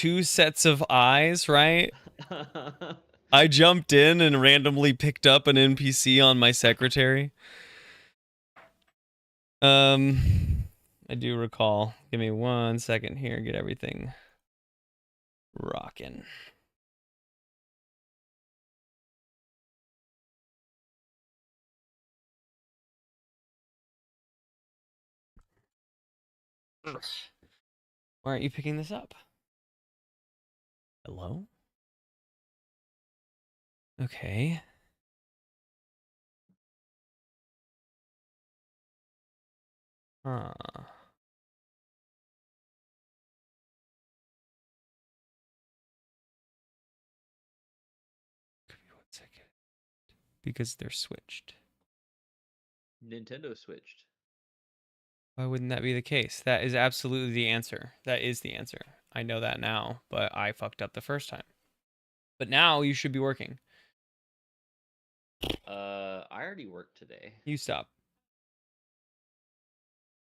2 sets of eyes, right? I jumped in and randomly picked up an NPC on my secretary. I do recall. Give me 1 second here, get everything rocking. Why aren't you picking this up? Hello? Okay. Huh. Give me 1 second. Because they're switched. Nintendo switched. Why wouldn't that be the case? That is absolutely the answer. That is the answer. I know that now, but I fucked up the first time. But now you should be working. I already worked today. You stop.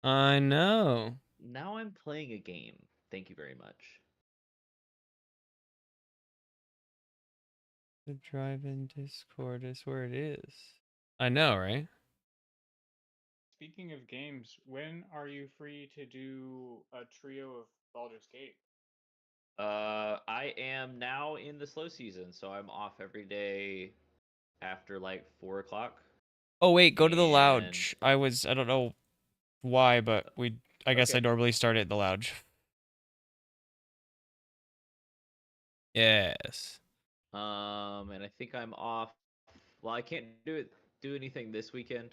I know. Now I'm playing a game. Thank you very much. The drive-in Discord is where it is. I know, right? Speaking of games, when are you free to do a trio of Baldur's Gate? I am now in the slow season, so I'm off every day after like 4 o'clock. Oh wait, go to the And lounge. I don't know why, but I guess I okay. normally start at the lounge. Yes. And I think I'm off. Well, I can't do anything this weekend.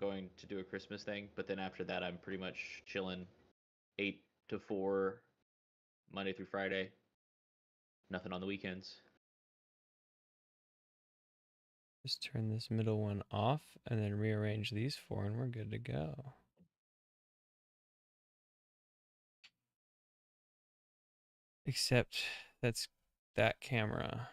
Going to do a Christmas thing, but then after that, I'm pretty much chilling 8 to 4, Monday through Friday. Nothing on the weekends. Just turn this middle one off and then rearrange these 4 and we're good to go. Except that's that camera.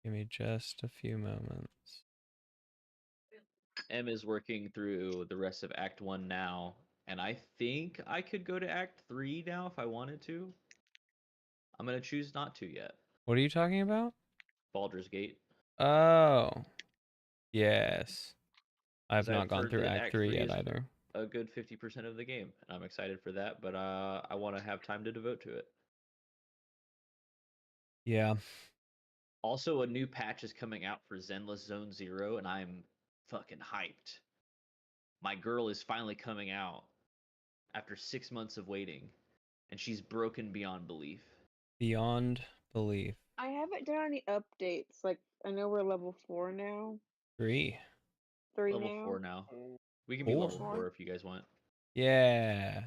Give me just a few moments. M is working through the rest of Act 1 now, and I think I could go to Act 3 now if I wanted to. I'm going to choose not to yet. What are you talking about? Baldur's Gate. Oh. Yes. I've Because not I've gone heard through that Act Act 3 3 yet is either. a good 50% of the game, and I'm excited for that, but I want to have time to devote to it. Yeah. Also, a new patch is coming out for Zenless Zone Zero, and I'm fucking hyped. My girl is finally coming out after 6 months of waiting, and she's broken beyond belief. Beyond belief. I haven't done any updates. Like, I know we're level 4 now. 3. 3 Level now. 4 now. We can be 4. level 4 if you guys want. Yeah.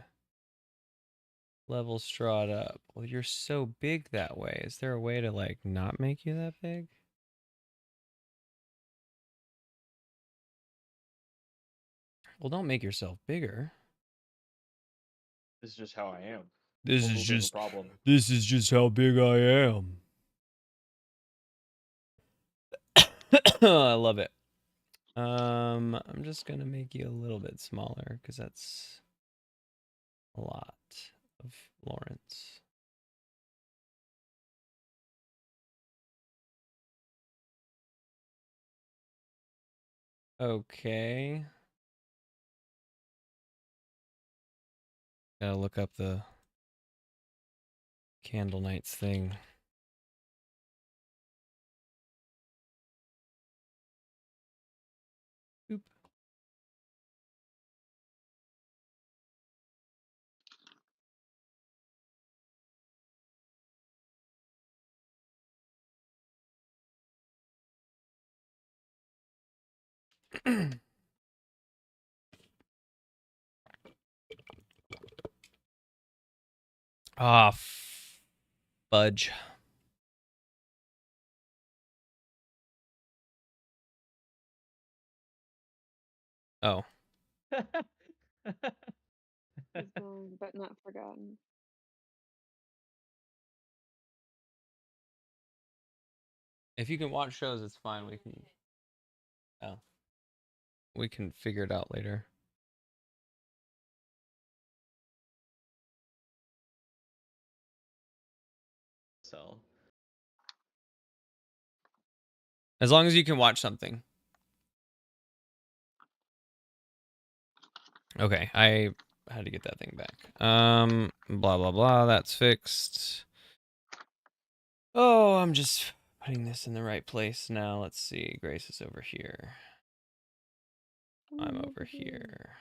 Level Strahd up. Well, you're so big that way. Is there a way to, like, not make you that big? Well, don't make yourself bigger. This is just how I am. This What is will be the just problem? this is just how big I am. I love it. I'm just gonna make you a little bit smaller because that's a lot of Lawrence. Okay. Gotta look up the Candlenights thing. Boop. Ah, fudge. Oh. He's gone, but not forgotten. If you can watch shows, it's fine. We can. Oh. We can figure it out later. So As long as you can watch something. Okay, I had to get that thing back. Blah blah blah. That's fixed. Oh, I'm just putting this in the right place now. Let's see. Grace is over here. I'm over here.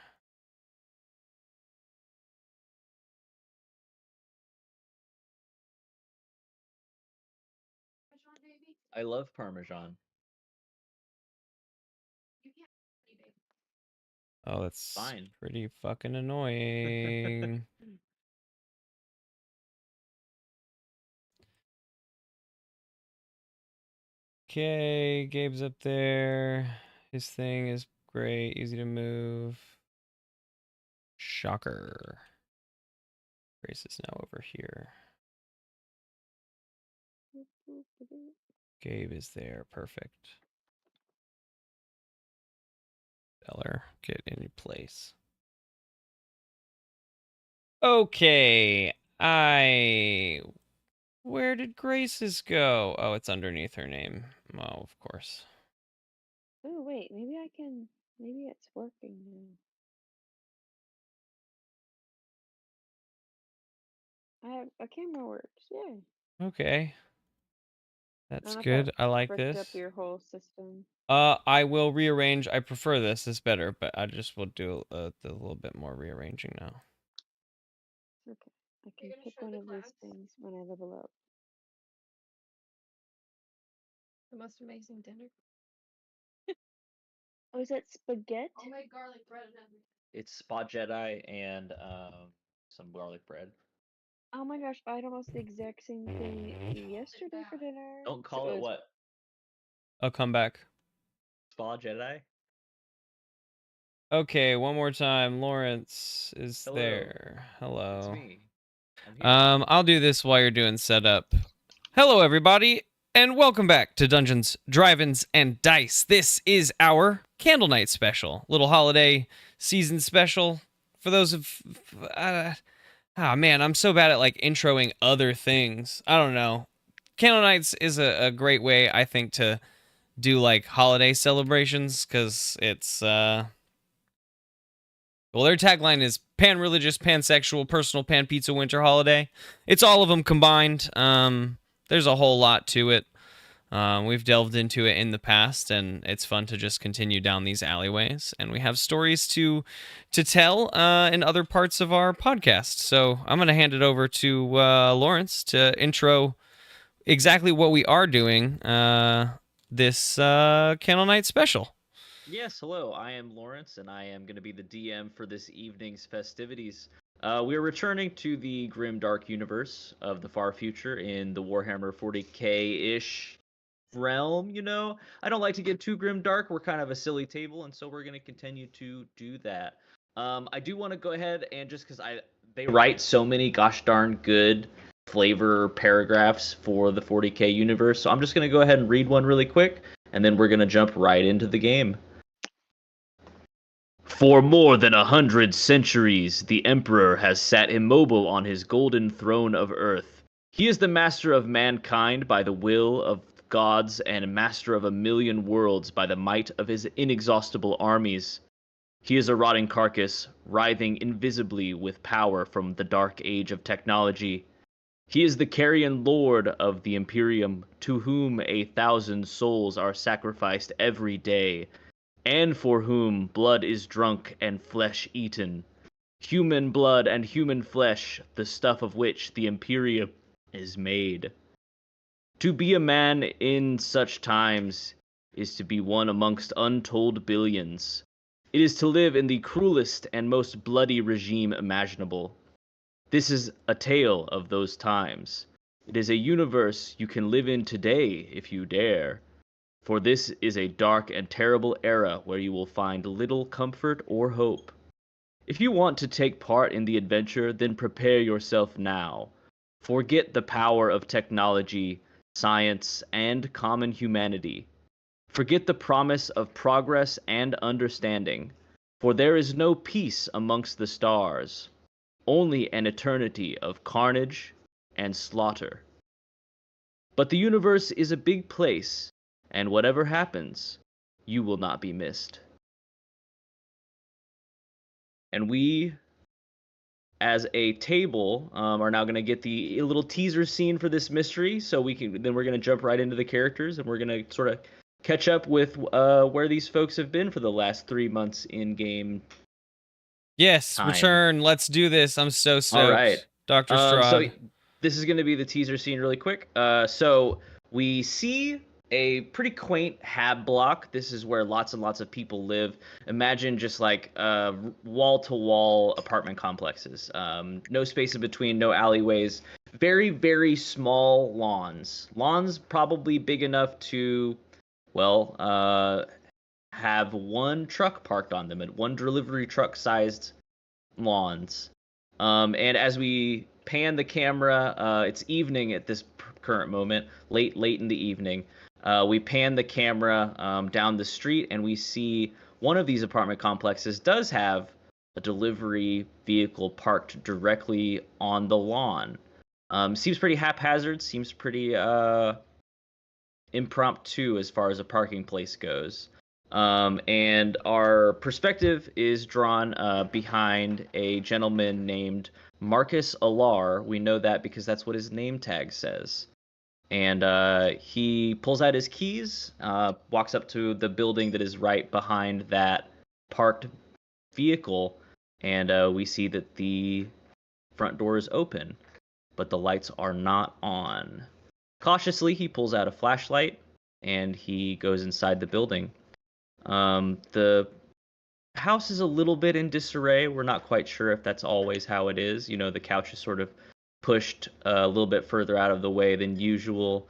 I love Parmesan. Oh, that's Fine. pretty fucking annoying. Okay, Gabe's up there. His thing is great, easy to move. Shocker. Grace is now over here. Gabe is there, perfect. Stellar, get in your place. Okay, where did Grace's go? Oh, it's underneath her name. Oh, of course. Oh wait, maybe I can. Maybe it's working now. A camera works. Yay. Okay. That's I don't know if good. that I like fricked this. up your whole system. I will rearrange. I prefer this. It's better, but I just will do a little bit more rearranging now. Okay. I can pick one of these things when I level up. The most amazing dinner. Oh, is that spaghetti? I'll make garlic bread and everything. It's Spot Jedi and some garlic bread. Oh my gosh, I had almost the exact same thing yesterday for dinner. Don't call it what? I'll come back. Spa Jedi? Okay, one more time. Lawrence is Hello. there. Hello. It's me. I'm here. I'll do this while you're doing setup. Hello, everybody, and welcome back to Dungeons, Drive-Ins, and Dice. This is our Candlenight special, little holiday season special. For those of, man, I'm so bad at like introing other things. I don't know. Candlenights is a great way, I think, to do like holiday celebrations because it's well, their tagline is pan-religious, pansexual, personal, pan-pizza, winter holiday. It's all of them combined. There's a whole lot to it. We've delved into it in the past, and it's fun to just continue down these alleyways. And we have stories to tell in other parts of our podcast. So I'm going to hand it over to Lawrence to intro exactly what we are doing this Candle Night special. Yes, hello. I am Lawrence, and I am going to be the DM for this evening's festivities. We are returning to the grim dark universe of the far future in the Warhammer 40k-ish realm, you know? I don't like to get too grim dark. We're kind of a silly table, and so we're going to continue to do that. I do want to go ahead and just because they write so many gosh darn good flavor paragraphs for the 40k universe, so I'm just going to go ahead and read one really quick, and then we're going to jump right into the game. For more than 100 centuries, the Emperor has sat immobile on his golden throne of earth. He is the master of mankind by the will of gods and master of a million worlds by the might of his inexhaustible armies. He is a rotting carcass, writhing invisibly with power from the dark age of technology. He is the carrion lord of the Imperium, to whom 1,000 souls are sacrificed every day, and for whom blood is drunk and flesh eaten. Human blood and human flesh, the stuff of which the Imperium is made. To be a man in such times is to be one amongst untold billions. It is to live in the cruelest and most bloody regime imaginable. This is a tale of those times. It is a universe you can live in today if you dare. For this is a dark and terrible era where you will find little comfort or hope. If you want to take part in the adventure, then prepare yourself now. Forget the power of technology, science, and common humanity. Forget the promise of progress and understanding, for there is no peace amongst the stars, only an eternity of carnage and slaughter. But the universe is a big place, and whatever happens, you will not be missed. And we, as a table, are now going to get the little teaser scene for this mystery. So we're going to jump right into the characters, and we're going to sort of catch up with where these folks have been for the last 3 months in game. Yes, Time. return. Let's do this. I'm so stoked. All right, Dr. Strahd. So this is going to be the teaser scene really quick. So we see a pretty quaint hab block. This is where lots and lots of people live. Imagine just like wall-to-wall apartment complexes. No space in between, no alleyways. Very, very small lawns. Lawns probably big enough to, well, have one truck parked on them, and one delivery truck-sized lawns. And as we pan the camera, it's evening at this current moment, late in the evening. We pan the camera down the street, and we see one of these apartment complexes does have a delivery vehicle parked directly on the lawn. Seems pretty haphazard, seems pretty impromptu as far as a parking place goes. And our perspective is drawn behind a gentleman named Marcus Alar. We know that because that's what his name tag says. And he pulls out his keys, walks up to the building that is right behind that parked vehicle, and we see that the front door is open, but the lights are not on. Cautiously, he pulls out a flashlight, and he goes inside the building. The house is a little bit in disarray. We're not quite sure if that's always how it is. You know, the couch is sort of pushed a little bit further out of the way than usual.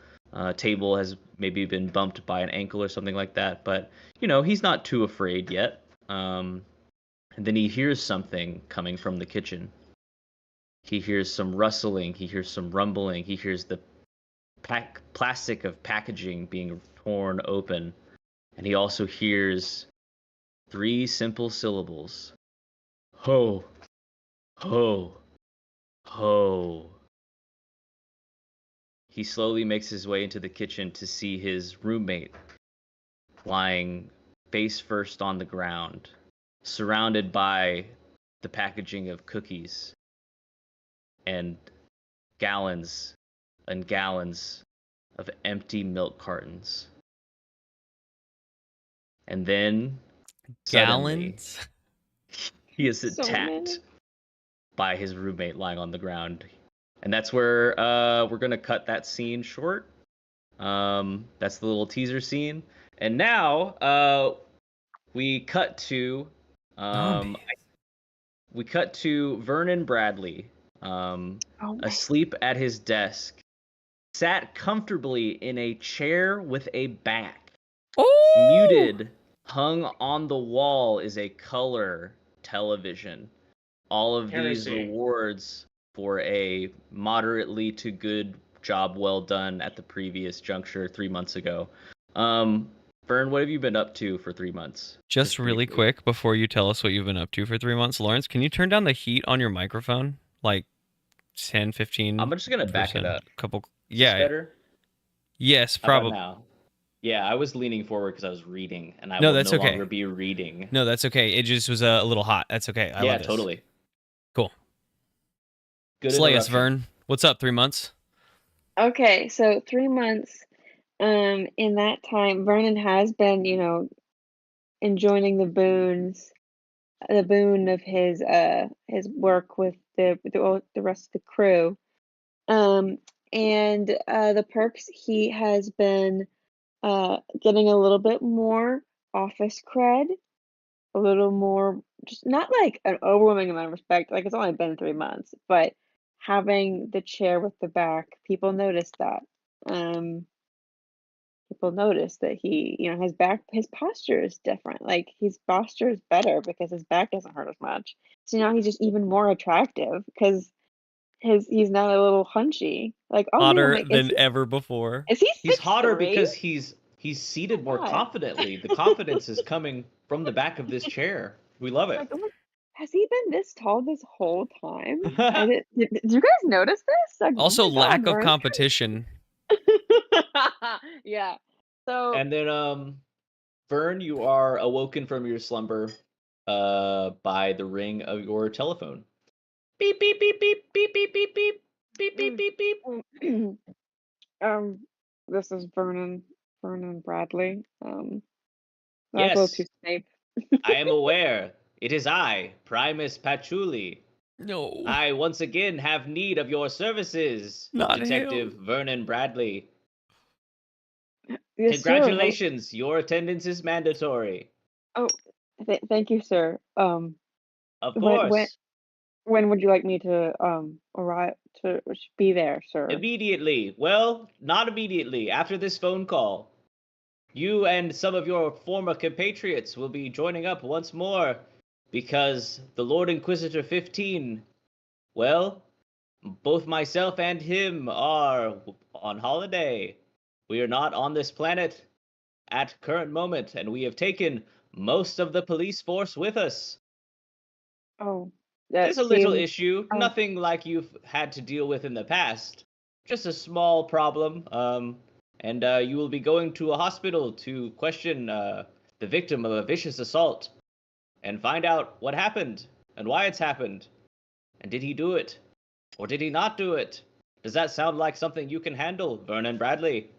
Table has maybe been bumped by an ankle or something like that. But, you know, he's not too afraid yet. And then he hears something coming from the kitchen. He hears some rustling. He hears some rumbling. He hears the plastic of packaging being torn open. And he also hears 3 simple syllables. Ho, ho, ho. He slowly makes his way into the kitchen to see his roommate lying face first on the ground, surrounded by the packaging of cookies and gallons and gallons of empty milk cartons. And then Gallons? he is So attacked many. by his roommate lying on the ground. And that's where we're going to cut that scene short. That's the little teaser scene. And now we cut to Vernon Bradley Oh my. asleep at his desk, sat comfortably in a chair with a back. Oh! Muted, hung on the wall is a color television. All of these Heresy. rewards for a moderately to good job well done at the previous juncture 3 months ago. Vern, what have you been up to for 3 months? Just really briefly. quick, before you tell us what you've been up to for 3 months, Lawrence, can you turn down the heat on your microphone? Like 10, 15? I'm just gonna back it up. Couple. Is this Yeah. better? Yes, How about probably. now? Yeah, I was leaning forward because I was reading, and I No, will that's no okay. longer be reading. No, that's okay. It just was a little hot. That's okay. I yeah, love this. totally. Cool. Good Slay us, interruption. Vern. What's up? 3 months? Okay, so 3 months. In that time, Vernon has been, enjoying the boon of his work with the rest of the crew. And the perks, he has been getting a little bit more office cred, a little more, just not like an overwhelming amount of respect. Like, it's only been 3 months, but having the chair with the back, people noticed that. People notice that he, his posture is different. Like, his posture is better because his back doesn't hurt as much. So now he's just even more attractive because he's not a little hunchy. Like, oh man, Hotter like, than ever before. is he He's hotter 6'3"? because he's seated more God. confidently. The confidence is coming from the back of this chair. We love it. Like, oh my, has he been this tall this whole time? Did you guys notice this? Like, Also, oh my God, lack of Vern's competition. Yeah. So And then Vern, you are awoken from your slumber by the ring of your telephone. Beep beep beep beep beep beep beep beep beep beep beep beep. um, this is Vernon Bradley. I'll go to Yes, Snape. I am aware. It is I, Primus Patchouli. No, I once again have need of your services, not Detective him. Vernon Bradley. Yes, sir. Congratulations, your attendance is mandatory. Oh, thank you, sir. Of When when course. when would you like me to arrive to be there, sir? Immediately. Well, not immediately. After this phone call. You and some of your former compatriots will be joining up once more because the Lord Inquisitor 15, well, both myself and him are on holiday. We are not on this planet at current moment, and we have taken most of the police force with us. Oh, There's that a little seems issue, nothing like you've had to deal with in the past. Just a small problem. And you will be going to a hospital to question the victim of a vicious assault and find out what happened and why it's happened. And did he do it? Or did he not do it? Does that sound like something you can handle, Vernon Bradley?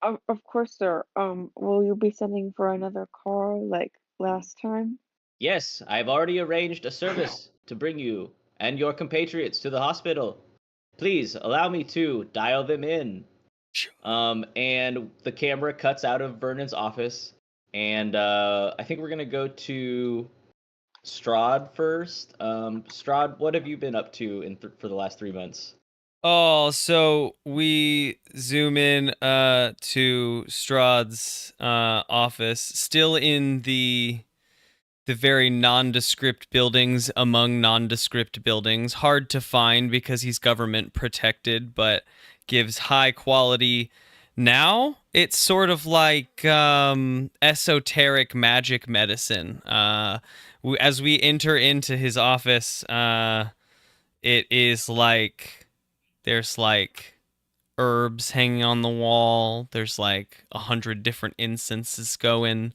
of course, sir. Will you be sending for another car like last time? Yes, I've already arranged a service to bring you and your compatriots to the hospital. Please allow me to dial them in. And the camera cuts out of Vernon's office, and I think we're gonna go to Strahd first. Strahd, what have you been up to for the last 3 months? Oh, so we zoom in to Strahd's office, still in the very nondescript buildings among nondescript buildings. Hard to find because he's government protected, but gives high quality. Now it's sort of like esoteric magic medicine. As we enter into his office, it is like there's like herbs hanging on the wall. There's like 100 different incenses going.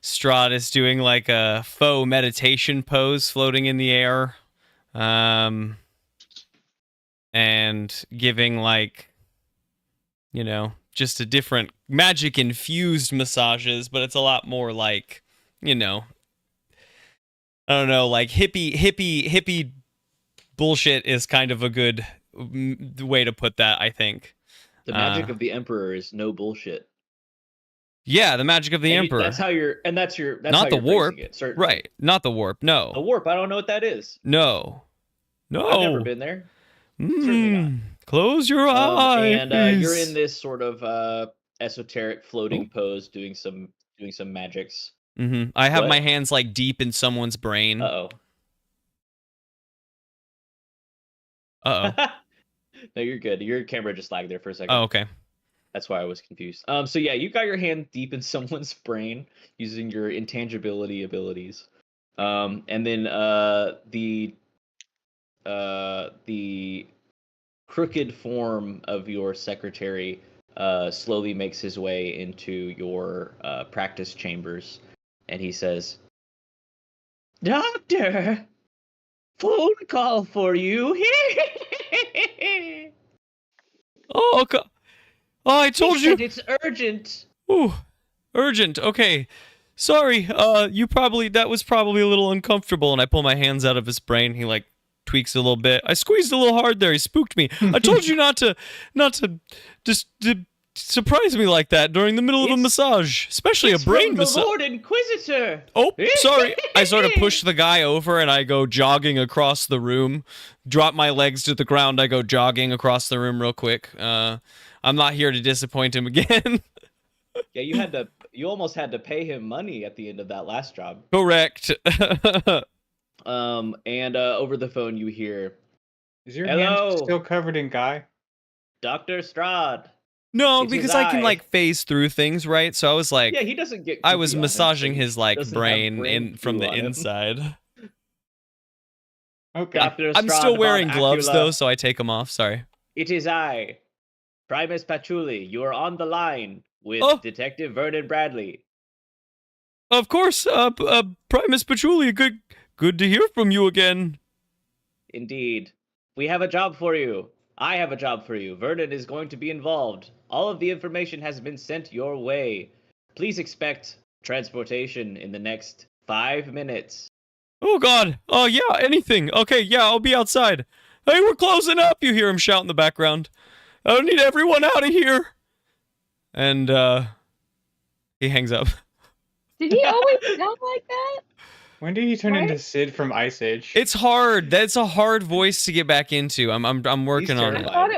Strahd is doing like a faux meditation pose floating in the air. And giving like, just a different magic infused massages, but it's a lot more like, I don't know, like hippie bullshit is kind of a good way to put that, I think. The magic of the Emperor is no bullshit. Yeah, the magic of the Emperor. That's how you're, and that's not how the you're warp, phrasing it, certainly. right? Not the warp. No. The warp. I don't know what that is. No. I've never been there. Certainly not. Close your eyes. And you're in this sort of esoteric floating pose, doing some magics. Mm-hmm. I have my hands like deep in someone's brain. Uh-oh. Uh-oh. No, you're good. Your camera just lagged there for a second. Oh, okay. That's why I was confused. So yeah, you got your hand deep in someone's brain using your intangibility abilities. And then the crooked form of your secretary slowly makes his way into your practice chambers, and he says, "Doctor, phone call for you." Oh, God. Oh, I told you. It's urgent. Ooh, urgent. Okay. Sorry. That was probably a little uncomfortable. And I pull my hands out of his brain. He like tweaks a little bit. I squeezed a little hard there. He spooked me. I told you not to just surprise me like that during the middle of a massage, especially a brain massage. The Lord Inquisitor. Oh, sorry. I sort of push the guy over and I go jogging across the room. Drop my legs to the ground. I go jogging across the room real quick. I'm not here to disappoint him again. Yeah, you almost had to pay him money at the end of that last job. Correct. And over the phone you hear, Is your hand still covered in Guy? Dr. Strahd. No, because I can like phase through things, right? So I was like, yeah, he doesn't get. I was massaging his like brain in from the inside. Okay. Dr. I'm still Strahd wearing von gloves Acula. though, so I take them off. Sorry. It is I, Primus Patchouli, you are on the line with Oh. Detective Vernon Bradley. Of course, Primus Patchouli, good to hear from you again. Indeed. We have a job for you. I have a job for you. Vernon is going to be involved. All of the information has been sent your way. Please expect transportation in the next 5 minutes. Oh God! Oh yeah, anything. Okay, yeah, I'll be outside. Hey, we're closing up. You hear him shout in the background. I need everyone out of here. And he hangs up. Did he always sound like that? When did he turn Right? into Sid from Ice Age? It's hard. That's a hard voice to get back into. I'm working on I it. terrified. thought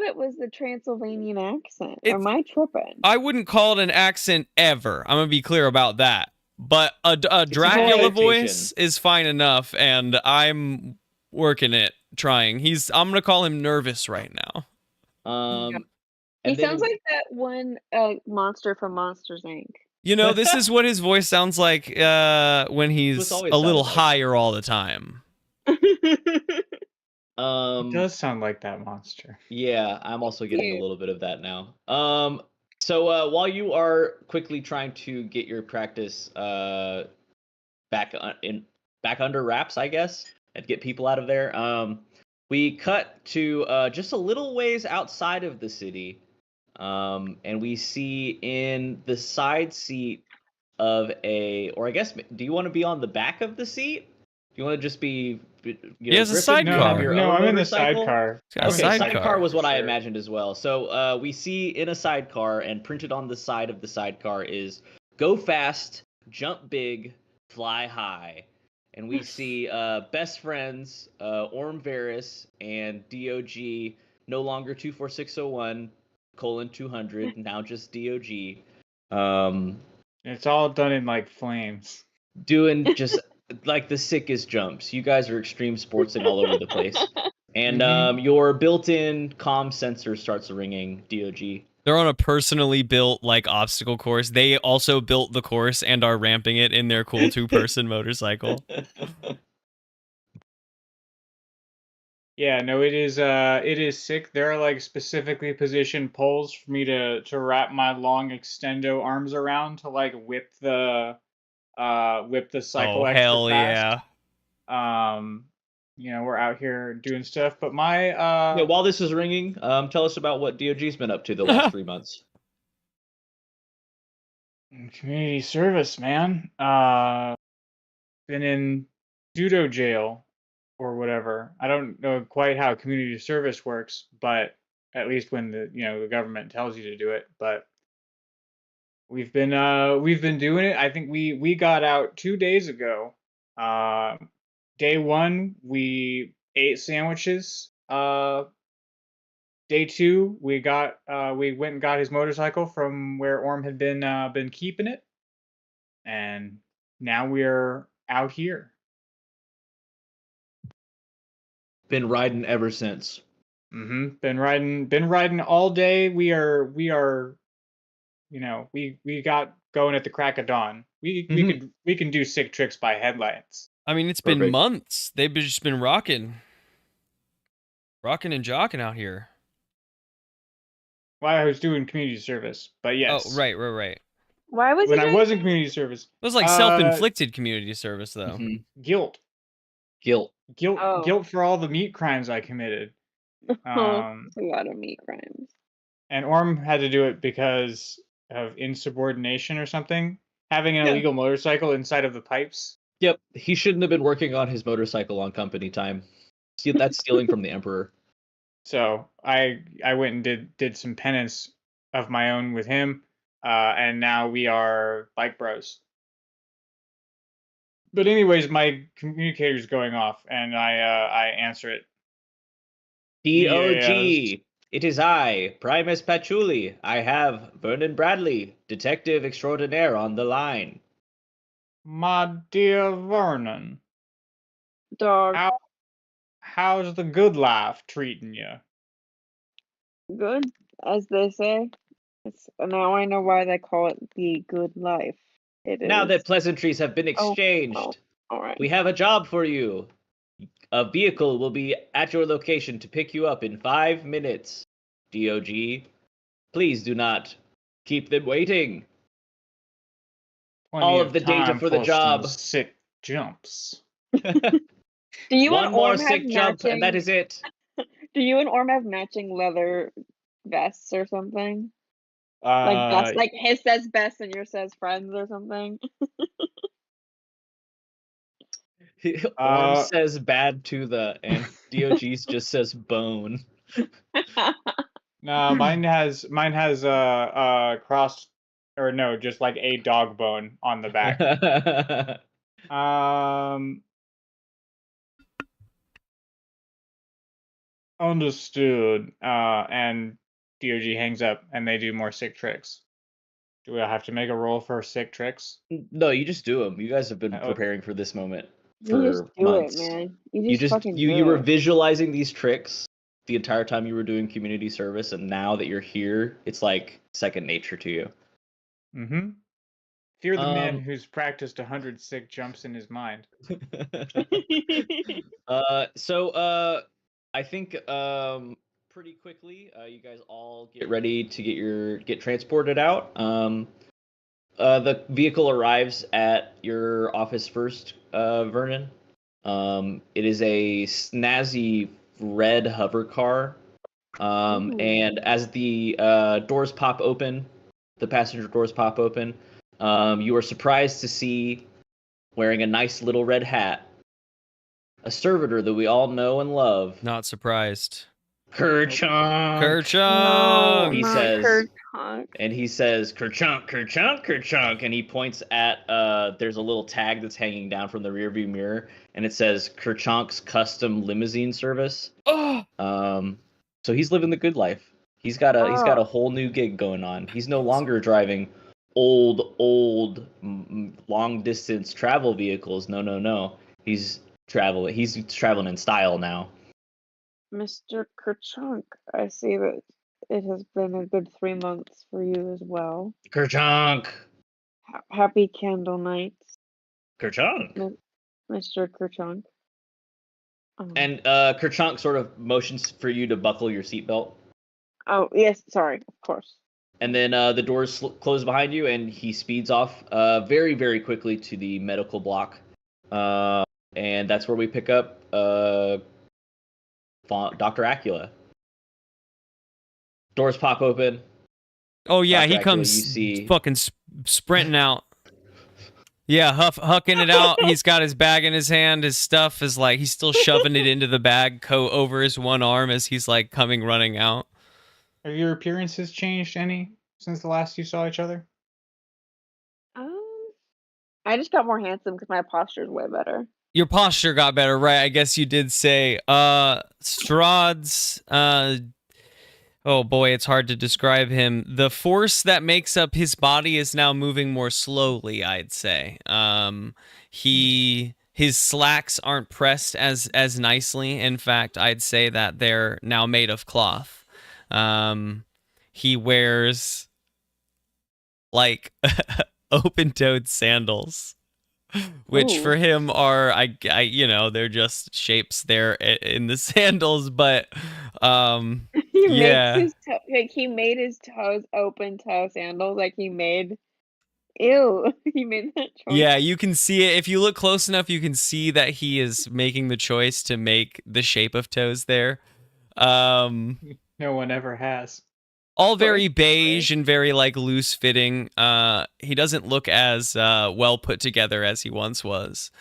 it was the Transylvanian accent. It's- Am I tripping? I wouldn't call it an accent ever. I'm gonna be clear about that. But a an Dracula adaptation. voice is fine enough, and I'm working it, trying. I'm gonna call him nervous right now. Um, He and then- sounds like that one monster from Monsters Inc. You know, this is what his voice sounds like when he's This always a little sounds like. higher all the time. It does sound like that monster. Yeah, I'm also getting Cute. a little bit of that now. So while you are quickly trying to get your practice back under wraps, I guess, and get people out of there, we cut to just a little ways outside of the city, and we see in the side seat of or I guess, do you want to be on the back of the seat? Do you want to just be? He has a Griffin, do you have sidecar. your No, own I'm in the motorcycle? sidecar. He's got a Okay, sidecar. sidecar was what I Sure. imagined as well. So we see in a sidecar, and printed on the side of the sidecar is "Go fast, jump big, fly high." And we see best friends Orm Varys and DOG, no longer 24601:200, now just DOG. It's all done in like flames. Doing just like the sickest jumps. You guys are extreme sportsing all over the place. And your built-in comm sensor starts ringing, DOG. They're on a personally built like obstacle course. They also built the course and are ramping it in their cool two-person motorcycle. Yeah, no, it is sick. There are like specifically positioned poles for me to wrap my long extendo arms around to like whip the cycle Oh extra hell fast. yeah! We're out here doing stuff, but my Yeah, while this is ringing, tell us about what DOG's been up to the last 3 months. community service, man. Been in judo jail or whatever. I don't know quite how community service works, but at least when the government tells you to do it. But we've been doing it. I think we got out 2 days ago. Day 1 we ate sandwiches. Day 2 we went and got his motorcycle from where Orm had been keeping it, and now we're out here. Been riding ever since. Been riding all day. We got going at the crack of dawn. We can do sick tricks by headlights. I mean, it's been Perfect. months. They've just been rocking and jocking out here. Well, I was doing community service, but yes. Oh right. Why was When he I was in community service, It was like self-inflicted community service, though. Mhm. guilt Oh. for all the meat crimes I committed. It's a lot of meat crimes. And Orm had to do it because of insubordination or something. Having an Yeah. illegal motorcycle inside of the pipes. Yep, he shouldn't have been working on his motorcycle on company time. See, that's stealing from the Emperor. So I went and did some penance of my own with him, and now we are bike bros. But anyways, my communicator's going off, and I answer it. DOG, it is I, Primus Patchouli. I have Vernon Bradley, Detective Extraordinaire, on the line. My dear Vernon, Dog. how's the good life treating you? Good, as they say. Now I know why they call it the good life. It Now is. that pleasantries have been Oh, exchanged, all right. we have a job for you. A vehicle will be at your location to pick you up in 5 minutes. DOG, please do not keep them waiting. Plenty All of the data time for the some job. sick jumps. Do you One and more Orm have sick jump, and that matching? is it. Do you and Orm have matching leather vests or something? Like best, like his says best and yours says friends or something. Orm says bad to the, and DOG's just says bone. No, mine has crossed, or no, just like a dog bone on the back. Understood. And DOG hangs up, and they do more sick tricks. Do we have to make a roll for sick tricks? No, you just do them. You guys have been Oh. preparing for this moment You just for do months. it, man. You just fucking do you were it. visualizing these tricks the entire time you were doing community service, and now that you're here, it's like second nature to you. Mm-hmm. Fear the man who's practiced 100 sick jumps in his mind. I think pretty quickly, you guys all get ready to get transported out. The vehicle arrives at your office first, Vernon. It is a snazzy red hover car. And as the doors pop open, the passenger doors pop open, you are surprised to see, wearing a nice little red hat, a servitor that we all know and love. Not surprised. Kerchunk! Kerchunk! He not says, Kerchunk. and he says, Kerchunk, Kerchunk, Kerchunk, and he points at, there's a little tag that's hanging down from the rearview mirror, and it says Kerchunk's Custom Limousine Service. Oh! So he's living the good life. He's got a whole new gig going on. He's no longer driving old long distance travel vehicles. No. He's traveling in style now. Mr. Kerchunk, I see that it has been a good 3 months for you as well. Kerchunk. Happy Candlenights, Kerchunk. Mr. Kerchunk. And Kerchunk sort of motions for you to buckle your seatbelt. Oh, yes, sorry, of course. And then the doors close behind you, and he speeds off very, very quickly to the medical block. And that's where we pick up Dr. Acula. Doors pop open. Oh, yeah, Dr. he Acula, comes you see... fucking sprinting out. Yeah, hucking it out. He's got his bag in his hand. His stuff is like, he's still shoving it into the bag over his one arm as he's like running out. Have your appearances changed any since the last you saw each other? I just got more handsome because my posture is way better. Your posture got better, right? I guess you did say. Strahd's, oh boy, it's hard to describe him. The force that makes up his body is now moving more slowly, I'd say. His slacks aren't pressed as nicely. In fact, I'd say that they're now made of cloth. He wears like open-toed sandals, which for him are I they're just shapes there in the sandals, but he made his toes open toe sandals. Like he made that choice. Yeah, you can see it if you look close enough. You can see that he is making the choice to make the shape of toes there. No one ever has. All very beige and very like loose fitting. He doesn't look as well put together as he once was.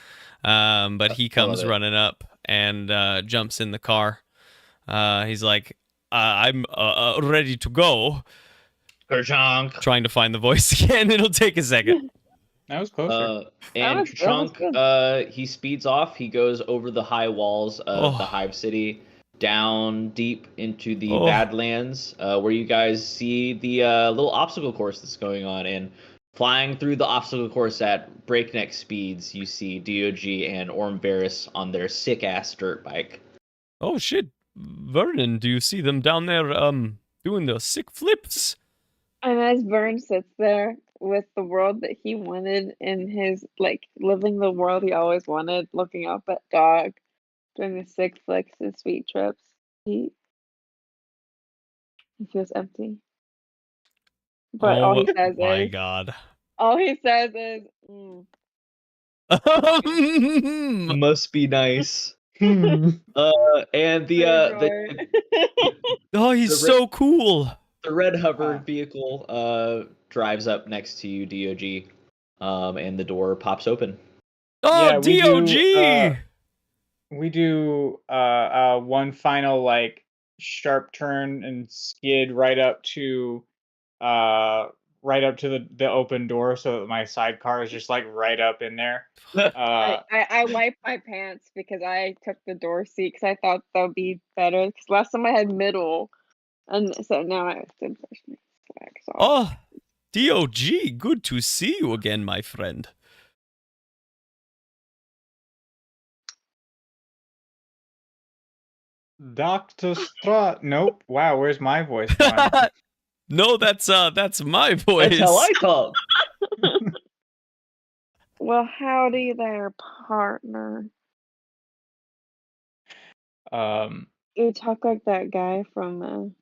But he comes running up and jumps in the car. He's like, I'm ready to go. Kerchunk. Trying to find the voice again. It'll take a second. That was closer. And Kerchunk, he speeds off. He goes over the high walls of the Hive City, down deep into the Badlands, where you guys see the little obstacle course that's going on. And flying through the obstacle course at breakneck speeds, you see DOG and Orm Varys on their sick-ass dirt bike. Oh, shit. Vernon, do you see them down there doing the sick flips? And as Vern sits there with the world that he wanted in his, like, living the world he always wanted, looking up at Dog, doing the sick flicks and sweet trips, He feels empty. But all he says my is, god. mm. Must be nice. Hmm. And the Oh, he's The so cool. the red hover Ah. vehicle drives up next to you, DOG, and the door pops open. Oh, Yeah, DOG. we do one final like sharp turn and skid right up to the open door, so that my sidecar is just like right up in there. I wiped my pants because I took the door seat because I thought that would be better. Because last time I had middle, and so now I stood first. So Oh, DOG, good to see you again, my friend. Dr. Strahd. Nope. Wow, where's my voice going? No, that's my voice. That's how I talk. well, howdy there, partner. You talk like that guy from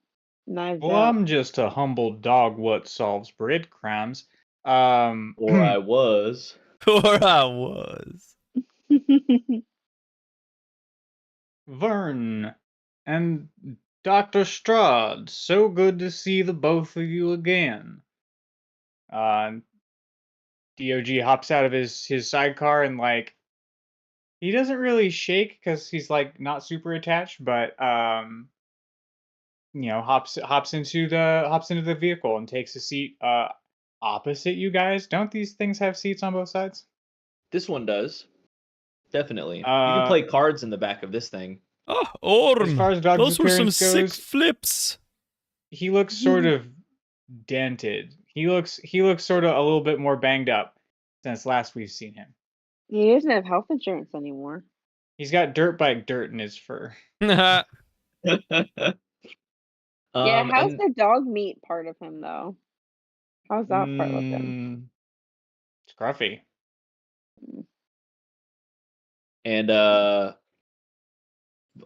Knives Well, Out. I'm just a humble dog what solves bread crimes. Or I was. Or I was. Vern and Dr. Strahd, so good to see the both of you again. DOG hops out of his sidecar and like he doesn't really shake because he's like not super attached, but hops into the vehicle and takes a seat opposite you guys. Don't these things have seats on both sides? This one does. Definitely. You can play cards in the back of this thing. Oh, Orm. As far as dog's Those were some appearance sick goes, flips. he looks sort of dented. He looks sort of a little bit more banged up since last we've seen him. He doesn't have health insurance anymore. He's got dirt bike dirt in his fur. Yeah, how's And the dog meat part of him though? How's that part looking? Scruffy. and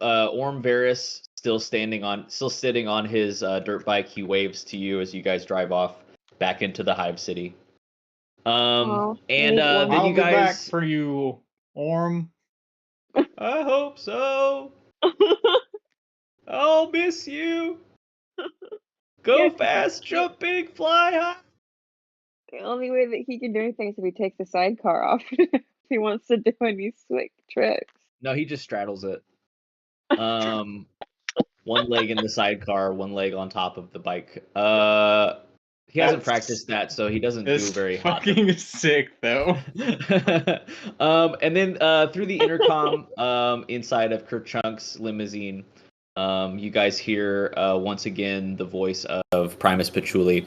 Orm Varys still sitting on his dirt bike. He waves to you as you guys drive off back into the Hive City. Aw, And leave Orm. then I'll you be back guys. for you, Orm. I hope so. I'll miss you. Go Yes, fast, jump big, fly high. The only way that he can do anything is if he takes the sidecar off. If he wants to do any slick tricks. No, he just straddles it. One leg in the sidecar, one leg on top of the bike. He hasn't practiced that, so he doesn't do This very hot. fucking sick though. And then through the intercom inside of Kerchunk's limousine, you guys hear once again the voice of Primus Patchouli.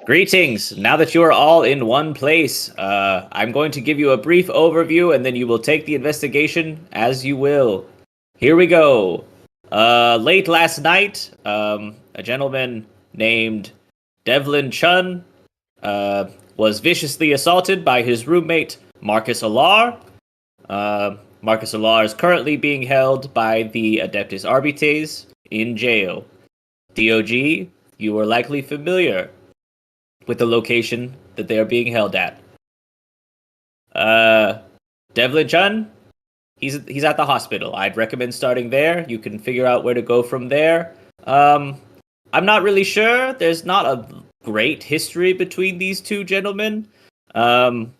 Greetings! Now that you are all in one place, I'm going to give you a brief overview and then you will take the investigation as you will. Here we go. Late last night, a gentleman named Devlin Chun was viciously assaulted by his roommate, Marcus Alar. Marcus Alar is currently being held by the Adeptus Arbites in jail. DOG, you are likely familiar with the location that they are being held at. Devlin Chun, he's at the hospital. I'd recommend starting there. You can figure out where to go from there. I'm not really sure. There's not a great history between these two gentlemen. Marcus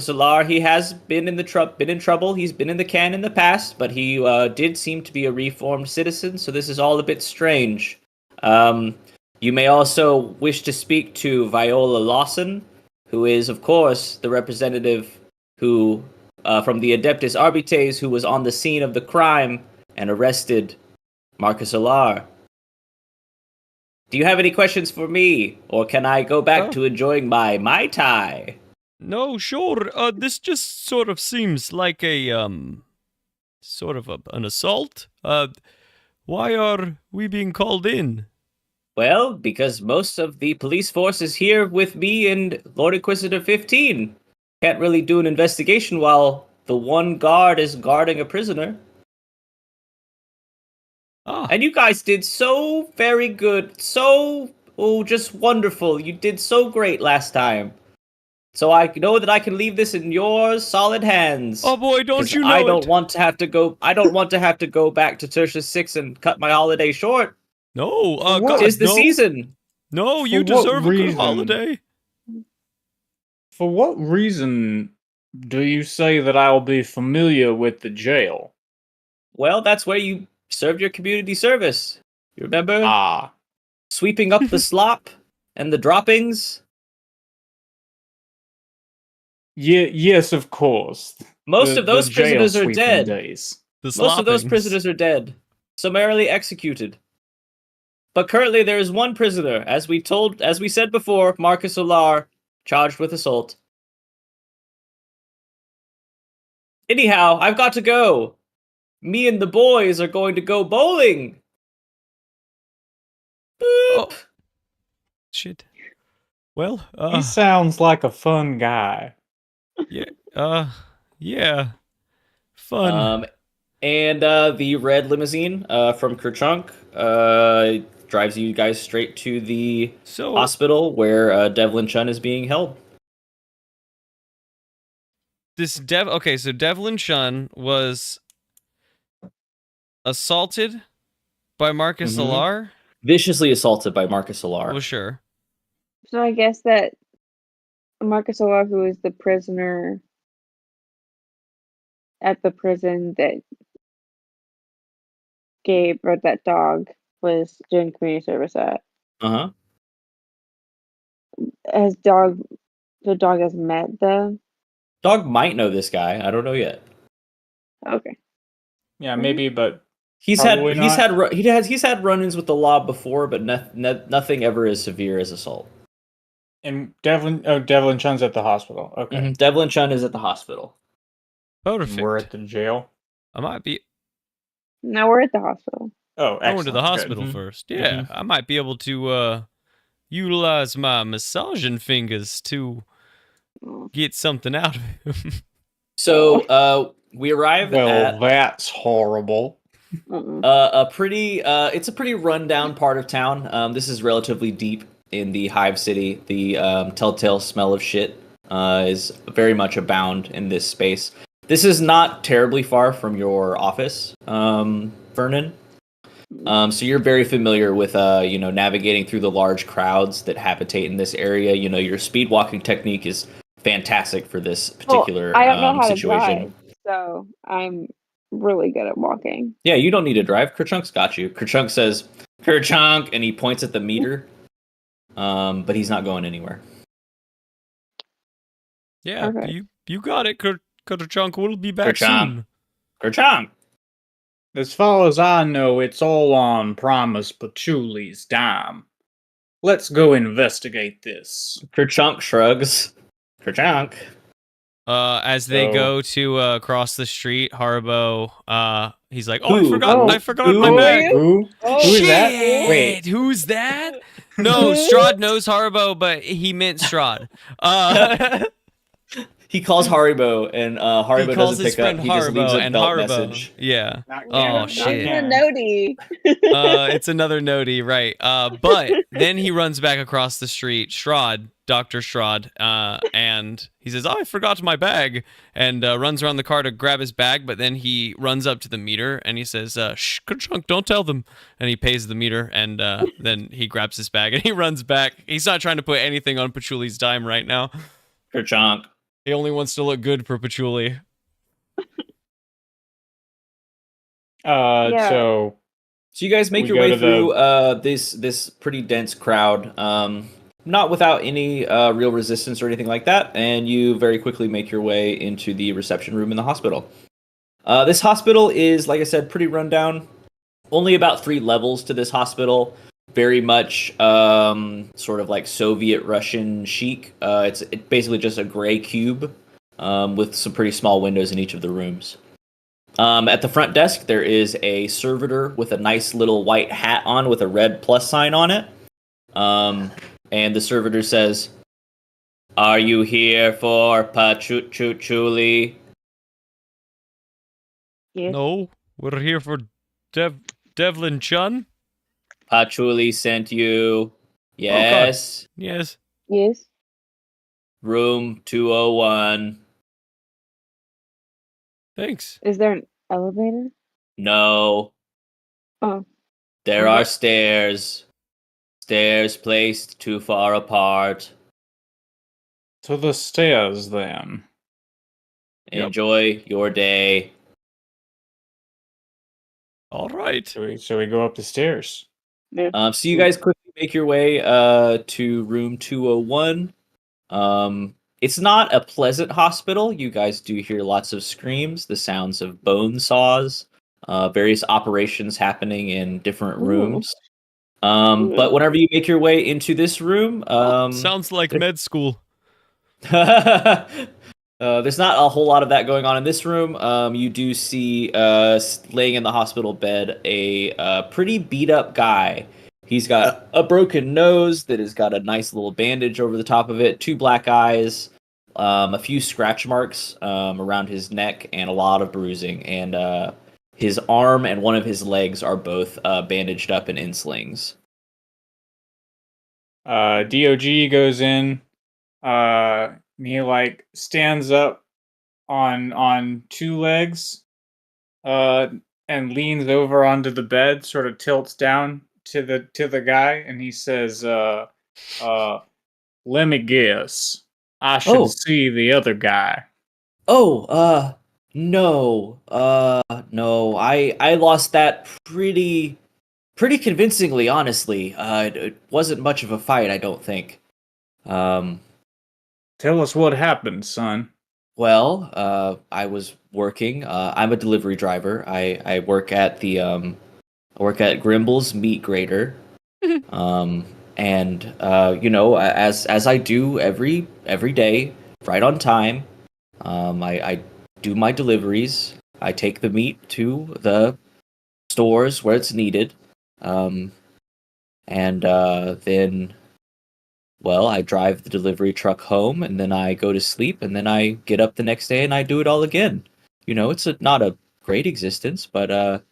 Alar, he has been in trouble. He's been in the can in the past, but he did seem to be a reformed citizen, so this is all a bit strange. You may also wish to speak to Viola Lawson, who is, of course, the representative who from the Adeptus Arbites who was on the scene of the crime and arrested Marcus Alar. Do you have any questions for me, or can I go back to enjoying my Mai Tai? No, sure. This just sort of seems like a an assault. Why are we being called in? Well, because most of the police force is here with me and Lord Inquisitor 15. Can't really do an investigation while the one guard is guarding a prisoner. And you guys did so very good. So, just wonderful. You did so great last time. So I know that I can leave this in your solid hands. Oh boy, don't 'Cause you know I it? don't want to have to go. I don't want to have to go back to Tertius 6 and cut my holiday short. No, For what? God, 'Tis the no. season. No, For you what deserve a good reason? holiday. For what reason do you say that I'll be familiar with the jail? Well, that's where you served your community service. You remember? Ah, Sweeping up the slop and the droppings. yes, of course. Most of those the jail prisoners are sweeping dead. days. The Most of those sloppings. prisoners are dead, summarily executed. But currently there is one prisoner, as we said before, Marcus Solar, charged with assault. Anyhow, I've got to go. Me and the boys are going to go bowling. Boop. Oh. Shit. Well, He sounds like a fun guy. yeah. Fun. And the red limousine from Kerchunk drives you guys straight to the So, hospital where Devlin Chun is being held. so Devlin Shun was assaulted by Marcus Mhm. Solar? Viciously assaulted by Marcus Solar. Well, sure. So I guess that Marcus Oahu is the prisoner at the prison that Gabe or that dog was doing community service at. Uh-huh. The dog has met them. Dog might know this guy. I don't know yet. Okay. Yeah, Mhm. maybe, but He's Probably not. he's had run-ins with the law before, but nothing ever as severe as assault. and Devlin Chun's at the hospital. Okay, Mhm. Devlin Chun is at the hospital. and Perfect. we're at the jail. I might be Now we're at the hospital. Oh, going to the excellent. Good. hospital Mhm. first. Yeah, I might be able to utilize my massaging fingers to Oh. get something out of him. So we arrive Well, at that's horrible. a pretty it's a pretty rundown part of town. This is relatively deep in the Hive City. The telltale smell of shit is very much abound in this space. This is not terribly far from your office, Vernon. So you're very familiar with navigating through the large crowds that habitate in this area. You know, your speed walking technique is fantastic for this particular I don't know how situation. to drive, so I'm really good at walking. Yeah, you don't need to drive. Kerchunk's got you. Kerchunk says, Kerchunk, and he points at the meter. But he's not going anywhere. Yeah, Okay. you got it, Chunk. We'll be back Kerchunk. soon. Kerchunk! As far as I know, it's all on Primus Patchouli's dime. Let's go investigate this. Kerchunk shrugs. Kerchunk. As they So- go to cross the street, Haribo, he's like, "Oh, Who? I forgot my Who? bag." Who? Oh, Who is that? Shit! Wait. Who's that? No, Strahd knows Haribo, but he meant Strahd. He calls Haribo, and Haribo he calls doesn't his pick up. friend He just leaves Haribo, a and belt Haribo, message. yeah. Not Oh, canon, not shit. The canon. noti. It's another noti, right? But then he runs back across the street, Dr. Strahd, and he says, "Oh, I forgot my bag," and runs around the car to grab his bag, but then he runs up to the meter and he says, "Shh, Kerchunk, don't tell them," and he pays the meter, and then he grabs his bag and he runs back. He's not trying to put anything on Patchouli's dime right now. Kerchunk. He only wants to look good for Patchouli. Yeah. So So you guys make We your go way to through this pretty dense crowd, not without any real resistance or anything like that, and you very quickly make your way into the reception room in the hospital. This hospital is, like I said, pretty rundown. Only about 3 levels to this hospital. Very much sort of like Soviet Russian chic. It's basically just a gray cube with some pretty small windows in each of the rooms. At the front desk, there is a servitor with a nice little white hat on with a red plus sign on it. And the servitor says, "Are you here for Patchouli?" Yes. No, we're here for Devlin Chun? Patchouli sent you. Yes. Yes. Yes. Room 201. Thanks. Is there an elevator? No. Oh. There What? are stairs. Stairs placed too far apart. To the stairs, then. Yep. Enjoy your day. All right. So we go up the stairs. Yeah. So you guys quickly make your way to room 201. It's not a pleasant hospital. You guys do hear lots of screams, the sounds of bone saws, various operations happening in different Ooh. rooms. But whenever you make your way into this room, Sounds like med school. there's not a whole lot of that going on in this room. You do see laying in the hospital bed a pretty beat up guy. He's got a broken nose that has got a nice little bandage over the top of it, 2 black eyes, a few scratch marks around his neck, and a lot of bruising. And his arm and one of his legs are both bandaged up and in slings. DOG goes in. He like stands up on 2 legs, and leans over onto the bed, sort of tilts down to the guy, and he says, "Let me guess. I should Oh. see the other guy." Oh, no. No. I lost that pretty convincingly, honestly. It wasn't much of a fight, I don't think. Tell us what happened, son. Well, I was working. I'm a delivery driver. I work at the I work at Grimble's Meat Grater. And you know, as I do every day, right on time. I do my deliveries. I take the meat to the stores where it's needed. And then, well, I drive the delivery truck home, and then I go to sleep, and then I get up the next day and I do it all again. You know, it's not a great existence, but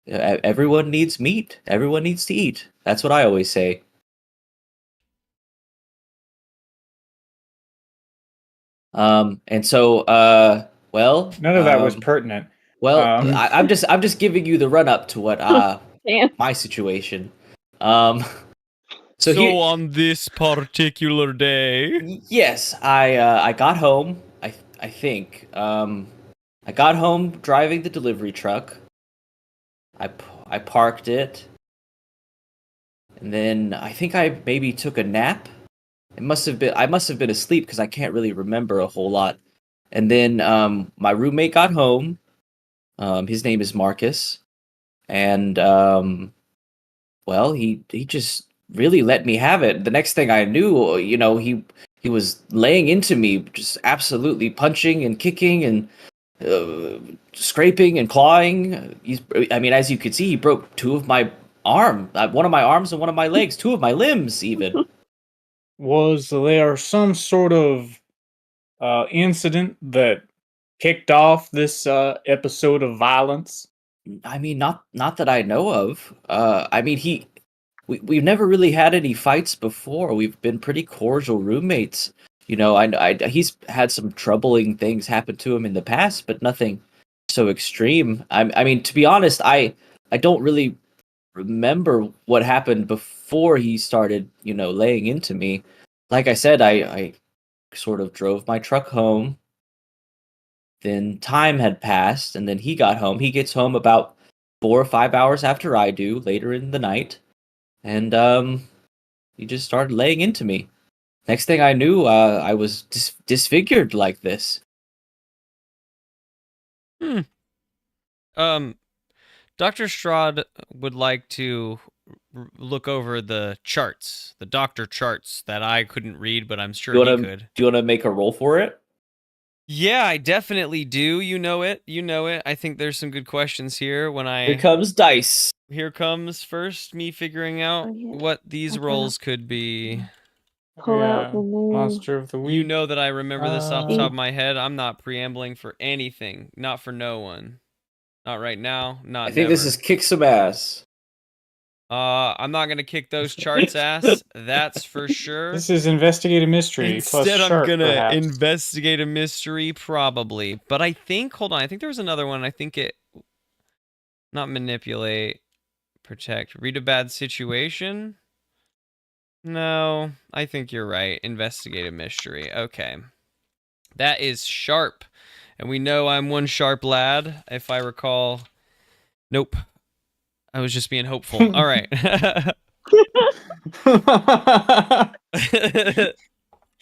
everyone needs meat. Everyone needs to eat. That's what I always say. And so, well, None of that was pertinent. well, I'm Um, just giving you the run up to what Damn. my situation. So So here, on this particular day, yes, I got home. I think I got home driving the delivery truck. I parked it, and then I think I maybe took a nap. I must have been asleep because I can't really remember a whole lot. And then my roommate got home. His name is Marcus, and well, he just really let me have it. The next thing I knew, you know, he was laying into me, just absolutely punching and kicking and scraping and clawing. I mean, as you could see, he broke 2 of my one of my arms and one of my legs, 2 of my limbs, even. was there some sort of incident that kicked off this episode of violence? I mean, not that I know of. I mean, we've never really had any fights before. We've been pretty cordial roommates. You know, he's had some troubling things happen to him in the past, but nothing so extreme. I mean, to be honest, I don't really remember what happened before he started, you know, laying into me. Like I said, I sort of drove my truck home. Then time had passed, and then he got home. He gets home about 4 or 5 hours after I do, later in the night, and he just started laying into me. Next thing I knew, I was disfigured like this. Dr. Strahd would like to look over the charts, the doctor charts that I couldn't read, but I'm sure he could. Do you want to make a roll for it? Yeah, I definitely do. You know it. You know it. I think there's some good questions here. Here comes dice. Here comes first me figuring out Oh, yeah. what these Okay. rolls could be. Pull out the new monster of the week. You know that I remember this off the top of my head. I'm not preambling for anything. Not for no one. Not right now. Not I think this never. is kick some ass. I'm not gonna kick those charts ass. That's for sure. This is investigate a mystery plus Instead, I'm sharp, gonna perhaps. investigate a mystery, probably. But I think, hold on, I think there was another one. I think it, not manipulate, protect, read a bad situation. No, I think you're right. Investigate a mystery. Okay, that is sharp, and we know I'm one sharp lad, if I recall. Nope, I was just being hopeful. All right.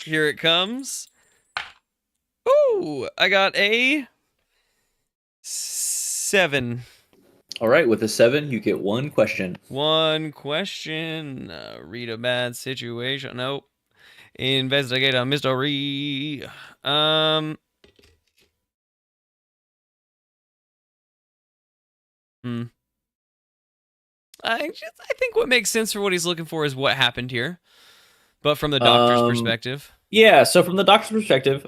Here it comes. Ooh, I got a 7. All right, with a 7, you get 1 question. One question. Read a bad situation. Nope. Investigate a mystery. I think what makes sense for what he's looking for is what happened here, but from the doctor's perspective. Yeah, so from the doctor's perspective,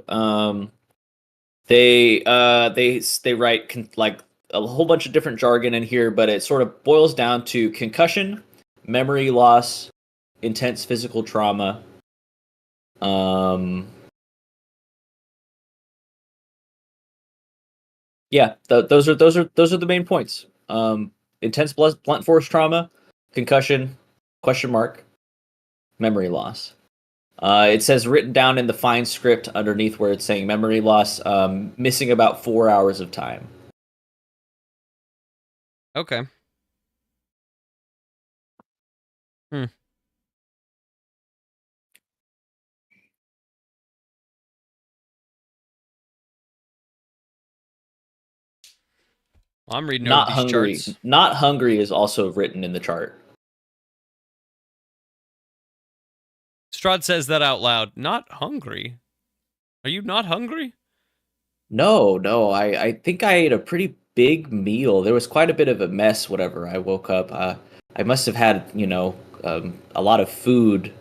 they write like a whole bunch of different jargon in here, but it sort of boils down to concussion, memory loss, intense physical trauma. Yeah, those are the main points. Intense blunt force trauma, concussion, question mark, memory loss. It says written down in the fine script underneath where it's saying memory loss, missing about 4 hours of time. Okay. Well, I'm reading Not over these hungry. charts. Not hungry is also written in the chart. Strahd says that out loud. Not hungry. Are you not hungry? No. I think I ate a pretty big meal. There was quite a bit of a mess whenever I woke up. I must have had, a lot of food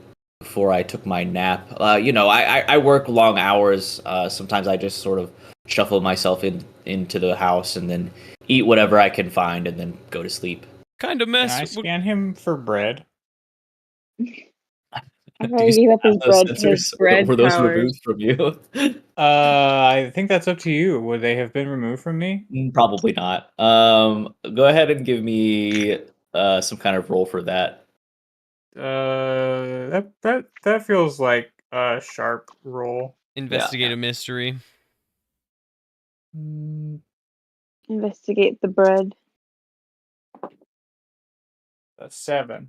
before I took my nap. I work long hours. Sometimes I just sort of shuffle myself into the house and then eat whatever I can find and then go to sleep. Kind of Can mess. I scan him for bread? I thought he gave up his bread, Were those powers. removed from you? I think that's up to you. Would they have been removed from me? Probably not. Go ahead and give me some kind of roll for that. That feels like a sharp roll. Investigate a mystery. Investigate the bread. A 7.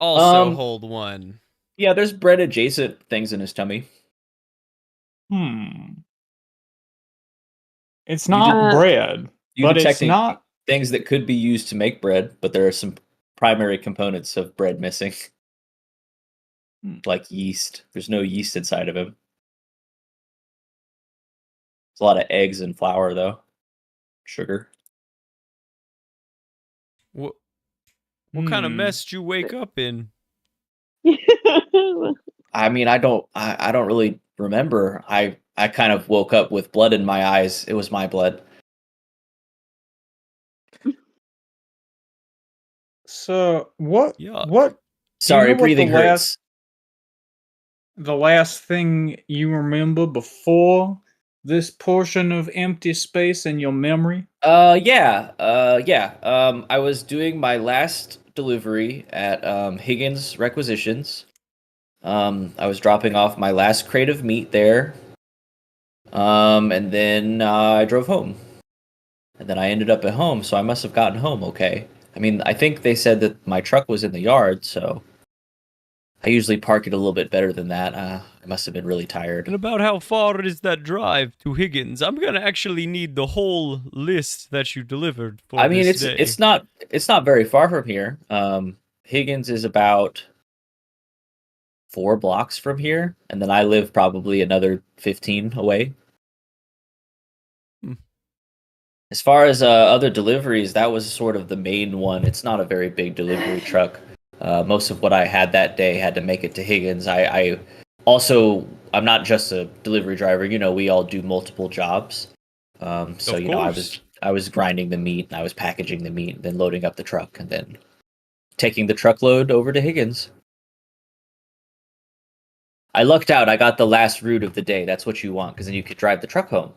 Also hold 1. Yeah, there's bread adjacent things in his tummy. It's not bread, but it's not things that could be used to make bread, but there are some primary components of bread missing. Like yeast. There's no yeast inside of him. There's a lot of eggs and flour, though. Sugar. What kind of mess did you wake up in? I mean, I don't really remember. I kind of woke up with blood in my eyes. It was my blood. So what? Yuck. What? Sorry, breathing hurts. The last thing you remember before this portion of empty space in your memory? Yeah. I was doing my last delivery at Higgins Requisitions. I was dropping off my last crate of meat there. And then I drove home. And then I ended up at home, so I must have gotten home okay. I mean, I think they said that my truck was in the yard, so I usually park it a little bit better than that. I must have been really tired. And about how far is that drive to Higgins? I'm gonna actually need the whole list that you delivered for this day. it's not very far from here. Higgins is about 4 blocks from here, and then I live probably another 15 away. As far as other deliveries, that was sort of the main one. It's not a very big delivery truck. Most of what I had that day had to make it to Higgins. I'm not just a delivery driver. We all do multiple jobs. I was grinding the meat, and I was packaging the meat, then loading up the truck, and then taking the truckload over to Higgins. I lucked out. I got the last route of the day. That's what you want, because then you could drive the truck home.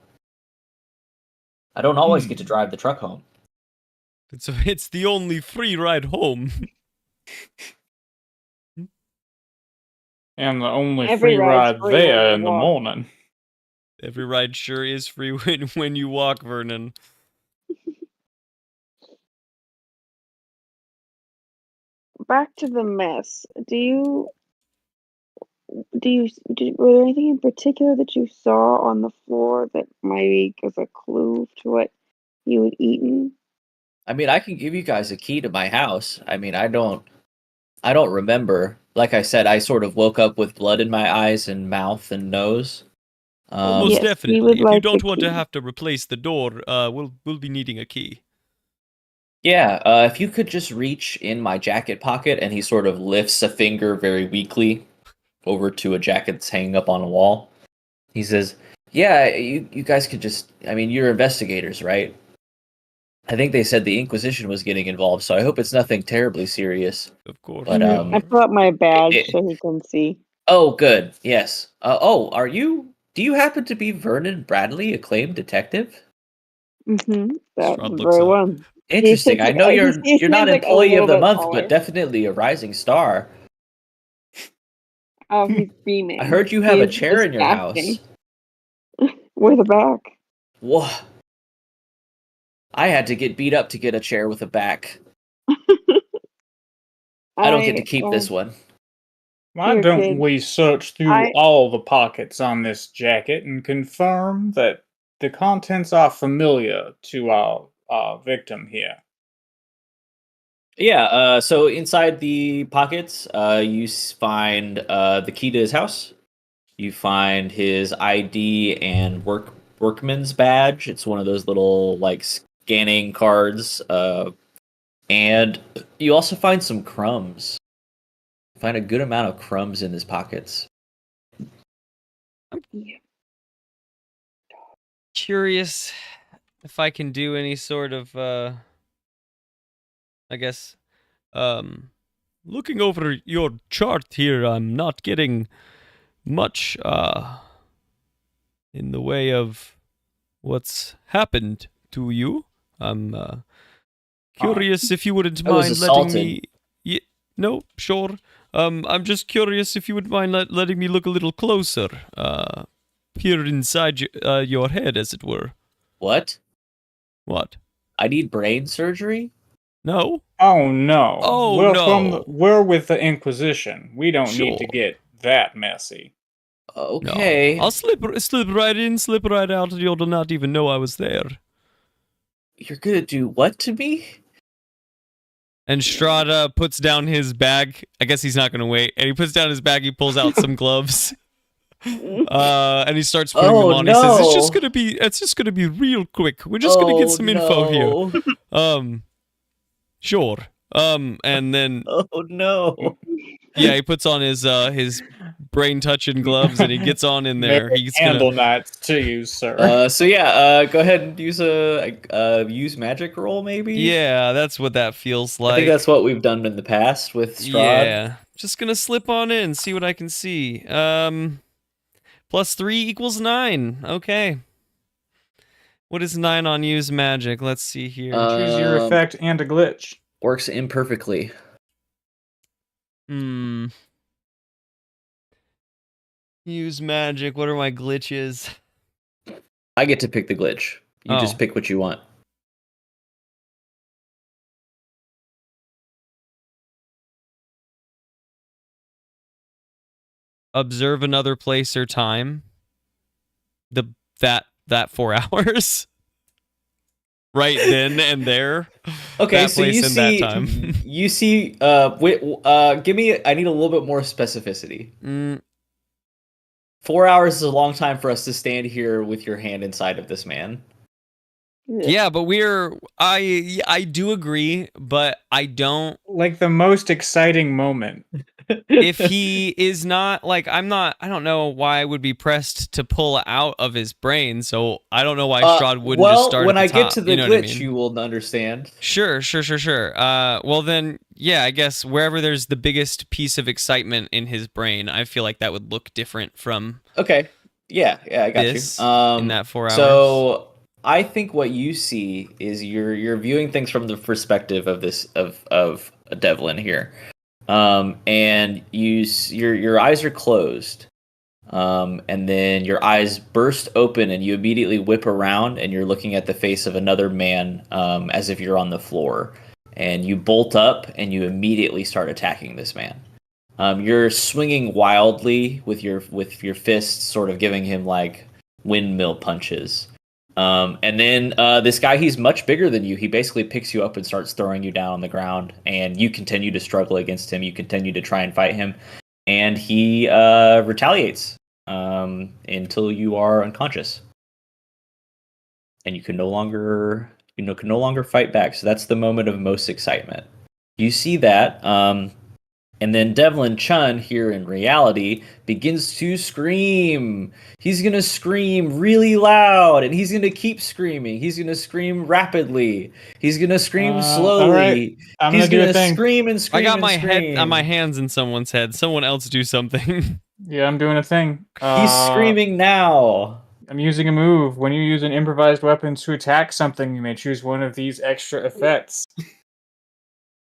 I don't always get to drive the truck home. It's the only free ride home. And the only Every free ride's ride free when there you in the walk. morning. Every ride sure is free when you walk, Vernon. Back to the mess. Were there anything in particular that you saw on the floor that maybe gives a clue to what you had eaten? I mean, I can give you guys a key to my house. I mean, I don't remember. Like I said, I sort of woke up with blood in my eyes and mouth and nose. Most Yes, we definitely. would If you like don't the want to key. have to replace the door, we'll be needing a key. Yeah, if you could just reach in my jacket pocket, and he sort of lifts a finger very weakly over to a jacket that's hanging up on a wall. He says, "Yeah, you guys could just. I mean, you're investigators, right? I think they said the Inquisition was getting involved, so I hope it's nothing terribly serious." Of course. But, I pull up my badge it- so he can see. Oh, good. Yes. Are you? Do you happen to be Vernon Bradley, acclaimed detective? Mm-hmm. That's Strahd the looks very up. one. Interesting. I know you're He not seems like a employee of little the bit month, taller. but definitely a rising star. Oh, he's beaming. I heard you He have a is chair just in your basking. house. With a back. Whoa. I had to get beat up to get a chair with a back. I don't get to keep this one. Why Here, don't kid. we search through all the pockets on this jacket and confirm that the contents are familiar to our victim here? Yeah, so inside the pockets, you find the key to his house. You find his ID and workman's badge. It's one of those little like scanning cards. And you also find some crumbs. You find a good amount of crumbs in his pockets. Yeah. Curious if I can do any sort of I guess looking over your chart here, I'm not getting much in the way of what's happened to you. I'm curious if you wouldn't I was mind letting assaulted. me no, sure. I'm just curious if you would mind letting me look a little closer. Here inside your head, as it were. What? What? I need brain surgery? No? Oh no. Oh, no. We're with the Inquisition. We don't need to Sure. get that messy. Okay. No. I'll slip right in, slip right out, and you'll not even know I was there. You're gonna do what to me? And Strahd puts down his bag. I guess he's not going to wait. And he puts down his bag. He pulls out some gloves. And he starts putting them on. He says, "It's just gonna be real quick. We're just gonna get some info here." Sure. And then Oh no. yeah, he puts on his brain touching gloves and he gets on in there. Merry He's gonna Candlenights to you, sir. So yeah, go ahead and use use magic roll maybe. yeah, that's what that feels like. I think that's what we've done in the past with Strahd. Yeah, just gonna slip on in, see what I can see. +3 equals 9. Okay. What is 9 on use magic? Let's see here. Choose your effect and a glitch. Works imperfectly. Use magic. What are my glitches? I get to pick the glitch. You just pick what you want. Observe another place or time. That 4 hours. Right then and there. Okay, that so place you and see, that time. you see. Give me. I need a little bit more specificity. 4 hours is a long time for us to stand here with your hand inside of this man. Yeah, but I do agree, but I don't. Like the most exciting moment. If he is not like I don't know why I would be pressed to pull out of his brain. So I don't know why Strahd wouldn't just start. When at the I get top, to the you know glitch, what I mean? you will understand. Sure. Well then, yeah, I guess wherever there's the biggest piece of excitement in his brain, I feel like that would look different from Okay. Yeah, I got this you. in that 4 hours. So I think what you see is you're viewing things from the perspective of this of Devlin here. And your eyes are closed. And then your eyes burst open and you immediately whip around and you're looking at the face of another man, as if you're on the floor. And you bolt up and you immediately start attacking this man. You're swinging wildly with your fists, sort of giving him like windmill punches. And then this guy, he's much bigger than you. He basically picks you up and starts throwing you down on the ground. And you continue to struggle against him. You continue to try and fight him. And he retaliates until you are unconscious. And you can no longer fight back. So that's the moment of most excitement. You see that. And then Devlin Chun, here in reality, begins to scream. He's going to scream really loud, and he's going to keep screaming. He's going to scream rapidly. He's going to scream slowly. All right. I'm He's going to scream and scream. I got and my scream. head on my hands in someone's head. Someone else do something. Yeah, I'm doing a thing. He's screaming now. I'm using a move. When you use an improvised weapon to attack something, you may choose one of these extra effects.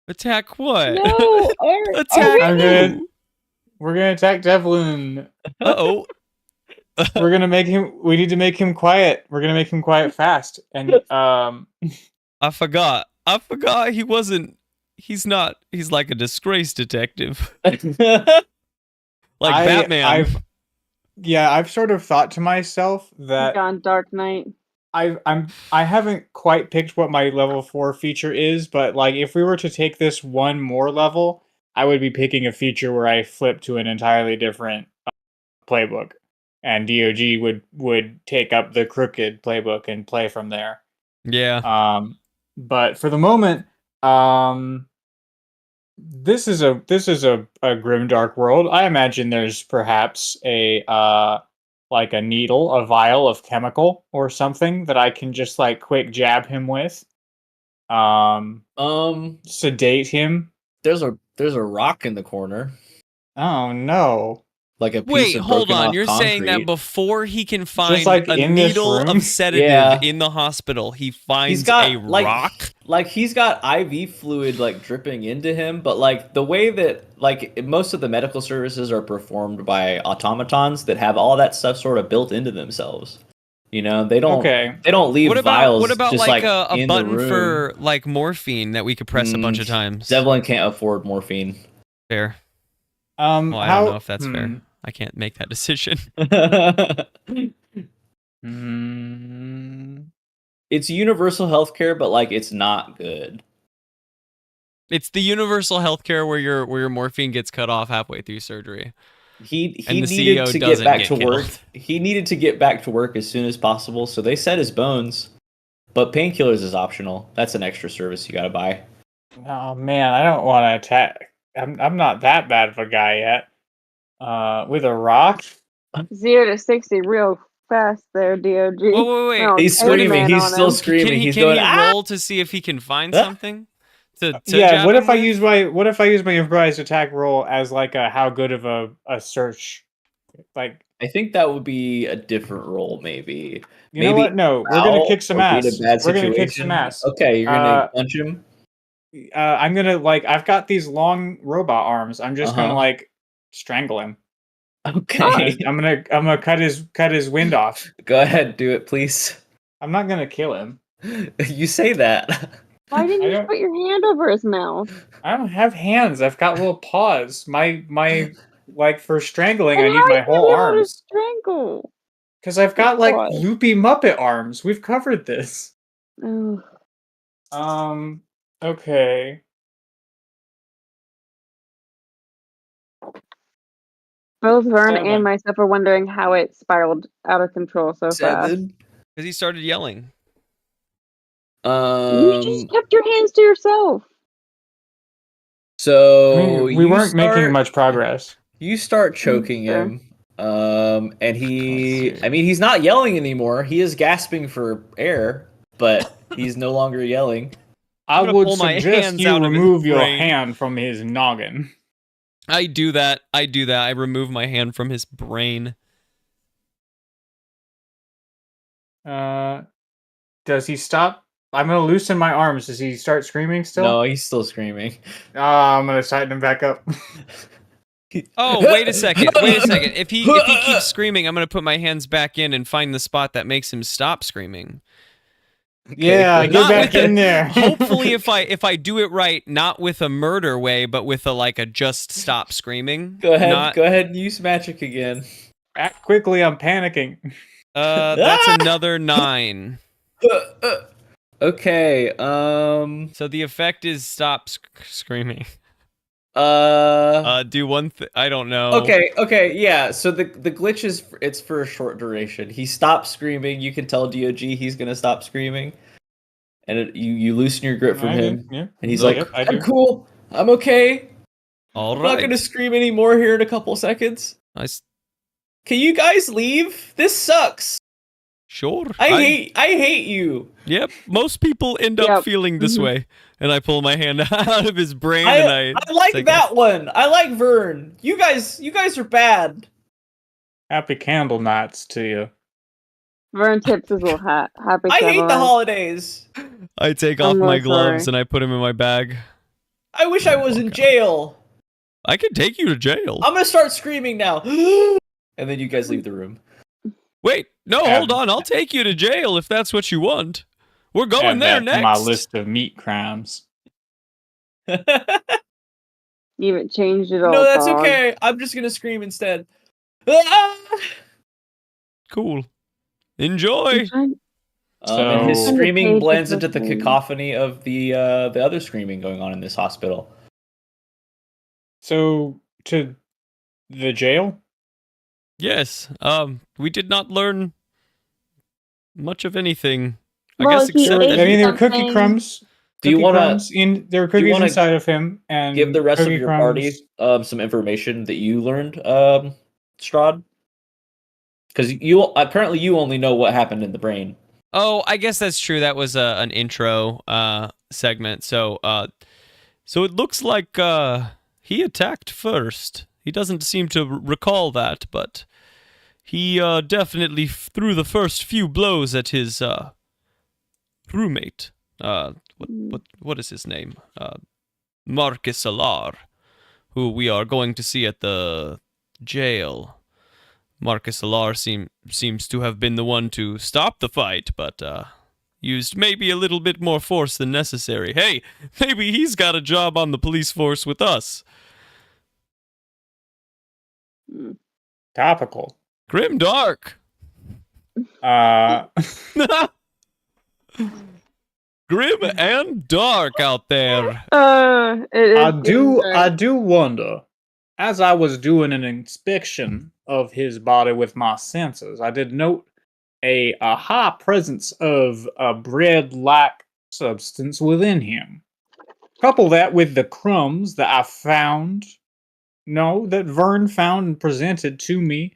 Attack what? No, Attack I'm who? good. We're gonna attack Devlin. Uh-oh. We're gonna make him. We need to make him quiet. We're gonna make him quiet fast. And I forgot he wasn't. He's not. He's like a disgraced detective. Like Batman. I've sort of thought to myself that Gone Dark Knight. I haven't quite picked what my level 4 feature is, but like if we were to take this one more level, I would be picking a feature where I flip to an entirely different playbook, and DOG would take up the crooked playbook and play from there. Yeah. But for the moment, this is a grimdark world. I imagine there's perhaps a like a needle, a vial of chemical or something that I can just like quick jab him with. Sedate him. There's a rock in the corner, Oh no. like a piece Wait, of hold broken on. off You're saying that concrete. before he can find like, a in this needle room? of sedative Yeah. in the hospital, he finds He's got a like rock? like he's got IV fluid like dripping into him, but like the way that like most of the medical services are performed by automatons that have all that stuff sort of built into themselves. You know, they don't leave vials what about just like like a in button the room. for like morphine that we could press a bunch of times? Devlin can't afford morphine. Fair. Well, I don't know if that's fair. I can't make that decision. It's universal healthcare, but like it's not good. It's the universal healthcare where your morphine gets cut off halfway through surgery. He And the needed CEO to doesn't get back get to work. killed. He needed to get back to work as soon as possible, so they set his bones. But painkillers is optional. That's an extra service you gotta buy. Oh man, I don't want to attack. I'm not that bad of a guy yet. With a rock. 0 to 60 real fast there, DOG. Wait. Oh, He's Eggman screaming. He's on still him. screaming. Can He's he going. "Ah!" roll to see if he can find Ah! something? To Yeah, jab what him if I with? use my improvised attack roll as like a how good of a search? Like, I think that would be a different role, maybe. you know what? No, we're gonna kick some ass. We're gonna kick some ass. Okay, you're gonna punch him. I'm gonna like I've got these long robot arms. I'm just gonna Uh-huh. like strangle him. Okay, I'm gonna cut his wind off. go ahead, do it, please. I'm not gonna kill him. You say that. Why didn't I you don't- put your hand over his mouth? I don't have hands. I've got little paws. My like for strangling, I And need how my you whole know how to arms. strangle? Because I've got like Paws. loopy Muppet arms. We've covered this. Ugh. Okay. Both Vern 7. and myself are wondering how it spiraled out of control so fast. 7. Because he started yelling. You just kept your hands to yourself. So I mean, we you weren't making start- much progress. You start choking Fair. him. And he's not yelling anymore. He is gasping for air, but he's no longer yelling. I gonna would pull my suggest hands you out of his remove your brain. hand from his noggin. I do that. I remove my hand from his brain. Does he stop? I'm gonna loosen my arms. Does he start screaming still? No, he's still screaming. I'm gonna tighten him back up. Oh, wait a second. Wait a second. If he keeps screaming, I'm gonna put my hands back in and find the spot that makes him stop screaming. Yeah, good. get Not back with in there. Hopefully, if I do it right, not with a murder way, but with a just stop screaming. Go ahead. Not, Go ahead and use magic again. Act quickly. I'm panicking. That's another 9. Okay. So the effect is stop screaming. Uh. Do one thing. I don't know. Okay. Okay. Yeah. So the glitch is it's for a short duration. He stops screaming. You can tell DOG he's gonna stop screaming, and you loosen your grip from I do, him, yeah. and he's Yep, like, I do. "I'm cool. I'm okay. All I'm not right. gonna scream anymore here in a couple seconds. Nice. Can you guys leave? This sucks. Sure. I hate you. Yep. Most people end up Yep. feeling this Mhm. way, and I pull my hand out of his brain, and I like say, that one. I like Vern. You guys are bad. Happy Candlenights to you. Vern tips his little hat. Happy I hate the Candlelight. holidays. I take I'm off my really gloves sorry. and I put them in my bag. I wish I was in Okay. jail. I could take you to jail. I'm gonna start screaming now. And then you guys leave the room. Wait, no, Add- hold on. I'll take you to jail if that's what you want. We're going Add there that to my next. list of meat crimes. You haven't changed it all. No, that's dog. okay. I'm just gonna scream instead. Ah! Cool. Enjoy. And his So- screaming Page blends is into the listening. cacophony of the other screaming going on in this hospital. So to the jail. Yes. We did not learn much of anything. I Well, guess he except ate that I mean, there were cookie something- crumbs. Do you Cookie wanna- crumbs there were cookies wanna inside of him, and Give the rest of cookie your crumbs- party some information that you learned, Strahd? Because apparently you only know what happened in the brain. Oh, I guess that's true. That was an intro segment. So it looks like he attacked first. He doesn't seem to recall that, but he definitely threw the first few blows at his roommate. What is his name? Marcus Alar, who we are going to see at the jail. Marcus Alar seems to have been the one to stop the fight, but used maybe a little bit more force than necessary. Hey, maybe he's got a job on the police force with us. topical. Grim dark. Grim and dark out there. It is I do getting wonder, as I was doing an inspection of his body with my sensors, I did note a high presence of a bread-like substance within him. Couple that with the crumbs that I found, that Vern found and presented to me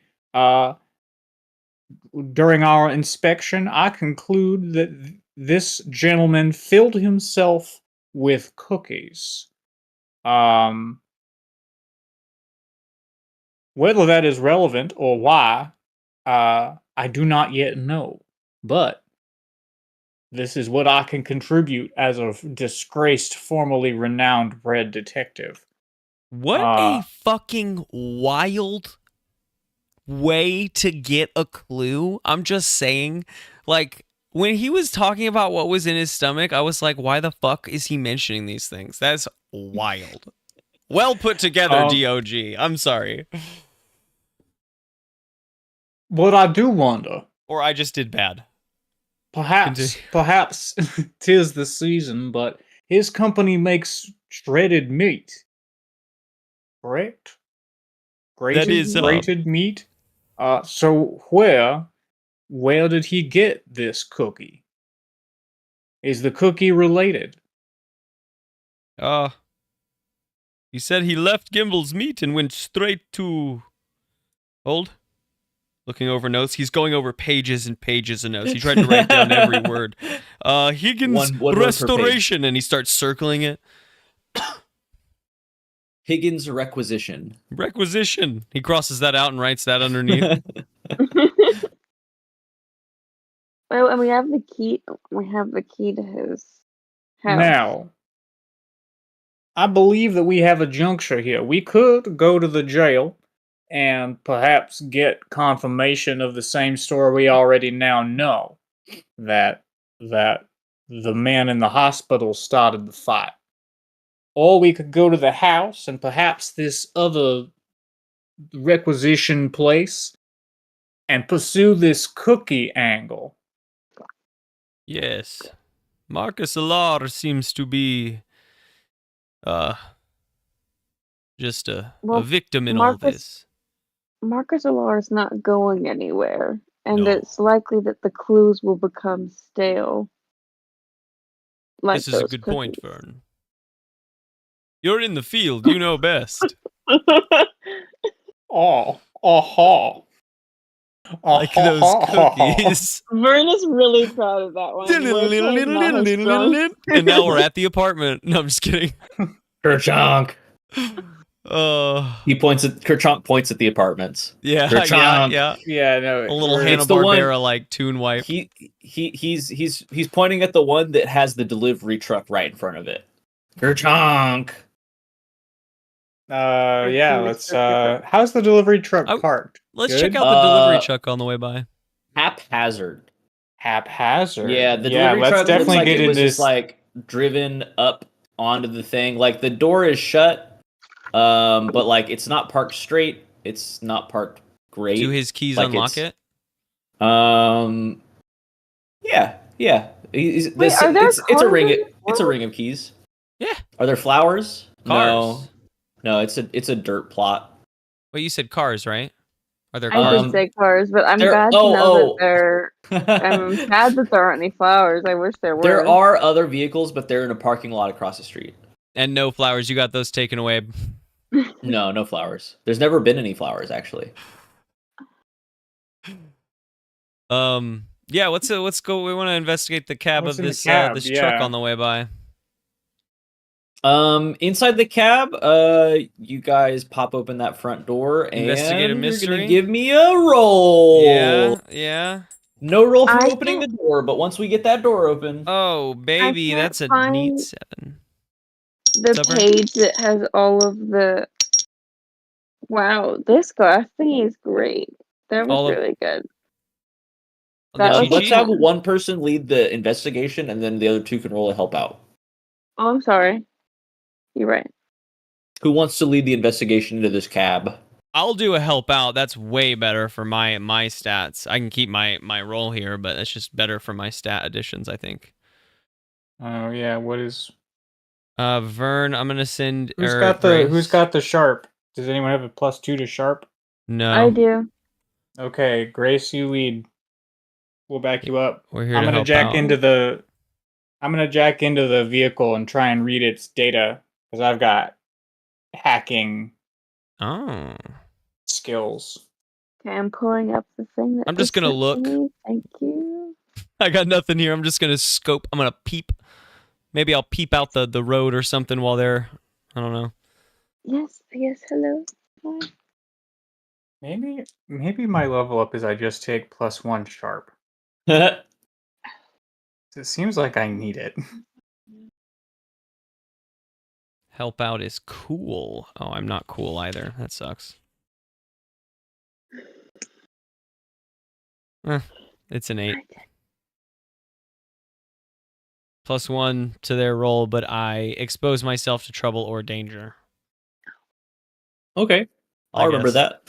during our inspection, I conclude that this gentleman filled himself with cookies. Whether that is relevant or why, I do not yet know. But this is what I can contribute as a disgraced, formerly renowned bread detective. What a fucking wild way to get a clue. I'm just saying, like, when he was talking about what was in his stomach, I was like, why the fuck is he mentioning these things? That's wild. Well put together, DOG. I'm sorry. What I do wonder, Or I just did bad. perhaps 'tis the season, but his company makes shredded meat. Correct? Grated meat. So where did he get this cookie? Is the cookie related? He said he left Gimbel's meat and went straight to... Hold. looking over notes. He's going over pages and pages of notes. He tried to write down every word. Higgins One word per page. restoration, and he starts circling it. Higgins requisition. Requisition. He crosses that out and writes that underneath. Well, and we have the key. We have the key to his house. Now, I believe that we have a juncture here. We could go to the jail and perhaps get confirmation of the same story we already now know, that the man in the hospital started the fight. Or we could go to the house and perhaps this other requisition place and pursue this cookie angle. Yes. Marcus Alar seems to be just a victim in all this. Marcus Alar is not going anywhere, and No. it's likely that the clues will become stale. Like This is a those good point, cookies. Vern. You're in the field. You know best. Oh, aha. Like those cookies. Vern is really proud of that one. Wordplay is not his strong And now we're at the apartment. No, I'm just kidding. Kerchonk. Uh, Kerchonk points at the apartments. yeah, Kerchonk. yeah. Yeah, no. A little It's the one- Hanna-Barbera like tune wipe. He's pointing at the one that has the delivery truck right in front of it. Kerchonk. Yeah, let's how's the delivery truck Oh, parked? Let's Good? check out the delivery truck on the way by. Haphazard. Haphazard. Yeah, the yeah, delivery let's truck definitely looks like get it was into just like driven up onto the thing. Like the door is shut, but like it's not parked straight. It's not parked great. Do his keys Like unlock it? Yeah. Wait, are there it's a cars ring. in this It's a world? ring of keys. Yeah. Are there flowers? Cars. No, it's a dirt plot. Wait, you said cars, right? Are there I cars? did say cars, but I'm there- glad to oh, know oh. that there. I'm sad that there aren't any flowers. I wish there were. There are other vehicles, but they're in a parking lot across the street. And no flowers. You got those taken away. No flowers. There's never been any flowers, actually. Yeah, let's go. We want to investigate the cab What's of in the this cab? this truck Yeah. on the way by. Inside the cab, you guys pop open that front door and Investigate a you're mystery? gonna give me a roll. Yeah. No roll for I opening the door, but once we get that door open, Oh, baby, can't that's a find- neat 7. The Stubborn. page that has all of the. Wow, this glass thingy is great. That was All of- really good. The That was cheat let's sheet? have one person lead the investigation, and then the other two can roll a help out. Oh, I'm sorry. You're right. Who wants to lead the investigation into this cab? I'll do a help out. That's way better for my stats. I can keep my roll here, but that's just better for my stat additions, I think. Oh yeah, what is Vern, I'm gonna send. who's got the sharp? Does anyone have a +2 to sharp? No, I do. Okay, Grace, you lead. We'll back you up. we're here I'm to gonna help jack out. into the vehicle and try and read its data because I've got hacking Oh, skills. Okay, I'm pulling up the thing that. I'm just they gonna sent to look. me. Thank you. I got nothing here. I'm just gonna scope. I'm gonna peep. Maybe I'll peep out the road or something while they're. I don't know. Yes. Hello. Hi. Maybe my level up is I just take +1 sharp. That's It seems like I need it. Help out is cool. Oh, I'm not cool either. That sucks. It's an 8. +1 to their roll, but I expose myself to trouble or danger. okay. I I'll remember guess. that.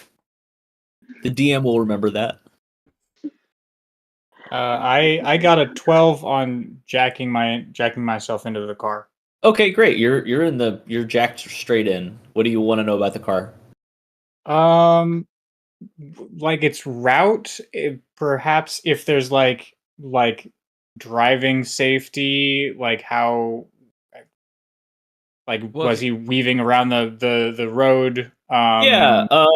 The DM will remember that. I got a 12 on jacking myself into the car. Okay, great. You're jacked straight in. What do you want to know about the car? Like its route, perhaps if there's like driving safety, like how, like Well, was he weaving around the road? Yeah. How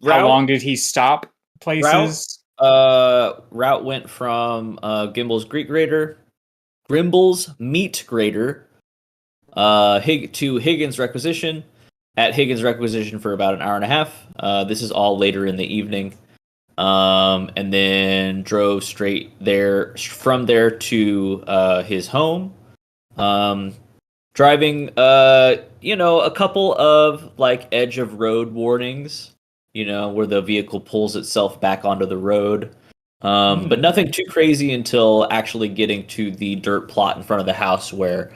Route, long did he stop? places? Route went from Grimble's Meat Grater, to Higgins Requisition. At Higgins Requisition for about an hour and a half. This is all later in the evening. And then drove from there to his home. Driving, a couple of like edge of road warnings, where the vehicle pulls itself back onto the road. But nothing too crazy until actually getting to the dirt plot in front of the house where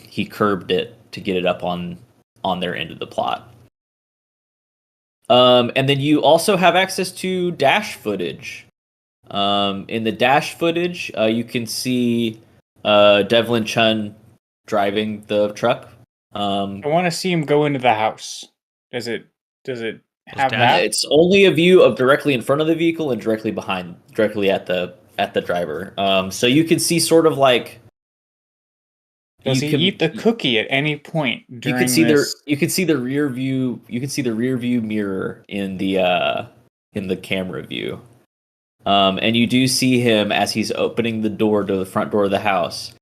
he curbed it to get it up on their end of the plot. And then you also have access to dash footage. In the dash footage, you can see Devlin Chun driving the truck. I want to see him go into the house. Does it have dash- that? It's only a view of directly in front of the vehicle and directly at the driver. So you can see sort of like. Does he eat the cookie at any point during this? You can see the rear view. You can see the rear view mirror in the camera view. And you do see him as he's opening the door to the front door of the house.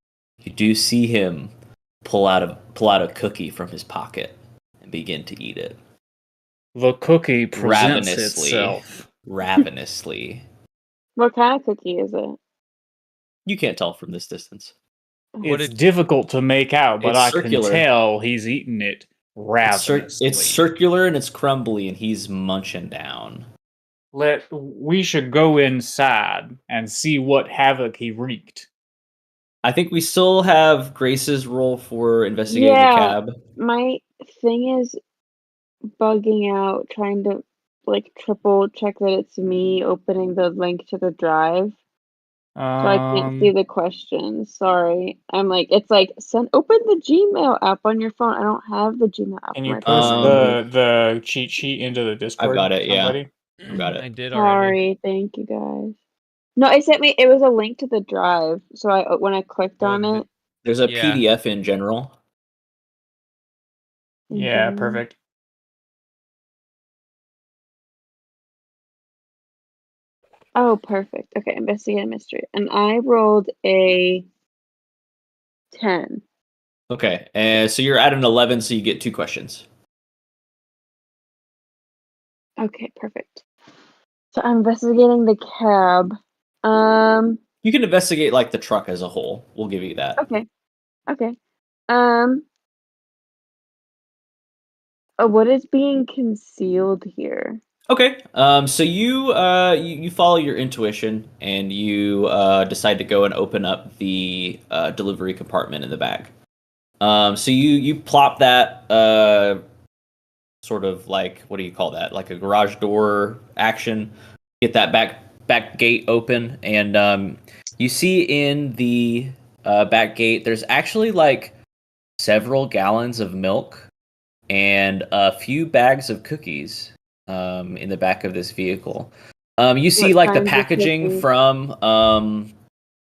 You do see him pull out a cookie from his pocket and begin to eat it. The cookie presents itself. Ravenously. What kind of cookie is it? You can't tell from this distance. It's difficult to make out, but It's I circular. can tell he's eating it ravenously. It's circular and it's crumbly, and he's munching down. We should go inside and see what havoc he wreaked. I think we still have Grace's role for investigating the cab. My thing is bugging out, trying to like triple check that it's me opening the link to the drive. So I can't see the questions. Sorry. I'm like, it's like, open the Gmail app on your phone. I don't have the Gmail app. Can on you my post phone. the cheat sheet into the Discord? I've got it, yeah. Somebody? Got it. I did already. Sorry, thank you guys. No, it was a link to the drive. So when I clicked on it. There's a Yeah. PDF in general. Yeah, Mhm. perfect. Oh, perfect. Okay, investigate a mystery. And I rolled a 10. Okay, and so you're at an 11, so you get 2 questions. Okay, perfect. So I'm investigating the cab. You can investigate like the truck as a whole. We'll give you that. Okay. What is being concealed here? Okay. So you follow your intuition and you decide to go and open up the delivery compartment in the back. So you plop that sort of like, what do you call that? Like a garage door action. Get that back gate open, and you see in the back gate there's actually like several gallons of milk and a few bags of cookies in the back of this vehicle. You see What like the kinds of packaging cookies? from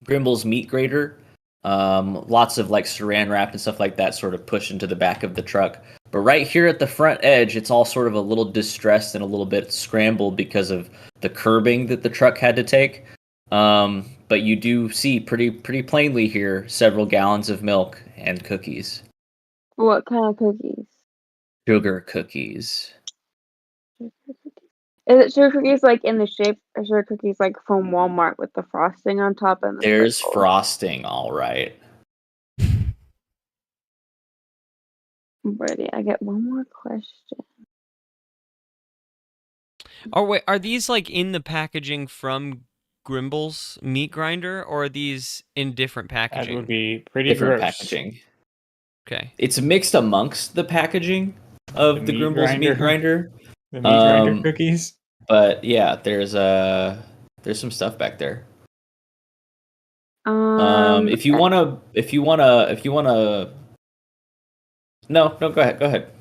Grimble's Meat Grater. Lots of like saran wrap and stuff like that sort of pushed into the back of the truck. But right here at the front edge, it's all sort of a little distressed and a little bit scrambled because of the curbing that the truck had to take. But you do see pretty plainly here several gallons of milk and cookies. What kind of cookies? Sugar cookies. Sugar cookies. Is it sugar cookies like in the shape, or sugar cookies like from Walmart with the frosting on top and the There's sprinkles? frosting, all right. Ready. I get one more question. Oh wait, are these like in the packaging from Grimble's meat grinder, or are these in different packaging? That would be pretty Different gross. packaging. Okay. It's mixed amongst the packaging of the meat Grimble's meat grinder. The meat grinder cookies. But yeah, there's some stuff back there. If you wanna, no, go ahead.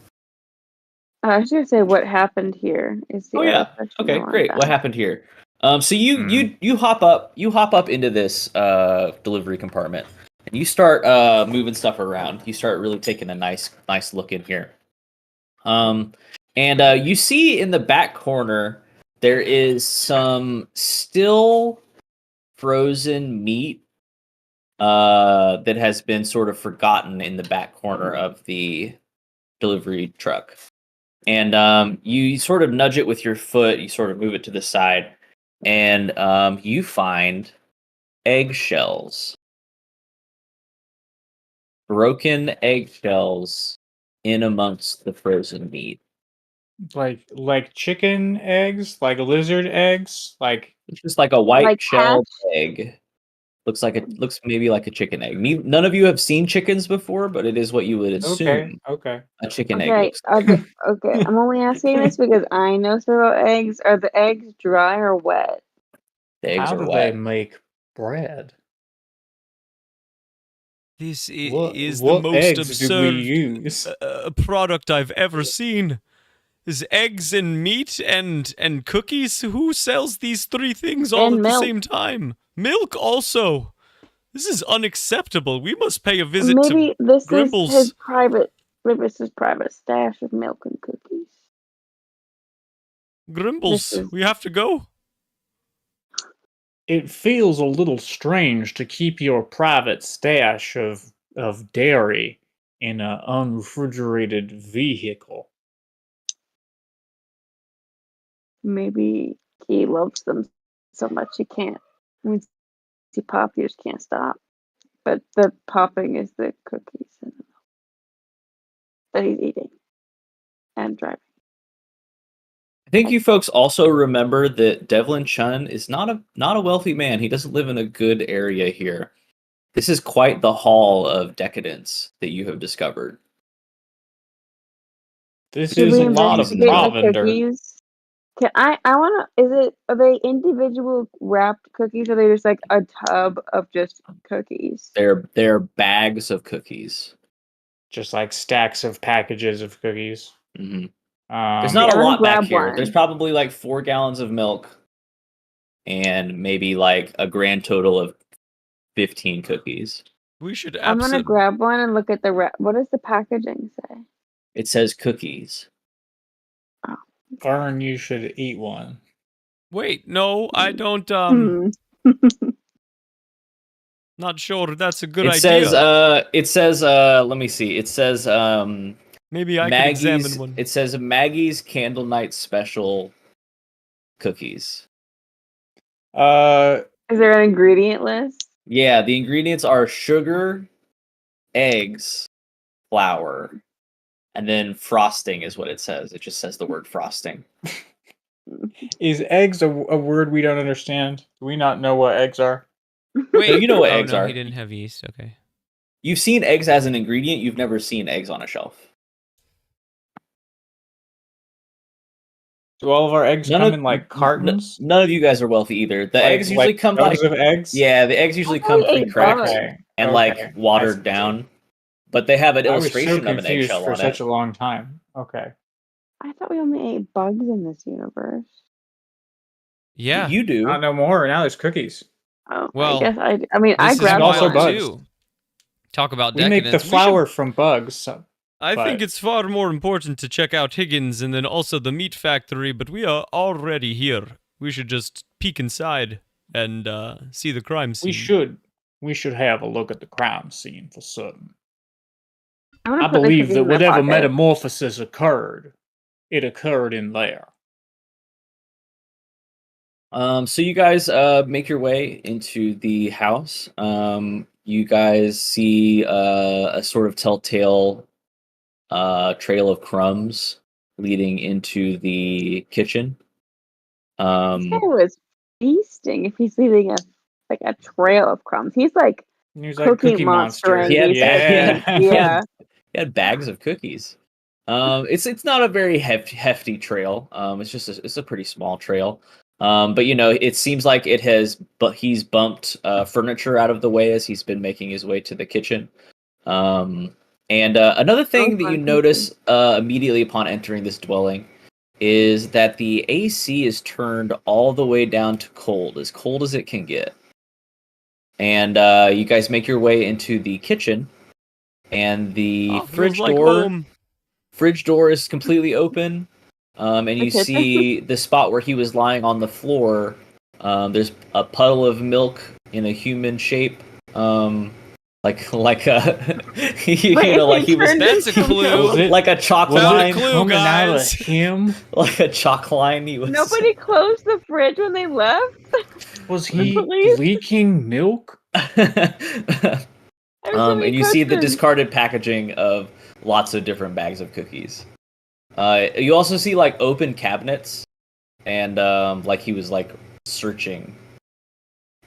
I was gonna say what happened here is the other question I Okay, wanted great. to What ask. happened here? So you hop up into this delivery compartment and you start moving stuff around. You start really taking a nice look in here. And you see in the back corner there is some still frozen meat that has been sort of forgotten in the back corner of the delivery truck. And you sort of nudge it with your foot, you sort of move it to the side, and you find eggshells. Broken eggshells in amongst the frozen meat. Like chicken eggs, like lizard eggs, like It's just like a white Like shelled egg. Looks maybe like a chicken egg. None of you have seen chickens before, but it is what you would assume okay. a chicken egg okay, looks like. okay. I'm only asking this because I know so about eggs. Are the eggs dry or wet? The eggs How are do wet. they make bread? This What is the most eggs do we absurd use? product I've ever seen. Is eggs and meat and cookies? Who sells these three things all And at milk. the same time? Milk also. This is unacceptable. We must pay a visit Maybe to this Grimble's. is his private. Maybe it's his private stash of milk and cookies. Grimble's. This is- We have to go. It feels a little strange to keep your private stash of dairy in an unrefrigerated vehicle. Maybe he loves them so much he can't. When he pop, he just can't stop. But the popping is the cookies and the milk that he's eating and driving. I think you folks also remember that Devlin Chun is not a wealthy man. He doesn't live in a good area here. This is quite the hall of decadence that you have discovered. This Should is we a lot of investigate the provender. cookies? Can I wanna are they individual wrapped cookies or are they just like a tub of just cookies? They're bags of cookies. Just like stacks of packages of cookies. hmm There's Um, not a I'm gonna lot back grab here. one. There's probably like 4 gallons of milk and maybe like a grand total of 15 cookies. We should I'm gonna absolutely. grab one and look at the what does the packaging say? It says cookies. Vern, you should eat one. Wait, no, I don't. Hmm. Not sure that's a good It idea. says let me see. It says Maybe I could examine Maggie's one. it says Maggie's Candlenights special cookies. Uh, Is there an ingredient list? Yeah, the ingredients are sugar, eggs, flour, and then frosting is what it says. It just says the word frosting. is eggs a word we don't understand? Do we not know what eggs are? Wait, you know what oh eggs no, are. he didn't have yeast. Okay. You've seen eggs as an ingredient, you've never seen eggs on a shelf. Do all of our eggs None come of- in like cartons? None of you guys are wealthy either. The Like- eggs usually like come jugs like of eggs. yeah, the eggs usually I thought come we ate pre-cracked bugs. Okay. and okay. like watered I see. down, but they have an I was so illustration of an confused eggshell for on such it. a long time. Okay. I thought we only ate bugs in this universe. Yeah. You do. Not no more. Now there's cookies. Oh, Well, I guess I mean I This is grabbed also wild one. bugs. too. Talk about We make decadence. the flour from bugs. So I think but- it's far more important to check out Higgins and then also the meat factory, but we are already here. We should just peek inside and see the crime scene. we should have a look at the crime scene for certain. I'm gonna I put the believe cookies that in my whatever pocket. metamorphosis occurred, it occurred in there. So you guys make your way into the house. You guys see a sort of telltale trail of crumbs leading into the kitchen. This guy was feasting if he's leaving a trail of crumbs. He's like And he was like Cookie Cookie Monster Monster. and He had yeah. yeah. He had bags of cookies. It's not a very hefty trail. It's just it's a pretty small trail. But you know, it seems like it has. But he's bumped furniture out of the way as he's been making his way to the kitchen. And another thing that you notice immediately upon entering this dwelling is that the AC is turned all the way down to cold as it can get. And you guys make your way into the kitchen, and the Oh, feels like fridge home. door is completely open. And you Okay. see the spot where he was lying on the floor. There's a puddle of milk in a human shape. Like like like he was That's a clue. Was it- like a chalk Was Found a line, it clue, coming out of guys. him? like a chalk line. He was Nobody closed the fridge when they left. Was he Please? leaking milk? I have so many and you see the questions. discarded packaging of lots of different bags of cookies. You also see like open cabinets, and like he was like searching.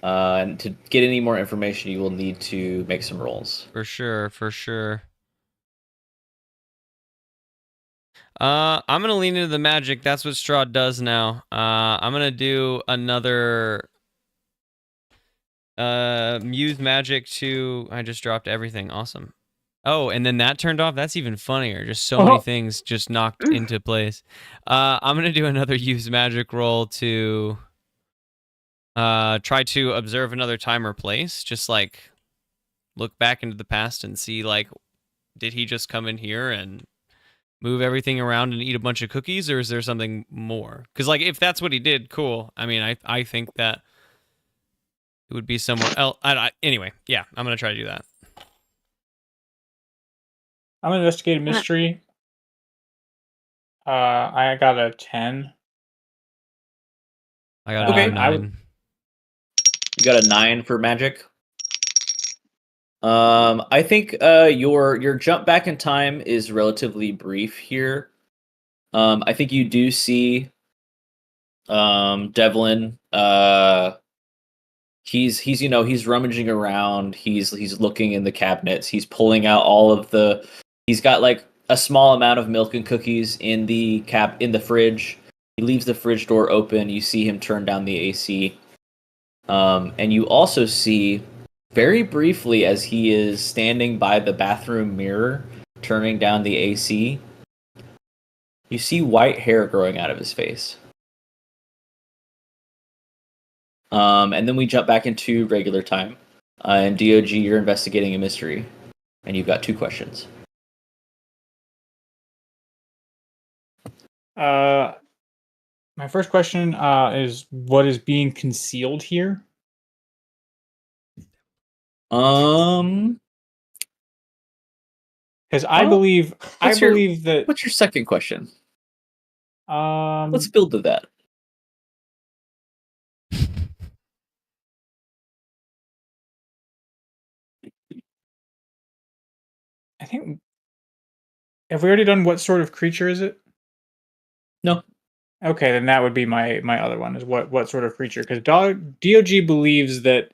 And to get any more information, you will need to make some rolls. For sure, for sure. I'm gonna lean into the magic. That's what Straw does now. I'm gonna do another muse magic to. I just dropped everything. Awesome. Oh, and then that turned off. That's even funnier. Just so many things just knocked into place. I'm gonna do another use magic roll to try to observe another time or place. Just like look back into the past and see like, did he just come in here and move everything around and eat a bunch of cookies, or is there something more? Because like if that's what he did, cool. I mean, I think that it would be somewhere else. Anyway, yeah, I'm gonna try to do that. I'm gonna investigate a mystery. I got a 10. I got Okay. a 9. You got a 9 for magic. I think your jump back in time is relatively brief here. I think you do see Devlin. He's rummaging around. He's looking in the cabinets. He's pulling out all of the. He's got like a small amount of milk and cookies in the fridge. He leaves the fridge door open. You see him turn down the AC. And you also see very briefly as he is standing by the bathroom mirror, turning down the AC, you see white hair growing out of his face. And then we jump back into regular time. And DOG, you're investigating a mystery. And you've got 2 questions. My first question is what is being concealed here? Um, Because I Well, believe what's your- that what's your second question? Let's um build to that. I think have we already done what sort of creature is it? No. Okay, then that would be my other one is what sort of creature? Because DOG believes that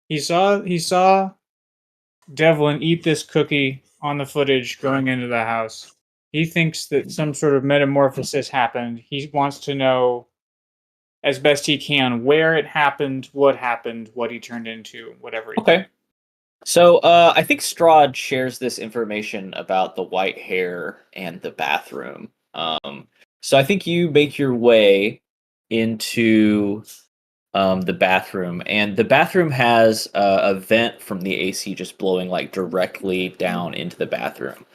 he saw Devlin eat this cookie on the footage going into the house. He thinks that some sort of metamorphosis happened. He wants to know as best he can where it happened, what he turned into, whatever. Okay. So I think Strahd shares this information about the white hair and the bathroom. So I think you make your way into the bathroom, and the bathroom has a vent from the AC just blowing like directly down into the bathroom.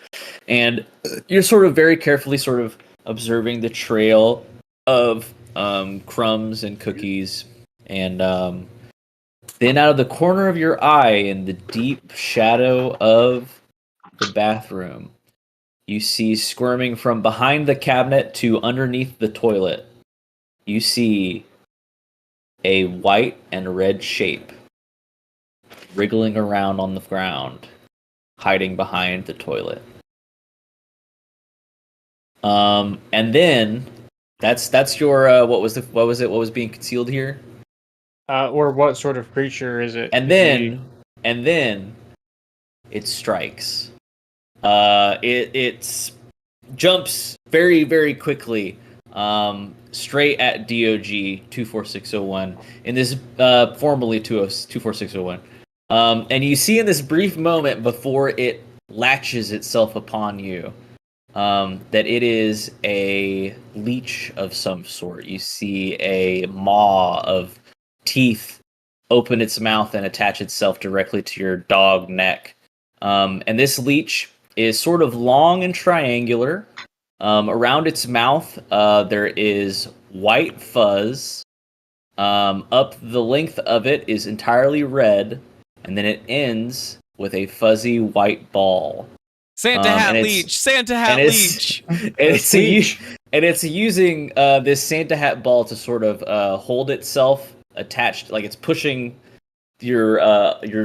And you're sort of very carefully sort of observing the trail of crumbs and cookies, and then out of the corner of your eye, in the deep shadow of the bathroom, you see squirming from behind the cabinet to underneath the toilet, you see a white and red shape wriggling around on the ground, hiding behind the toilet. And then that's your what was being concealed here? Or what sort of creature is it? And then it strikes. It jumps very, very quickly straight at DOG 24601 in this formerly 24601. And you see in this brief moment before it latches itself upon you that it is a leech of some sort. You see a maw of teeth open its mouth and attach itself directly to your dog neck. And this leech is sort of long and triangular, Around its mouth, there is white fuzz. Up the length of it is entirely red, and then it ends with a fuzzy white ball. Santa and hat it's- leech. Santa hat and it's- leech. And it's using this Santa hat ball to sort of hold itself attached, like it's pushing your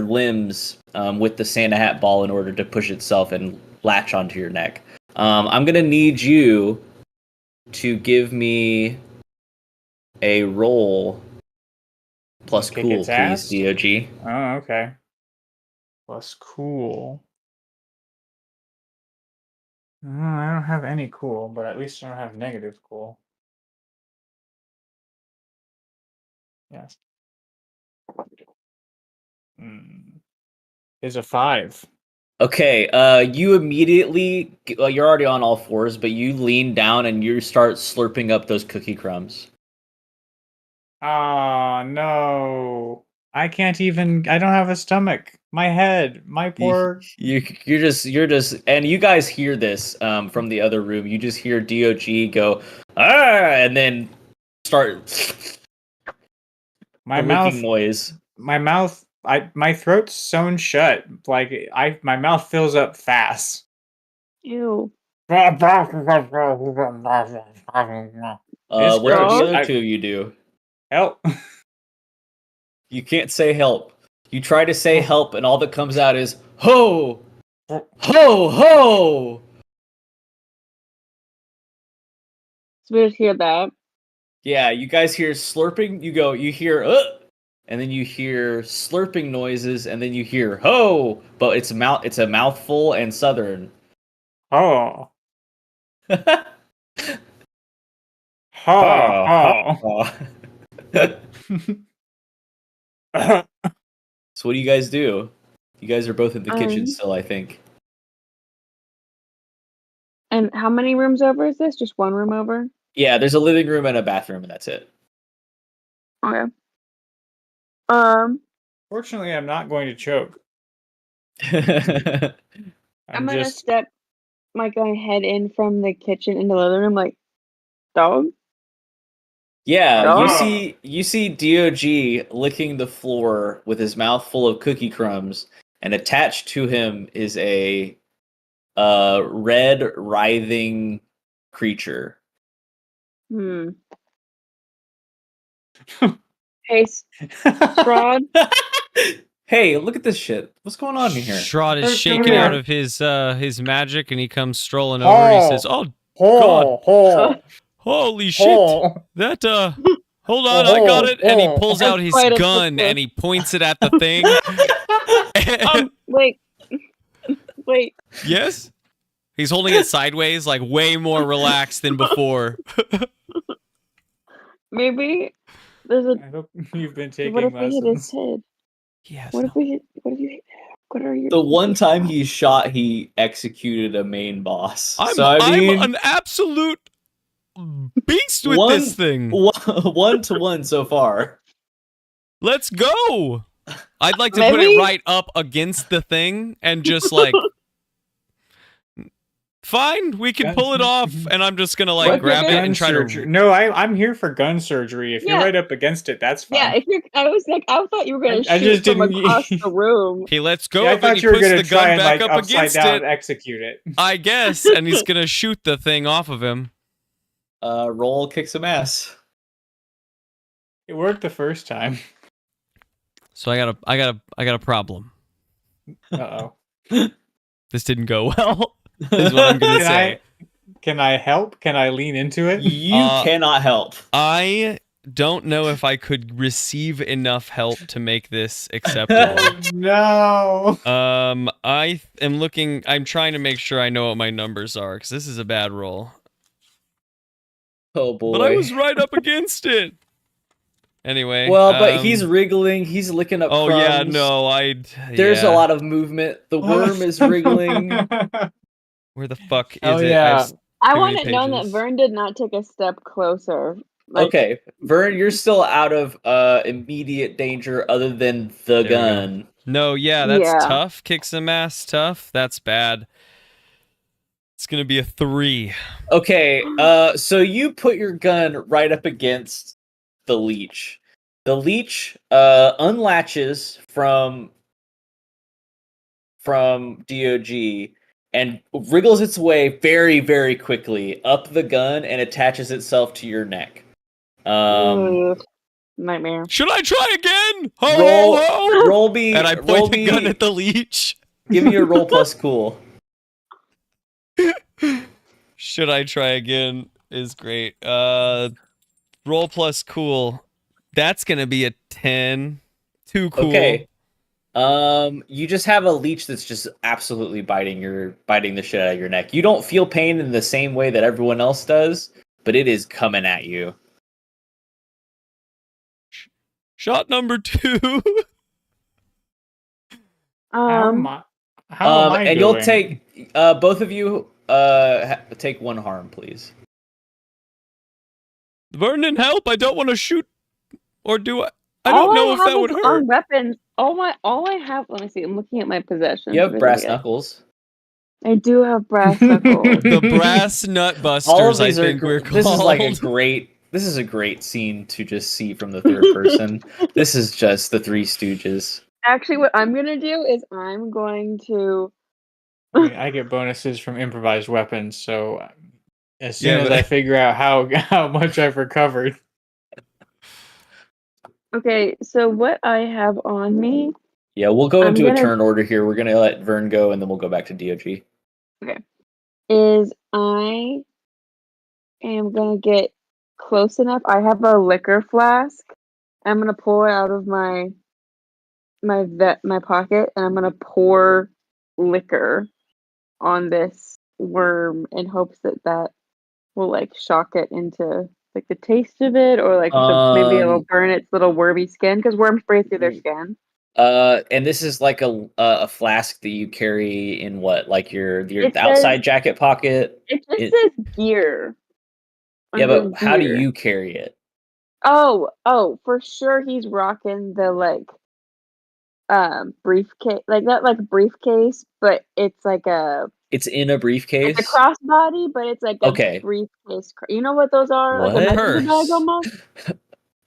limbs with the Santa hat ball in order to push itself and latch onto your neck. I'm gonna need you to give me a roll plus Kick cool, its please, ass? DOG. Oh, okay. Plus cool. I don't have any cool, but at least I don't have negative cool. Yes. Is a 5. Okay, you immediately, you're already on all fours, but you lean down and you start slurping up those cookie crumbs. Ah, no. I can't even, I don't have a stomach. My head, my poor. You're just, and you guys hear this from the other room. You just hear DOG go, and then start My a mouth, licking noise. my throat's sewn shut. Like my mouth fills up fast. Ew. What do It's the gross. other two of you do? Help. You can't say help. You try to say help, and all that comes out is ho, ho, ho. So we just hear that. Yeah, you guys hear slurping. You hear and then you hear slurping noises, and then you hear ho. But it's a mouthful and southern. Oh. Oh. So what do you guys do? You guys are both in the kitchen Um, still, I think. And how many rooms over is this? Just one room over? Yeah, there's a living room and a bathroom, and that's it. Okay. Fortunately, I'm not going to choke. I'm gonna step my head in from the kitchen into the living room, like, dog. Yeah, Dog. you see DOG licking the floor with his mouth full of cookie crumbs, and attached to him is a red writhing creature. Hey, Strahd. Hey, look at this shit. What's going on in here? Strahd is Come shaking here. out of his magic, and he comes strolling over. And he says, "Oh, holy shit! That hold on, I got it." And he pulls out his Quite a gun success. and he points it at the thing. Wait. Yes, he's holding it sideways, like way more relaxed than before. Maybe there's a. I hope you've been What taking if we hit his lessons. head? Yes. What if we hit? What if you hit? What are your? The one time he shot, he executed a main boss. I'm I mean, an absolute beast with one- this thing. 1-1 so far. Let's go. I'd like to put it Maybe? right up against the thing and just like, fine, we can pull it off. And I'm just gonna like What grab it gun and try surgery. to. No, I'm here for gun surgery. If you're Yeah. right up against it, that's fine. Yeah, if you're. I was like, I thought you were gonna I shoot just from didn't- across the room. He lets go Yeah, I of it. And thought he you were puts gonna the try gun and back like up upside against down it. execute it. I guess, and he's gonna shoot the thing off of him. Roll kick some ass. It worked the first time. So I got a problem. Uh oh. This didn't go well. Is what I'm gonna say. Can I help? Can I lean into it? You cannot help. I don't know if I could receive enough help to make this acceptable. No. I am looking. I'm trying to make sure I know what my numbers are because this is a bad roll. Oh boy. But I was right up against it. Anyway. Well, but he's wriggling. He's licking up Oh crumbs. yeah, no, There's a yeah. lot of movement. The worm is wriggling. Where the fuck is Oh, it? yeah. I too want many it known that pages. Vern did not take a step closer. Like, Okay, Vern, you're still out of immediate danger other than the we go. gun. No, yeah, that's Yeah. tough. Kick some ass, tough. That's bad. It's gonna be a 3. Okay, so you put your gun right up against the leech. The leech unlatches from DOG and wriggles its way very, very quickly up the gun and attaches itself to your neck. Ugh, nightmare. Should I try again? Ho Roll, ho ho! roll me, And I roll point the me. gun at the leech. Give me a roll plus cool. Should I try again? Is great. Roll plus cool. That's gonna be a 10. Too cool. Okay. You just have a leech that's just absolutely biting the shit out of your neck. You don't feel pain in the same way that everyone else does, but it is coming at you. Shot number 2. How am I And doing? you'll take both of you take 1 harm, please. Vernon, help! I don't want to shoot. Or do I? I don't know if that would hurt. On weapons. All I have. Let me see. I'm looking at my possessions. You have What brass did I get? knuckles. I do have brass knuckles. The brass nut All of busters, I these think are. we're called. This is like a great. This is a great scene to just see from the third person. This is just the Three Stooges. Actually, what I'm gonna do is I'm going to. I get bonuses from improvised weapons, so as soon Yeah, as but- I figure out how much I've recovered. Okay, so what I have on me Yeah, we'll go I'm into a gonna- turn order here. We're gonna let Vern go, and then we'll go back to DOG. is I am gonna get close enough. I have a liquor flask. I'm gonna pull it out of my pocket, and I'm gonna pour liquor on this worm in hopes that will like shock it into like the taste of it, or like maybe it'll burn its little wormy skin because worms breathe through their skin. And this is like a flask that you carry in what, like your It outside says- jacket pocket? It just It- says gear. Yeah, under but how do gear. you carry it? Oh, for sure he's rocking the like briefcase, like that like briefcase, but it's like It's in a briefcase. it's a crossbody, but it's like a Okay. briefcase. You know what those are? Like a What? messenger bag Purse. almost.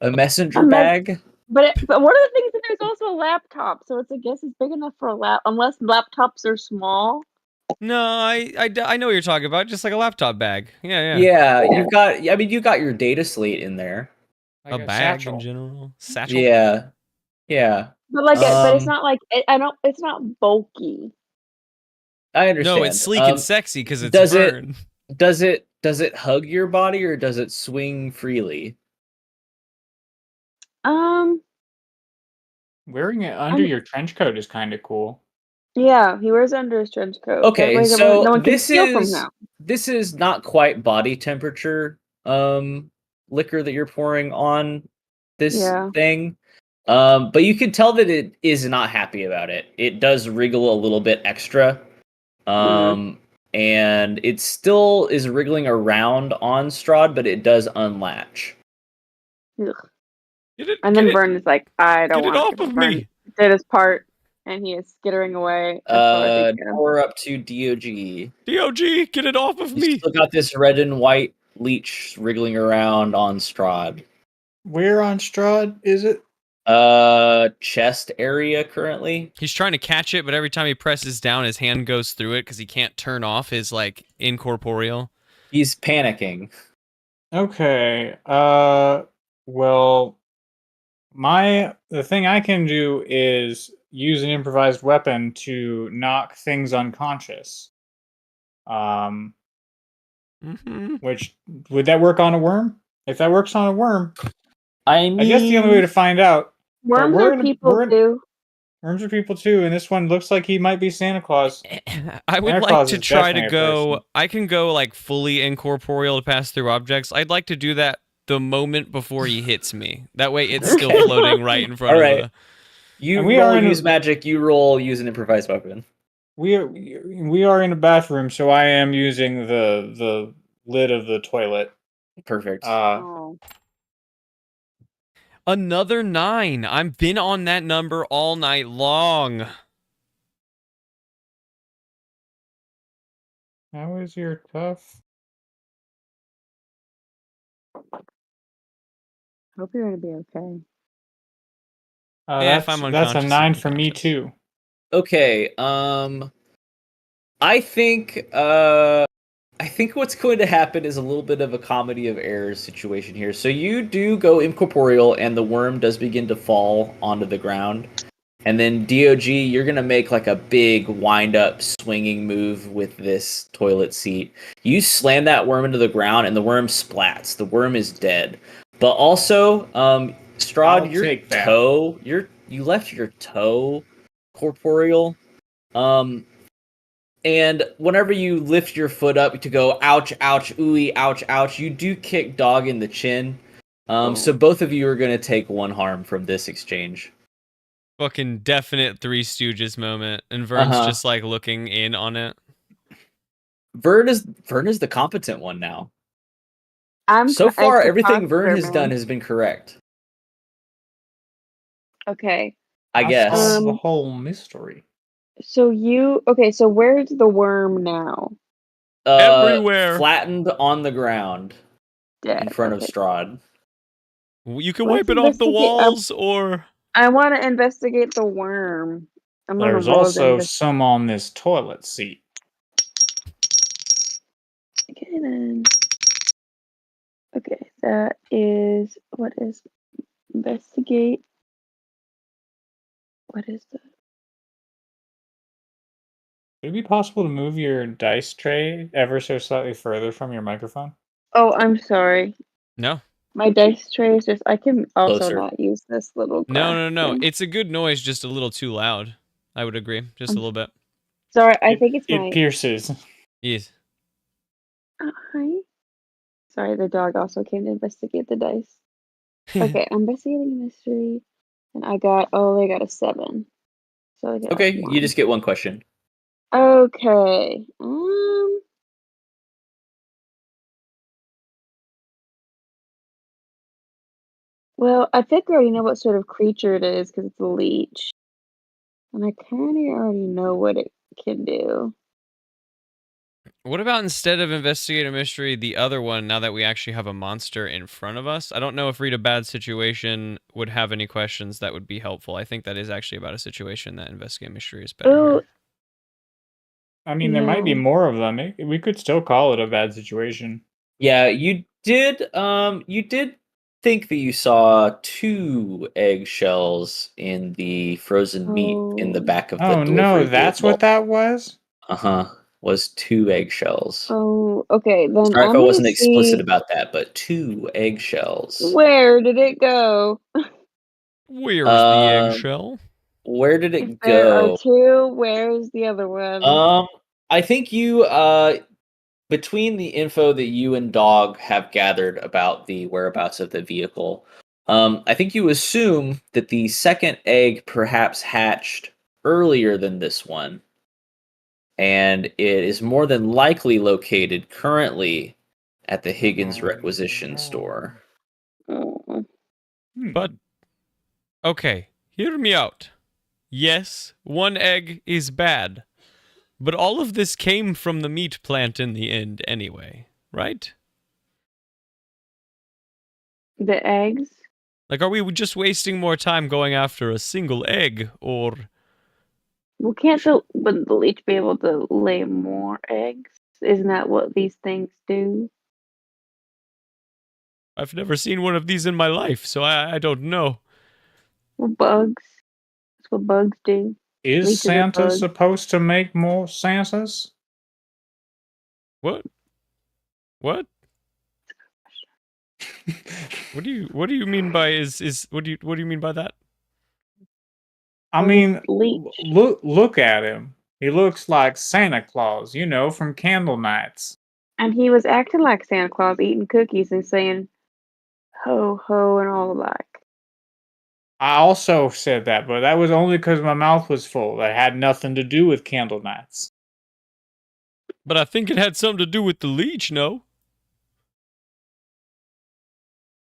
A messenger A mes- bag? But one of the things is there's also a laptop, so I guess it's big enough for a unless laptops are small. No, I know what you're talking about. Just like a laptop bag. Yeah. Yeah, you've got. I mean, you got your data slate in there. A bag in general. Satchel. Yeah. But like, but it's Um, not like It's not bulky. I understand. No, it's sleek and sexy because it's does it- Vern. Does it hug your body or does it swing freely? Wearing it under your trench coat is kind of cool. Yeah, he wears it under his trench coat. Okay, That way so no one can this steal from is him. this is not quite body temperature liquor that you're pouring on this Yeah. thing. But you can tell that it is not happy about it. It does wriggle a little bit extra. And it still is wriggling around on Strahd, but it does unlatch. Ugh. Get it, And get then it, Vern is like, I don't get it want off to. of Vern me. did his part, and he is skittering away. as far as he can. Or up to DOG. DOG, get it off of You me. still got this red and white leech wriggling around on Strahd. Where on Strahd is it? Chest area currently. He's trying to catch it, but every time he presses down, his hand goes through it because he can't turn off his like incorporeal. He's panicking. Okay. Well, the thing I can do is use an improvised weapon to knock things unconscious. Which would that work on a worm? If that works on a worm, I mean, I guess the only way to find out. Worms we're are in a- people we're in- too. Worms are people too, and this one looks like he might be Santa Claus. I would Santa like Claus to is try to definitely a go. person. I can go like fully incorporeal to pass through objects. I'd like to do that the moment before he hits me. That way, it's still Okay. floating right in front All of right. the. You And we roll are in a- use magic. You roll use an improvised weapon. We are in a bathroom, so I am using the lid of the toilet. Perfect. Oh. Another 9. I've been on that number all night long. How is your tough? Hope you're gonna be okay. Yeah, if I'm That's a unconscious, 9 I'm for me unconscious. too. Okay. I think what's going to happen is a little bit of a comedy of errors situation here. So you do go incorporeal, and the worm does begin to fall onto the ground. And then DOG, you're gonna make like a big wind-up swinging move with this toilet seat. You slam that worm into the ground, and the worm splats. The worm is dead. But also, I'll Strahd, your take that. toe, you left your toe corporeal. And whenever you lift your foot up to go ouch, ouch, ooey, ouch, ouch, you do kick Dog in the chin. So both of you are gonna take 1 harm from this exchange. Fucking definite Three Stooges moment, and Vern's just like looking in on it. Vern is the competent one now. I'm So far, it's the everything Vern posture, has done man. has been correct. Okay. I guess. Solve the whole mystery. So where's the worm now? Everywhere. Flattened on the ground Dead. in front of Okay. Strahd. You can Let's wipe it off the investigate- walls, or I want to investigate the worm. I'm gonna There's roll also the some on this toilet seat. Okay then. Okay, that is what is investigate. What is that? Would it be possible to move your dice tray ever so slightly further from your microphone? Oh, I'm sorry. no, My dice tray is just. I can also Closer. not use this little. no. glass thing. It's a good noise, just a little too loud. I would agree, just a little bit. Sorry, I think it's It my. pierces. Yes. Hi. Sorry, the dog also came to investigate the dice. Okay, I'm investigating a mystery, and I got. Oh, they got a 7. So I got Okay, you 1. just get 1 question. Okay. Well, I think I already know what sort of creature it is because it's a leech. And I kind of already know what it can do. What about instead of investigate a mystery, the other one, now that we actually have a monster in front of us? I don't know if read a bad situation would have any questions that would be helpful. I think that is actually about a situation that investigate mystery is better Ooh, here. I mean, there might be yeah. more of them. We could still call it a bad situation. Yeah, you did think that you saw 2 eggshells in the frozen meat in the Oh. back of the Oh delivery no, that's vehicle. what that was? Was 2 eggshells. Oh, okay. Then Sorry if I'm I gonna wasn't explicit see about that, but 2 eggshells. where did it go? Where's the Um, eggshell? Where did If it there are go? 2, where's the other one? I think you between the info that you and Dog have gathered about the whereabouts of the vehicle, I think you assume that the second egg perhaps hatched earlier than this one, and it is more than likely located currently at the Higgins requisition store. Oh. But, okay, hear me out. Yes, 1 egg is bad. But all of this came from the meat plant in the end anyway, right? The eggs? Like, are we just wasting more time going after a single egg, or... Well, wouldn't the leech be able to lay more eggs? Isn't that what these things do? I've never seen one of these in my life, so I don't know. Well, bugs. That's what bugs do. Is Leeches are Santa bugs. supposed to make more Santas? What? What? What do you mean by what do you mean by that? I Well, mean, leech. look at him. He looks like Santa Claus, from Candlenights. And he was acting like Santa Claus, eating cookies and saying ho ho and all the like. I also said that, but that was only because my mouth was full. That had nothing to do with Candlenights. But I think it had something to do with the leech, no?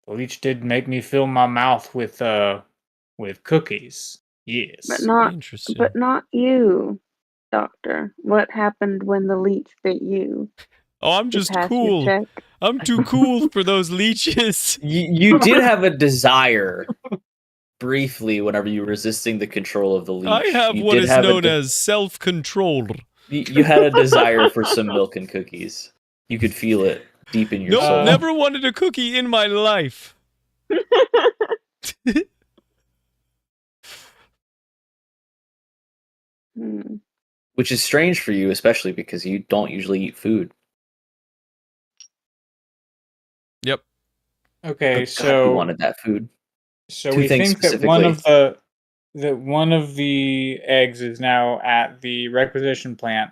The leech did make me fill my mouth with cookies. Yes. But Interesting. not you. Doctor, what happened when the leech bit you? Oh, I'm You just pass your cool. check. I'm too cool for those leeches. You did have a desire briefly whenever you were resisting the control of the leech. I have You what did is have known as self-control. you had a desire for some milk and cookies. You could feel it deep in your Nope, soul. never wanted a cookie in my life. Hmm. Which is strange for you, especially because you don't usually eat food. Yep. Okay, But God, you wanted that food. so Two we things think that one specifically. of one of the eggs is now at the requisition plant,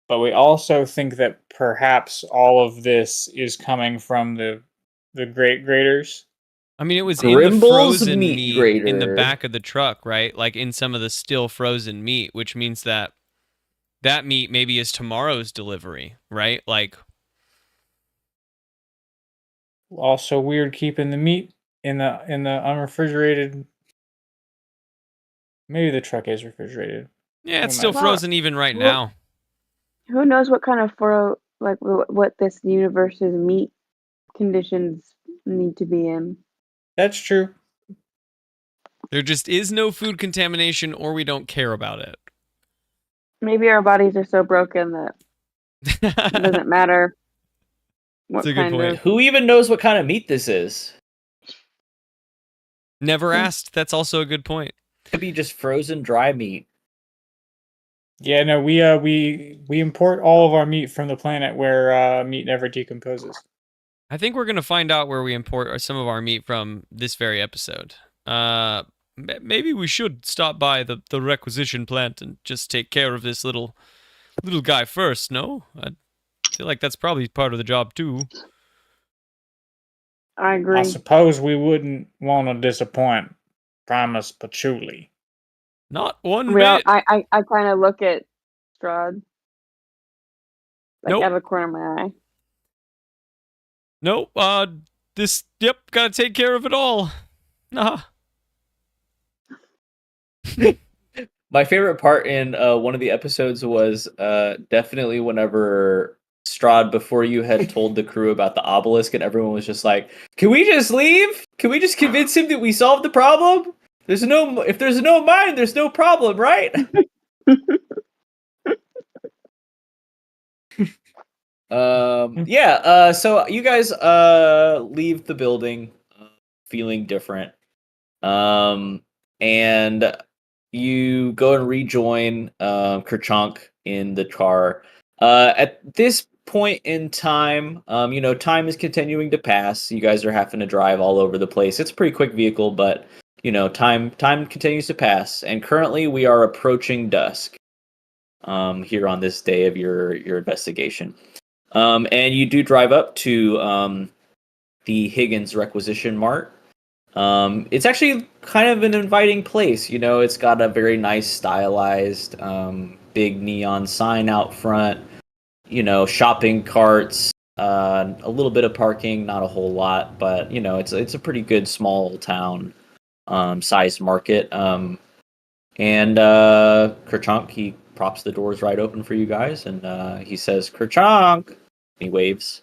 but we also think that perhaps all of this is coming from the great graders. I mean, it was in the Grimble's frozen meat meat in the grater. back of the truck, right? Like in some of the still frozen meat, which means that that meat maybe is tomorrow's delivery, right? Like, Also weird keeping the meat in the unrefrigerated. Maybe the truck is refrigerated. yeah, it's Who still knows? frozen even right Well- now. Who knows what kind of what this universe's meat conditions need to be in? That's true. There just is no food contamination, or we don't care about it. Maybe our bodies are so broken that it doesn't matter what That's a good kind point. of. Who even knows what kind of meat this is? Never asked. That's also a good point. Could be just frozen dry meat. Yeah, no, we import all of our meat from the planet where meat never decomposes. I think we're gonna find out where we import some of our meat from this very episode. Maybe we should stop by the requisition plant and just take care of this little guy first. No, I feel like that's probably part of the job too. I agree. I suppose we wouldn't want to disappoint Primus Patchouli. Not one We all, bit. I kind of look at Strahd, like Nope. out of the corner of my eye. Nope. Yep. Gotta take care of it all. Nah. My favorite part in one of the episodes was definitely whenever Strahd, before you had told the crew about the obelisk, and everyone was just like, "Can we just leave? Can we just convince him that we solved the problem? If there's no mine, there's no problem, right?" Yeah. So you guys leave the building feeling different. And you go and rejoin Kerchunk in the car. At this point in time, time is continuing to pass. You guys are having to drive all over the place. It's a pretty quick vehicle, but time continues to pass. And currently, we are approaching dusk. Here on this day of your investigation, and you do drive up to the Higgins Requisition Mart. It's actually kind of an inviting place. It's got a very nice stylized big neon sign out front, shopping carts, a little bit of parking, not a whole lot, but it's a pretty good small town sized market. And Kerchunk, he props the doors right open for you guys, and he says, "Kerchunk," he waves.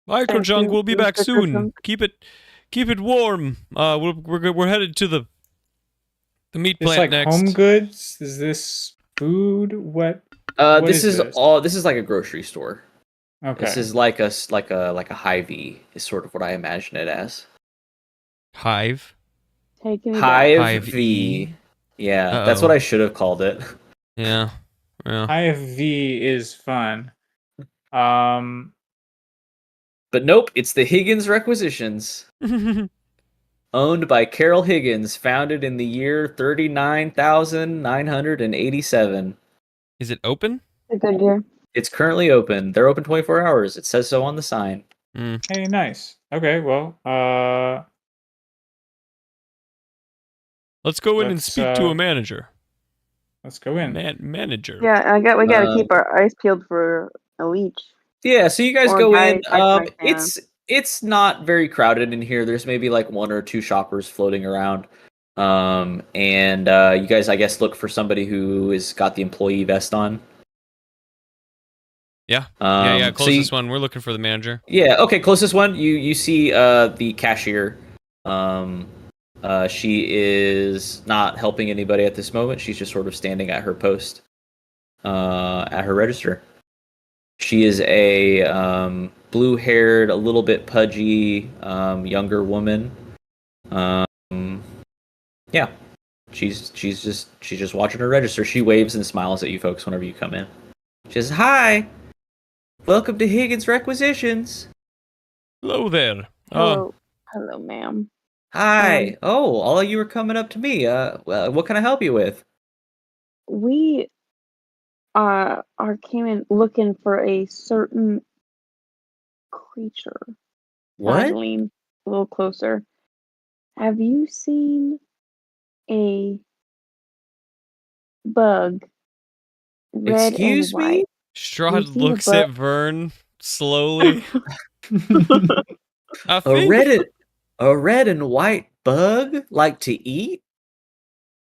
Bye, Thank Kerchunk. you, We'll be back Mr. soon. Kerchunk. Keep it warm. We're headed to the meat It's plant like next. home goods. Is this food? What? This is is this? all. This is like a grocery store. Okay. This is like a Hy-Vee is sort of what I imagine it as. Hive. Taking me back. Hy-Vee. Yeah, that's Uh-oh. what I should have called it. Yeah. Yeah. IFV is fun. Um, But nope, it's the Higgins Requisitions, owned by Carol Higgins, founded in the year 39,987. Is it open? A good year. It's currently open. They're open 24 hours. It says so on the sign. hey, nice. Okay, well, Let's go in and Let's, speak to a manager. let's go in. Manager. Yeah, we gotta keep our eyes peeled for a leech. Yeah, so you guys Or go guy in. attacking my fan. It's not very crowded in here. There's maybe like one or two shoppers floating around. And you guys, I guess, look for somebody who has got the employee vest on. Yeah. So Closest one. We're looking for the manager. Yeah. Okay. Closest one. You see the cashier. She is not helping anybody at this moment. She's just sort of standing at her post, at her register. She is a blue-haired, a little bit pudgy, younger woman. Yeah, she's just watching her register. She waves and smiles at you folks whenever you come in. She says, "Hi, welcome to Higgins Requisitions." Hello there. Hello, ma'am. Hi. Oh, all of you are coming up to me. Well, what can I help you with? We came in looking for a certain creature. What? I lean a little closer. Have you seen a bug? Red Excuse and white. me? Strahd seen a looks bug? at Vern slowly. I A think. red and white bug like to eat?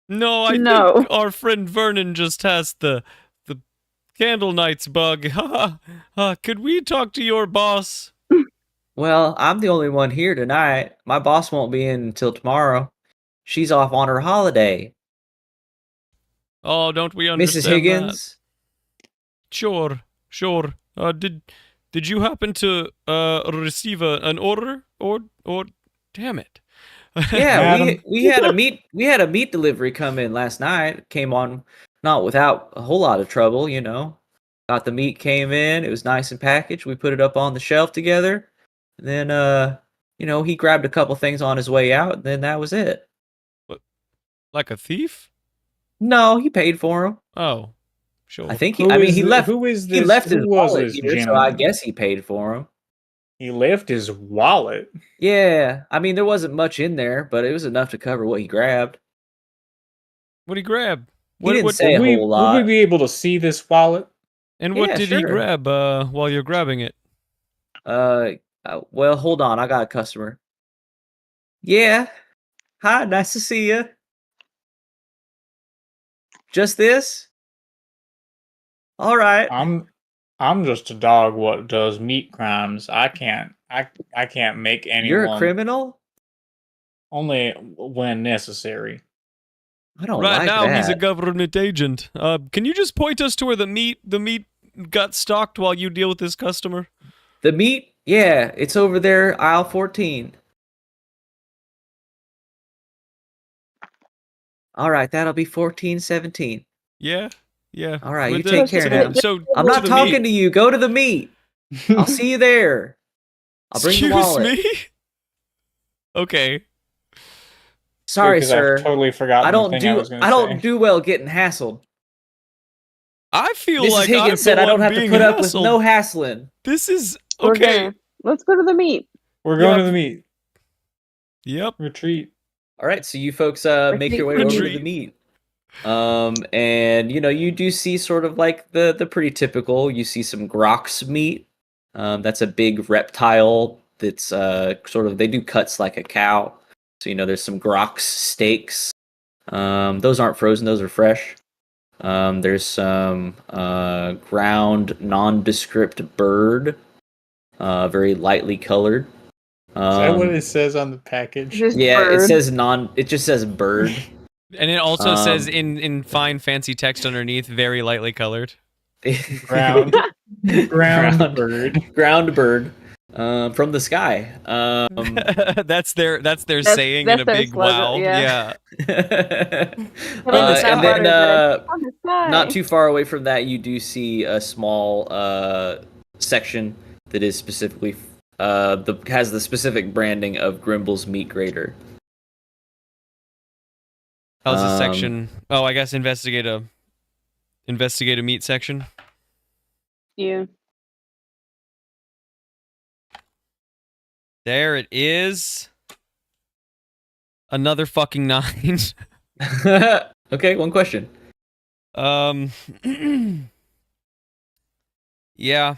No, I No. think our friend Vernon just has the Candlenights bug. Could we talk to your boss? Well, I'm the only one here tonight. My boss won't be in until tomorrow. She's off on her holiday. Oh, don't we Mrs. understand that? Higgins? Sure. Did you happen to receive an order or damn it? Yeah, Madam. we had a meat delivery come in last night. Came on not without a whole lot of trouble, you know. Got the meat came in, it was nice and packaged. We put it up on the shelf together. And then you know, he grabbed a couple things on his way out, and then that was it. Like a thief? No, he paid for them. Oh, sure. I think Who is he thi- left who is he this? left Who his was wallet this here, so I gentleman? guess he paid for them. He left his wallet. Yeah, I mean there wasn't much in there, but it was enough to cover what he grabbed. What'd he grab? He didn't say a Would we, whole would lot. we be able to see this wallet? And what Yeah, did he sure. grab while you're grabbing it? Well, hold on, I got a customer. Yeah. Hi, nice to see you. Just this? All right. I'm just a dog what does meat crimes. I can't make anyone You're a criminal? only when necessary. I don't Right like now, that. he's a government agent. Can you just point us to where the meat got stocked while you deal with this customer? The meat? Yeah, it's over there, aisle 14. All right, that'll be 1417. Yeah. All right, you With take care now. So I'm not talking to you. Go to the meat. I'll see you there. I'll bring the wallet. Excuse me. Okay. Sorry, Because sir. I've totally forgotten I don't the thing I was do going to I say. don't do well getting hassled. I feel Mrs. like Higgins I'm said the I don't one have to being put up with hassled. no hassling. This is We're okay. Let's go to the meat. We're going Yep. to the meat. Yep. Retreat. All right, so you folks make your way over to the Retreat. meat. And you know, you do see sort of like the pretty typical. You see some grox meat. That's a big reptile that's sort of, they do cuts like a cow. So you know, there's some grox steaks. Those aren't frozen; those are fresh. There's some ground nondescript bird, very lightly colored. Is that what it says on the package? Just Yeah, bird. it says it just says bird. And it also says Um, in fine fancy text underneath, very lightly colored. Ground. Ground bird. Ground bird. From the sky. That's their That's- saying in that's a their big slogan, wow. yeah. And the sky. then On the sky. not too far away from that, you do see a small section that is specifically has the specific branding of Grimble's Meat Grater. How's this Um, section? Oh, I guess investigate a meat section. Yeah. There it is. Another fucking 9. Okay, one question. Yeah.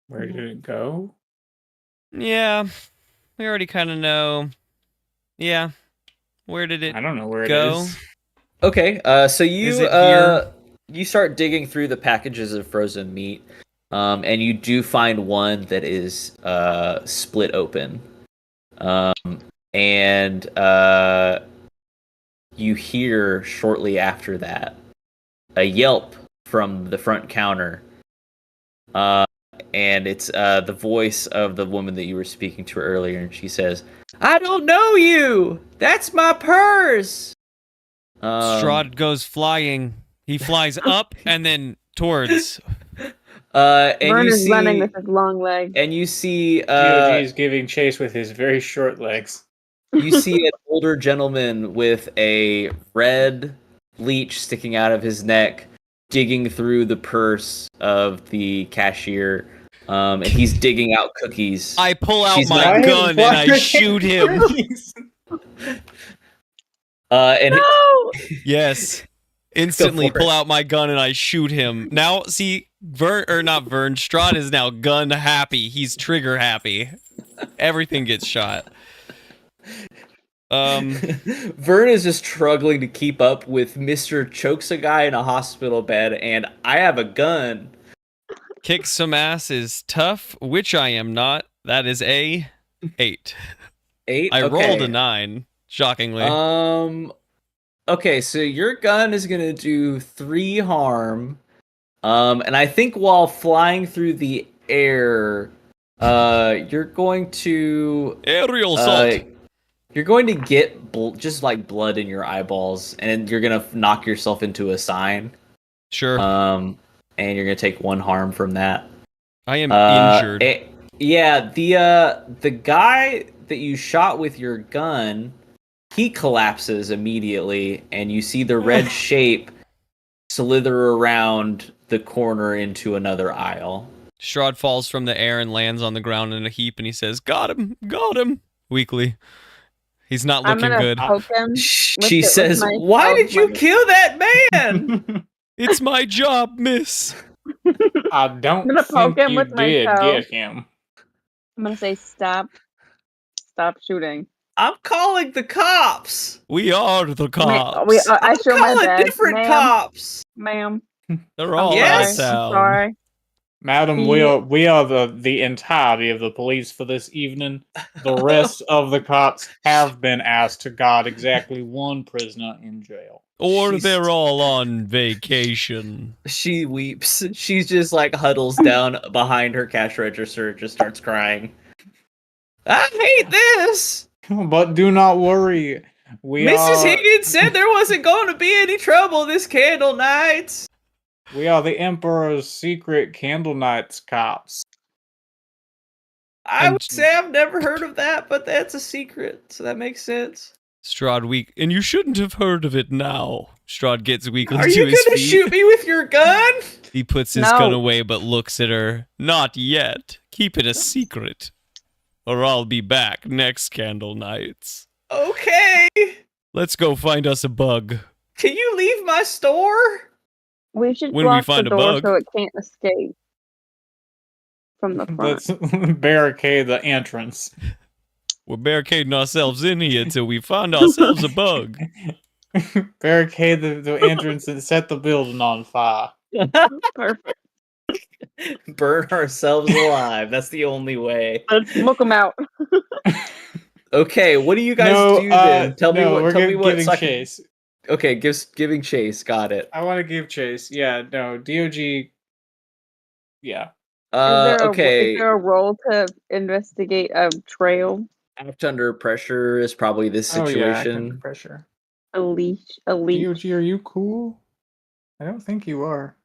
Where did it go? Yeah, we already kind of know. Yeah, where did it I don't know where go? it is. Okay, so Is you it here? you start digging through the packages of frozen meat, and you do find one that is split open, and you hear shortly after that a yelp from the front counter, and it's the voice of the woman that you were speaking to earlier, and she says, "I don't know you. That's my purse." Strahd goes flying. He flies up and then towards. And Vern you is see, running with his long legs. and you see, DOG is giving chase with his very short legs. you see an older gentleman with a red leech sticking out of his neck, digging through the purse of the cashier, and he's digging out cookies. I pull out She's my not- gun and I shoot him. And No! Yes. Instantly for pull it. out my gun and I shoot him. Now, see, Strahd is now gun happy. He's trigger happy. Everything gets shot. Vern is just struggling to keep up with Mr. Chokes a guy in a hospital bed, and I have a gun. Kick some ass is tough, which I am not. That is a 8. 8? I rolled a Okay. 9, shockingly. Okay, so your gun is gonna do 3 harm. And I think while flying through the air, you're going to Aerial assault. you're going to get just like blood in your eyeballs, and you're gonna knock yourself into a sign. Sure. And you're gonna take 1 harm from that. I am injured. Yeah, the guy that you shot with your gun, he collapses immediately, and you see the red shape slither around the corner into another aisle. Strahd falls from the air and lands on the ground in a heap, and he says, "Got him, got him." Weakly. He's not I'm looking gonna good. poke him. She with says, my "Why did you money." kill that man?" It's my job, miss. I don't I'm gonna poke think him you with my did toe. get him. I'm gonna say stop shooting. I'm calling the cops. We are the cops. I I'm show my calling badge, different ma'am. cops. Ma'am, They're I'm all Yes. out sorry. of town. I'm sorry. Madam, we are the entirety of the police for this evening. The rest of the cops have been asked to guard exactly 1 prisoner in jail. Or She's- they're all on vacation. She weeps. She's just like huddles down behind her cash register and just starts crying. I hate this. But do not worry. Mrs. Higgins said there wasn't going to be any trouble this Candlenights. We are the Emperor's secret Candlenights cops. I And- would say I've never heard of that, but that's a secret, so that makes sense. Strahd weak, and you shouldn't have heard of it now. Strahd gets weakly Are to you his gonna feet. shoot me with your gun? He puts his No. gun away but looks at her. Not yet. Keep it a secret. Or I'll be back next Candlenights. Okay. Let's go find us a bug. Can you leave my store? We should When we block find the a door bug. so it can't escape from the front. Let's barricade the entrance. We're barricading ourselves in here till we find ourselves a bug. Barricade the entrance and set the building on fire. Perfect. Burn ourselves alive. That's the only way. Let's smoke them out. Okay, what do you guys No, do then? Tell me no, what. we're Tell me what. giving so I can- chase. Okay, giving chase. Got it. I want to give chase. Yeah, no, DOG. Yeah. Okay. Is there a role to investigate a trail? Act under pressure is probably this Oh yeah, act under situation. pressure. A leash? A leash? DOG, are you cool? I don't think you are.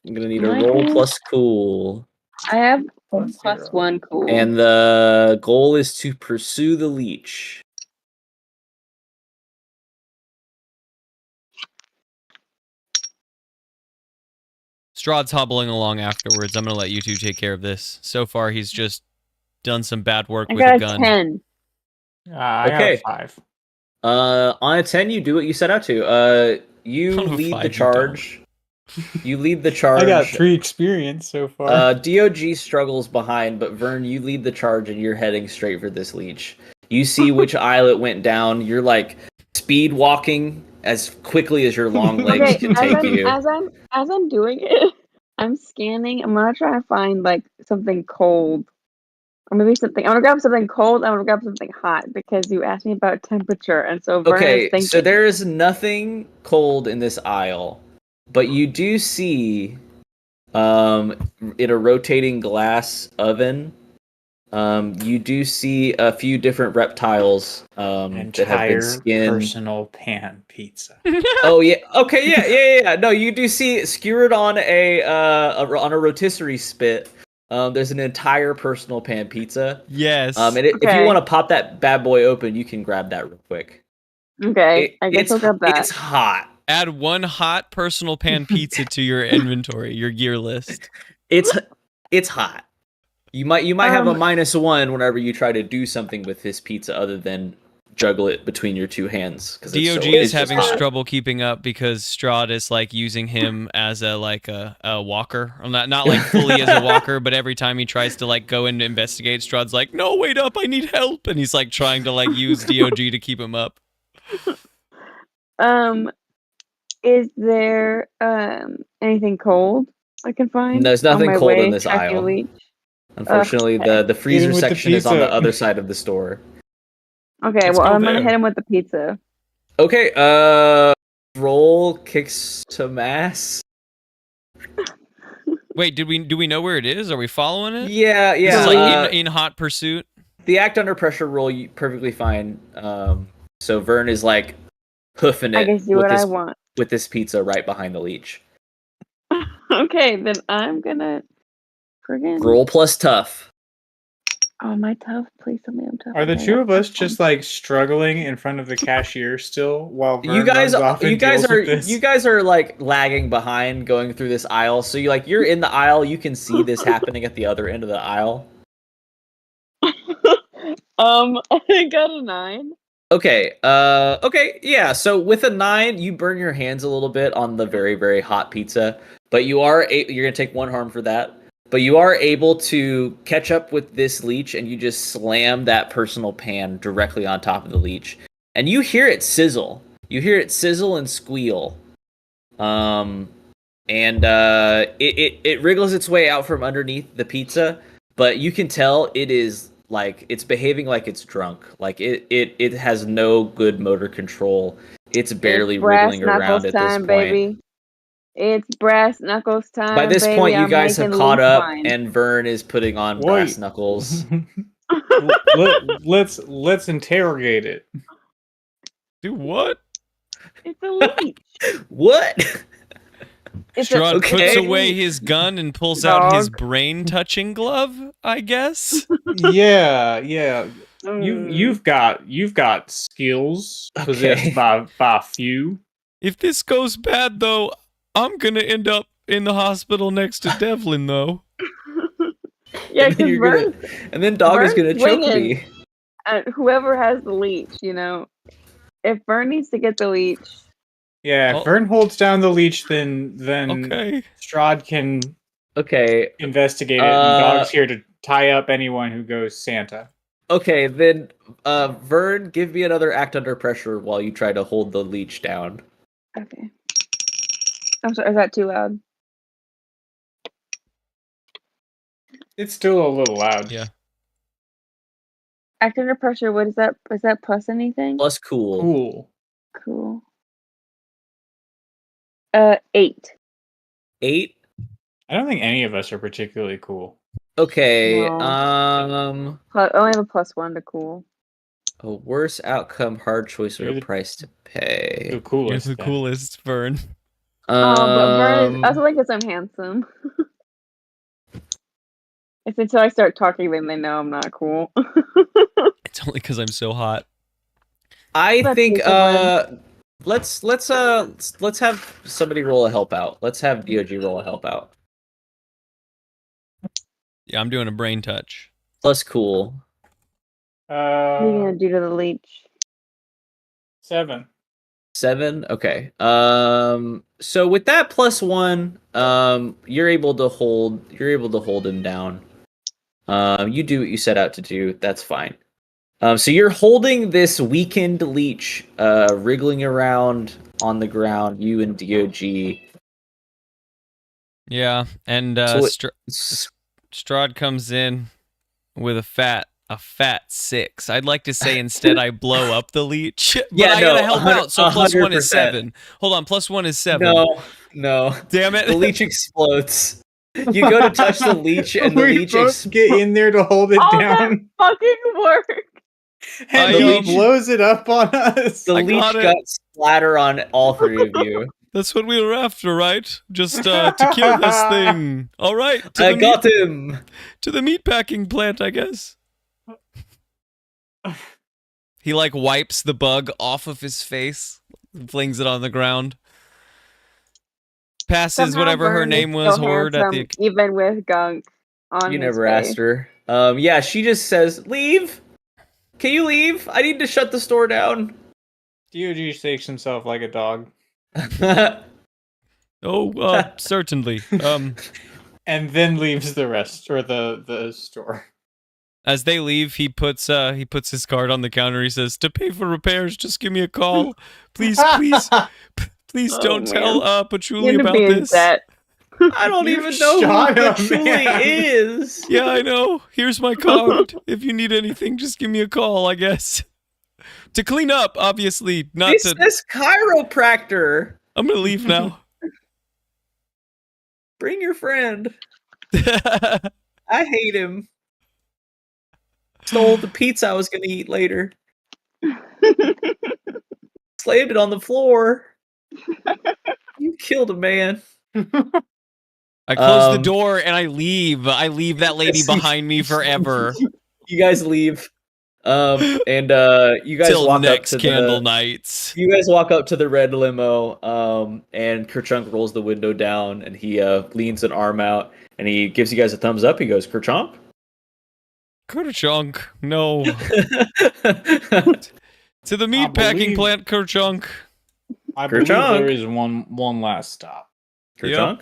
I'm gonna need a Am I roll cool? plus cool, I have Plus plus 0. 1 cool. and the goal is to pursue the leech. Strahd's hobbling along afterwards. I'm going to let you two take care of this. So far, he's just done some bad work I with got a a gun. 10. I got Okay. a 5. On a 10, you do what you set out to. You On a lead 5, the you charge. You lead the charge. I got 3 experience so far. DOG struggles behind, but Vern, you lead the charge and you're heading straight for this leech. You see which aisle it went down. You're like speed walking as quickly as your long legs Okay, can take you. as I'm doing it, I'm scanning. I'm gonna try to find like something cold, or maybe something. I'm gonna grab something cold. I'm gonna grab something hot because you asked me about temperature, and so Vern is Okay, thinking. so there is nothing cold in this aisle, but you do see, in a rotating glass oven, you do see a few different reptiles that have been Entire skinned. personal pan pizza. Oh yeah. Okay. Yeah. No, you do see skewered on on a rotisserie spit. There's an entire personal pan pizza. Yes. And if you Okay. want to pop that bad boy open, you can grab that real quick. Okay, I guess I'll grab that. It's hot. Add one hot personal pan pizza to your inventory, your gear list. It's hot. You might have a -1 whenever you try to do something with this pizza other than juggle it between your 2 hands. DOG is having trouble keeping up because Strahd is like using him as a walker. Not like fully as a walker, but every time he tries to like go in to investigate, Strahd's like, "No, wait up, I need help," and he's like trying to like use DOG to keep him up. Is there anything cold I can find? There's nothing on my cold in way this tracking aisle. leech? Unfortunately, the freezer with the section is on pizza. the other side of the store. Okay, Let's well go I'm gonna there. hit him with the pizza. Okay, roll kicks to mass. Wait, do we know where it is? Are we following it? Yeah. This is like in hot pursuit. The act under pressure roll, perfectly fine. So Vern is like hoofing I it can do what I want. with this pizza right behind the leech. Okay, then I'm gonna friggin' Roll plus tough. Oh, am I tough? Please tell me I'm tough. Are the Okay, 2 of that's us just like struggling in front of the cashier still while Vern You guys, runs off and deals with this? you guys are like lagging behind going through this aisle. So you're in the aisle. You can see this happening at the other end of the aisle. I got a 9. Okay. Okay. Yeah. So with a 9, you burn your hands a little bit on the very, very hot pizza, but you're gonna take 1 harm for that. But you are able to catch up with this leech, and you just slam that personal pan directly on top of the leech, and you hear it sizzle. You hear it sizzle and squeal. And it wriggles its way out from underneath the pizza, but you can tell it is like it's behaving like it's drunk. Like it has no good motor control. It's barely wriggling around at this point. Baby. It's brass knuckles time. By this baby. point, you I'm guys have making caught leech up, wine. and Vern is putting on brass knuckles. let's interrogate it. Do what? It's a leech. What? Strahd puts Okay. away his gun and pulls out his brain-touching glove, I guess. Yeah. Mm. You've got skills possessed by a few. If this goes bad, though, I'm gonna end up in the hospital next to Devlin, though. Yeah, and, then because and then Dog is gonna choke swinging. me. Whoever has the leech, you know, if Vern needs to get the leech. Yeah, if Vern holds down the leech, then Okay. Strahd can investigate it, and Dog's here to tie up anyone who goes Santa. Okay, then Vern, give me another act under pressure while you try to hold the leech down. Okay. I'm sorry, is that too loud? It's still a little loud. Yeah. Act under pressure, what is that? Is that plus anything? Plus cool. Cool. 8. 8? I don't think any of us are particularly cool. Okay, No. I only have a +1 to cool. A worse outcome, hard choice, or a price to pay. The coolest. You're the coolest, Vern. But Vern is, I also like because I'm handsome. It's until I start talking, then they know I'm not cool. It's only because I'm so hot. I think let's have somebody roll a help out. Let's have DOG roll a help out. Yeah, I'm doing a brain touch. Plus cool. What are you gonna do to the leech? 7. 7. Okay. So with that +1, you're able to hold him down. You do what you set out to do. That's fine. So you're holding this weakened leech, wriggling around on the ground. You and DOG. Yeah, and So Strahd comes in with a fat 6. I'd like to say instead I blow up the leech, but Yeah, I no, gotta help out. So +1 is 100%. 7. Hold on, +1 is 7. No. Damn it! The leech explodes. You go to touch the leech, and the we leech both get in there to hold it All down, that fucking work. and I, he um, blows it up on us. the I leech got it. guts splatter on all 3 of you. That's what we were after, right? Just to kill this thing. All right, I got him. to the meatpacking plant, I guess. He like wipes the bug off of his face, flings it on the ground. Passes Somehow whatever her Vern is name was, still Horde, at the. handsome, even with gunk on You his never face. asked her. Yeah, she just says, "Leave. Can you leave? I need to shut the store down." DOG shakes himself like a dog, Oh, certainly. and then leaves the rest or the store. As they leave, he puts his card on the counter. He says, "To pay for repairs, just give me a call, please, please, please don't Oh, tell man. Patchouli You're about being this." set. I don't You even know shot who him, Patchouli man. is. Yeah, I know. Here's my card. If you need anything, just give me a call, I guess. To clean up, obviously, not This to. is chiropractor. I'm gonna leave now. Bring your friend. I hate him. Stole the pizza I was gonna eat later. Slammed it on the floor. You killed a man. I close the Um, door and I leave. I leave that lady behind me forever. You guys leave. And you guys Till walk next up to Candlenights. You guys walk up to the red limo, and Kerchunk rolls the window down, and he leans an arm out, and he gives you guys a thumbs up. He goes, "Kerchunk." Kerchunk, no. To the meatpacking believe- plant, Kerchunk. I believe Kerchunk. there is one last stop. Kerchunk.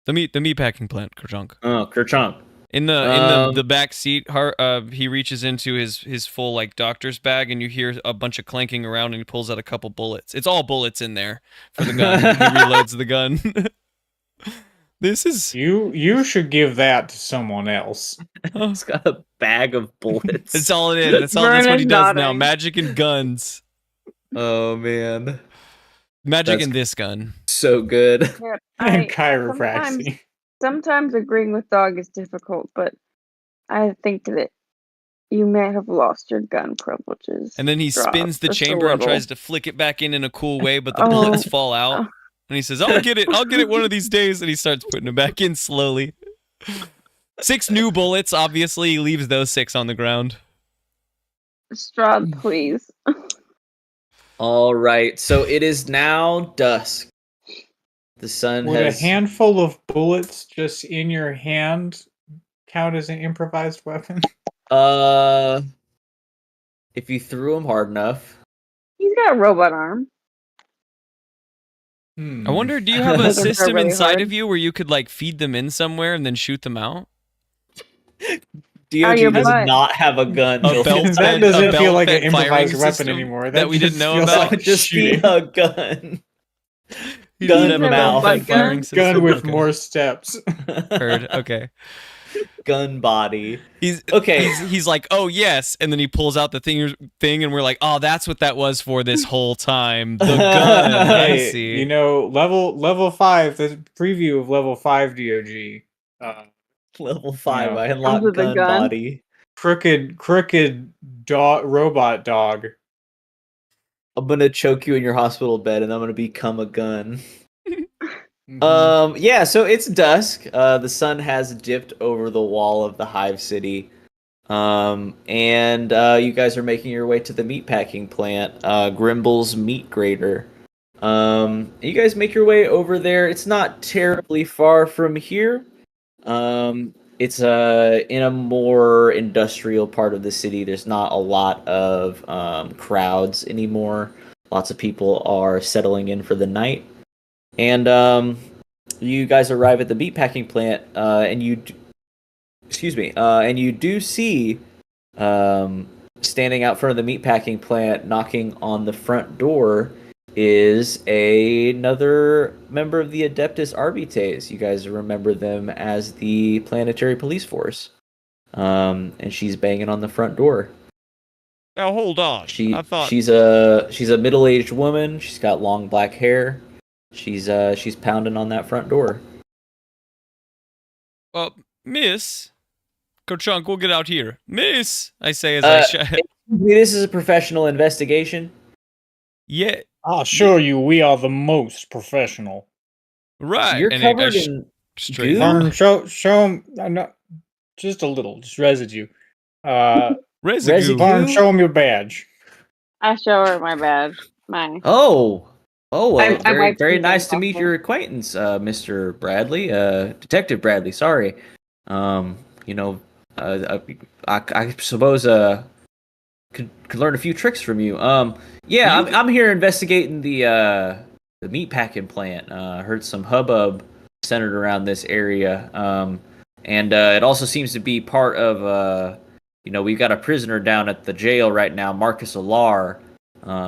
The meatpacking plant, Kerchunk. Oh, Kerchunk. In the back seat, he reaches into his full like doctor's bag, and you hear a bunch of clanking around, and he pulls out a couple bullets. It's all bullets in there for the gun. He reloads the gun. This is You should give that to someone else. He's got a bag of bullets. That's all it is. That's Vern what is he does now. nodding. Magic and guns. Oh man, Magic That's- and this gun. so good. Yep, And I- chiropractic. Sometimes agreeing with dog is difficult, but I think that you may have lost your gun privileges. And then he Strahd, spins the just a chamber and little. tries to flick it back in a cool way, but the Oh. bullets fall out. And he says, I'll get it one of these days. And he starts putting it back in slowly. 6 new bullets. Obviously, he leaves those 6 on the ground. Strahd, please. All right, so it is now dusk. The sun Would has. a handful of bullets just in your hand count as an improvised weapon? If you threw him hard enough. He's got a robot arm. I wonder, do you have a Those are system really inside hard. of you where you could like feed them in somewhere and then shoot them out? DOG your does butt. not have a gun. A built belt in. that fed- doesn't a feel like an belt-fed firing improvised weapon system anymore. that we just didn't know feels about? That would like just be shooting. a gun. He Gun doesn't have a mouth. belt-fed firing Gun system. Gun with Okay. more steps. Heard. Okay. Gun body. He's Okay. He's like, oh yes, and then he pulls out the thing, and we're like, oh, that's what that was for this whole time. The gun. I Hey, see. you know, level 5, the preview of level 5 DOG. Level 5. No. I unlock with a gun gun. body. Crooked robot dog. I'm gonna choke you in your hospital bed, and I'm gonna become a gun. Mhm. Yeah, so it's dusk. The sun has dipped over the wall of the Hive City. And you guys are making your way to the meatpacking plant, Grimble's Meat Grater. You guys make your way over there. It's not terribly far from here. it's in a more industrial part of the city. There's not a lot of crowds anymore. Lots of people are settling in for the night, and you guys arrive at the meatpacking plant, and and you do see standing out front of the meatpacking plant, knocking on the front door, is another member of the Adeptus Arbites. You guys remember them as the planetary police force. And she's banging on the front door. Now hold on. I thought she's a middle-aged woman. She's got long black hair. She's pounding on that front door. Miss Kochunk, we'll get out here. Miss, I say as I shut. This is a professional investigation. Yeah. I'll show you we are the most professional. Right. You're and covered in straight goo? up. Show him. Not just a little, just residue. Residue. Vern, show him your badge. I show her my badge. Mine. Oh, well, I very, wiped very these nice off to meet of- your acquaintance, Mr. Bradley, Detective Bradley. Sorry, I suppose could learn a few tricks from you. Yeah, I'm here investigating the meatpacking plant. Heard some hubbub centered around this area, and it also seems to be part of we've got a prisoner down at the jail right now, Marcus Alar.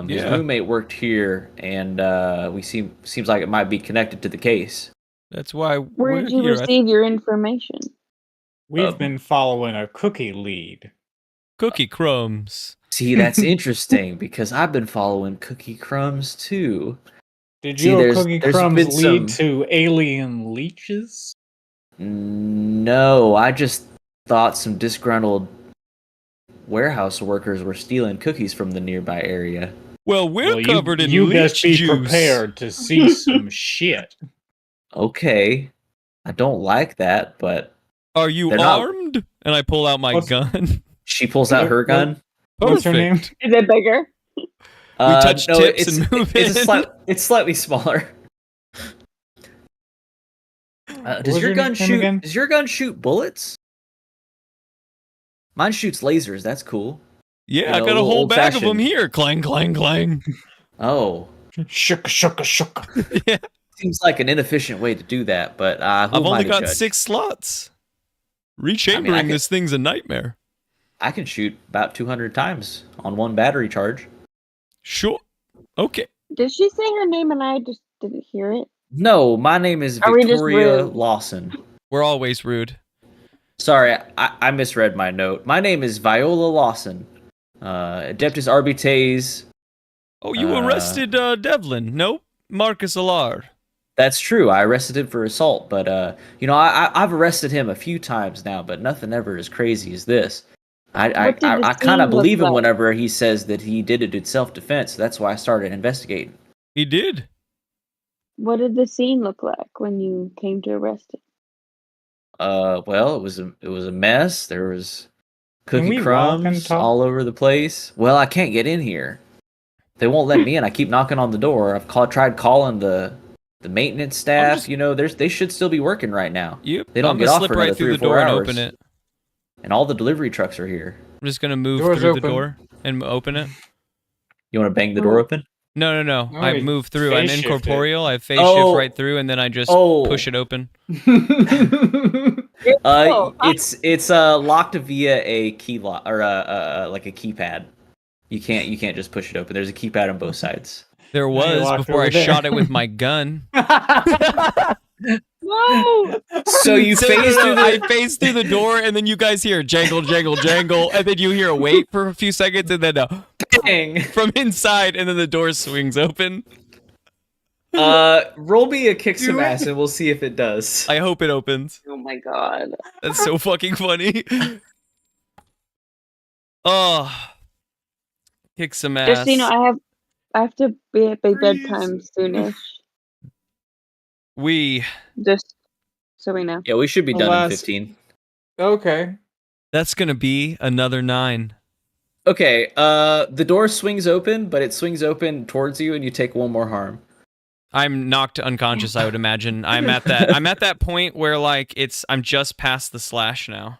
His roommate worked here, and seems like it might be connected to the case. That's why Where we're did you here. receive your information? We've been following a cookie lead. Cookie crumbs. See, that's interesting because I've been following Cookie Crumbs too. Did See, your there's cookie been crumbs lead some- to alien leeches? No, I just thought some disgruntled warehouse workers were stealing cookies from the nearby area. Well, we're covered in you leech best be juice. prepared to see some shit. Okay, I don't like that, but Are you They're not- armed? And I pull out my What's- gun. she pulls out her gun. What's her name? Perfect. Is it bigger? touch tips and move in. It's slightly smaller. What Does was your her gun name shoot? again? Does your gun shoot bullets? Mine shoots lasers. That's cool. Yeah, I know, got a whole bag of them old-fashioned. here. Clang, clang, clang. Oh, Shooka, shooka, shooka. Yeah, seems like an inefficient way to do that, but who I've am I only to got judge? 6 slots. Rechambering could- this thing's a nightmare. I can shoot about 200 times on one battery charge. Sure. Okay. Did she say her name and I just didn't hear it? No, my name is Are we just Victoria rude? Lawson. We're always rude. Sorry, I misread my note. My name is Viola Lawson. Adeptus Arbites. Oh, you arrested Devlin. Nope. Marcus Alar. That's true. I arrested him for assault, but I've arrested him a few times now, but nothing ever as crazy as this. I What did the kind of scene look believe him like? whenever he says that he did it in self-defense. That's why I started investigating. He did. What did the scene look like when you came to arrest him? Well, it was a mess. There was Can we cookie walk and crumbs talk? all over the place. Well, I can't get in here. They won't let me in. I keep knocking on the door. I've tried calling the maintenance staff. just- they should still be working right now. Yep. They don't I'm get gonna off slip for right another through 3 the or 4 door and hours. open it. And all the delivery trucks are here. I'm just gonna move Door's through the open. door and open it. You want to bang the door open? No. No, I you move through. I'm phase shift it. incorporeal. I phase Oh. shift right through, and then I just Oh. push it open. Oh, It's locked via a key lock or like a keypad. You can't just push it open. There's a keypad on both sides. There you was locked before over I there. shot it with my gun. no! So you So, phase through I the phase through the door, and then you guys hear jangle, jangle, jangle, and then you hear a wait for a few seconds, and then bang. from inside, and then the door swings open. Roll me a kick some ass, and we'll see if it does. I hope it opens. Oh my god. That's so fucking funny. Oh, kick some ass. Just so you know, I have to be at bed bedtime soonish. We. Just so we know. Yeah, we should be done in Alas. 15. Okay. That's gonna be another 9. Okay, the door swings open, but it swings open towards you, and you take one more harm. I'm knocked unconscious, I would imagine. I'm at that point where like I'm just past the slash now.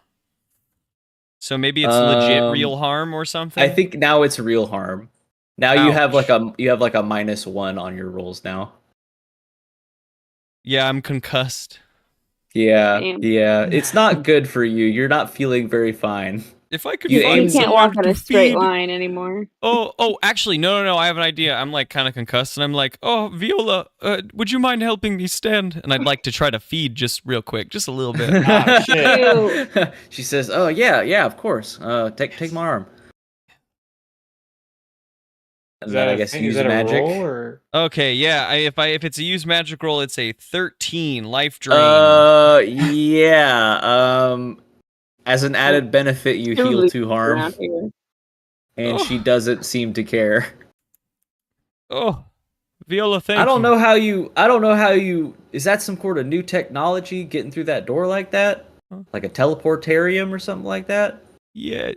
So maybe it's legit real harm or something. I think now it's real harm. Now you have like a -1 on your rolls now. Yeah, I'm concussed. Yeah, Damn. yeah. It's not good for you. You're not feeling very fine. If I could You find aim- He can't someone walk in to a straight feed. line anymore. Oh, actually, no. I have an idea. I'm like kind of concussed, and I'm like, oh, Viola, would you mind helping me stand? And I'd like to try to feed just real quick, just a little bit. Oh, shit. She says, "Oh yeah, of course. Take my arm." And Is then that I a guess thing? use Is that magic. a roll or? Okay, yeah. If it's a used magic roll, it's a 13 life drain. Yeah. As an added benefit, you Two heal leaves 2 harm, around here. and Oh. she doesn't seem to care. Oh, Viola, thank you. I don't know how you. Is that some sort of new technology getting through that door like that? Huh? Like a teleportarium or something like that? Yeah.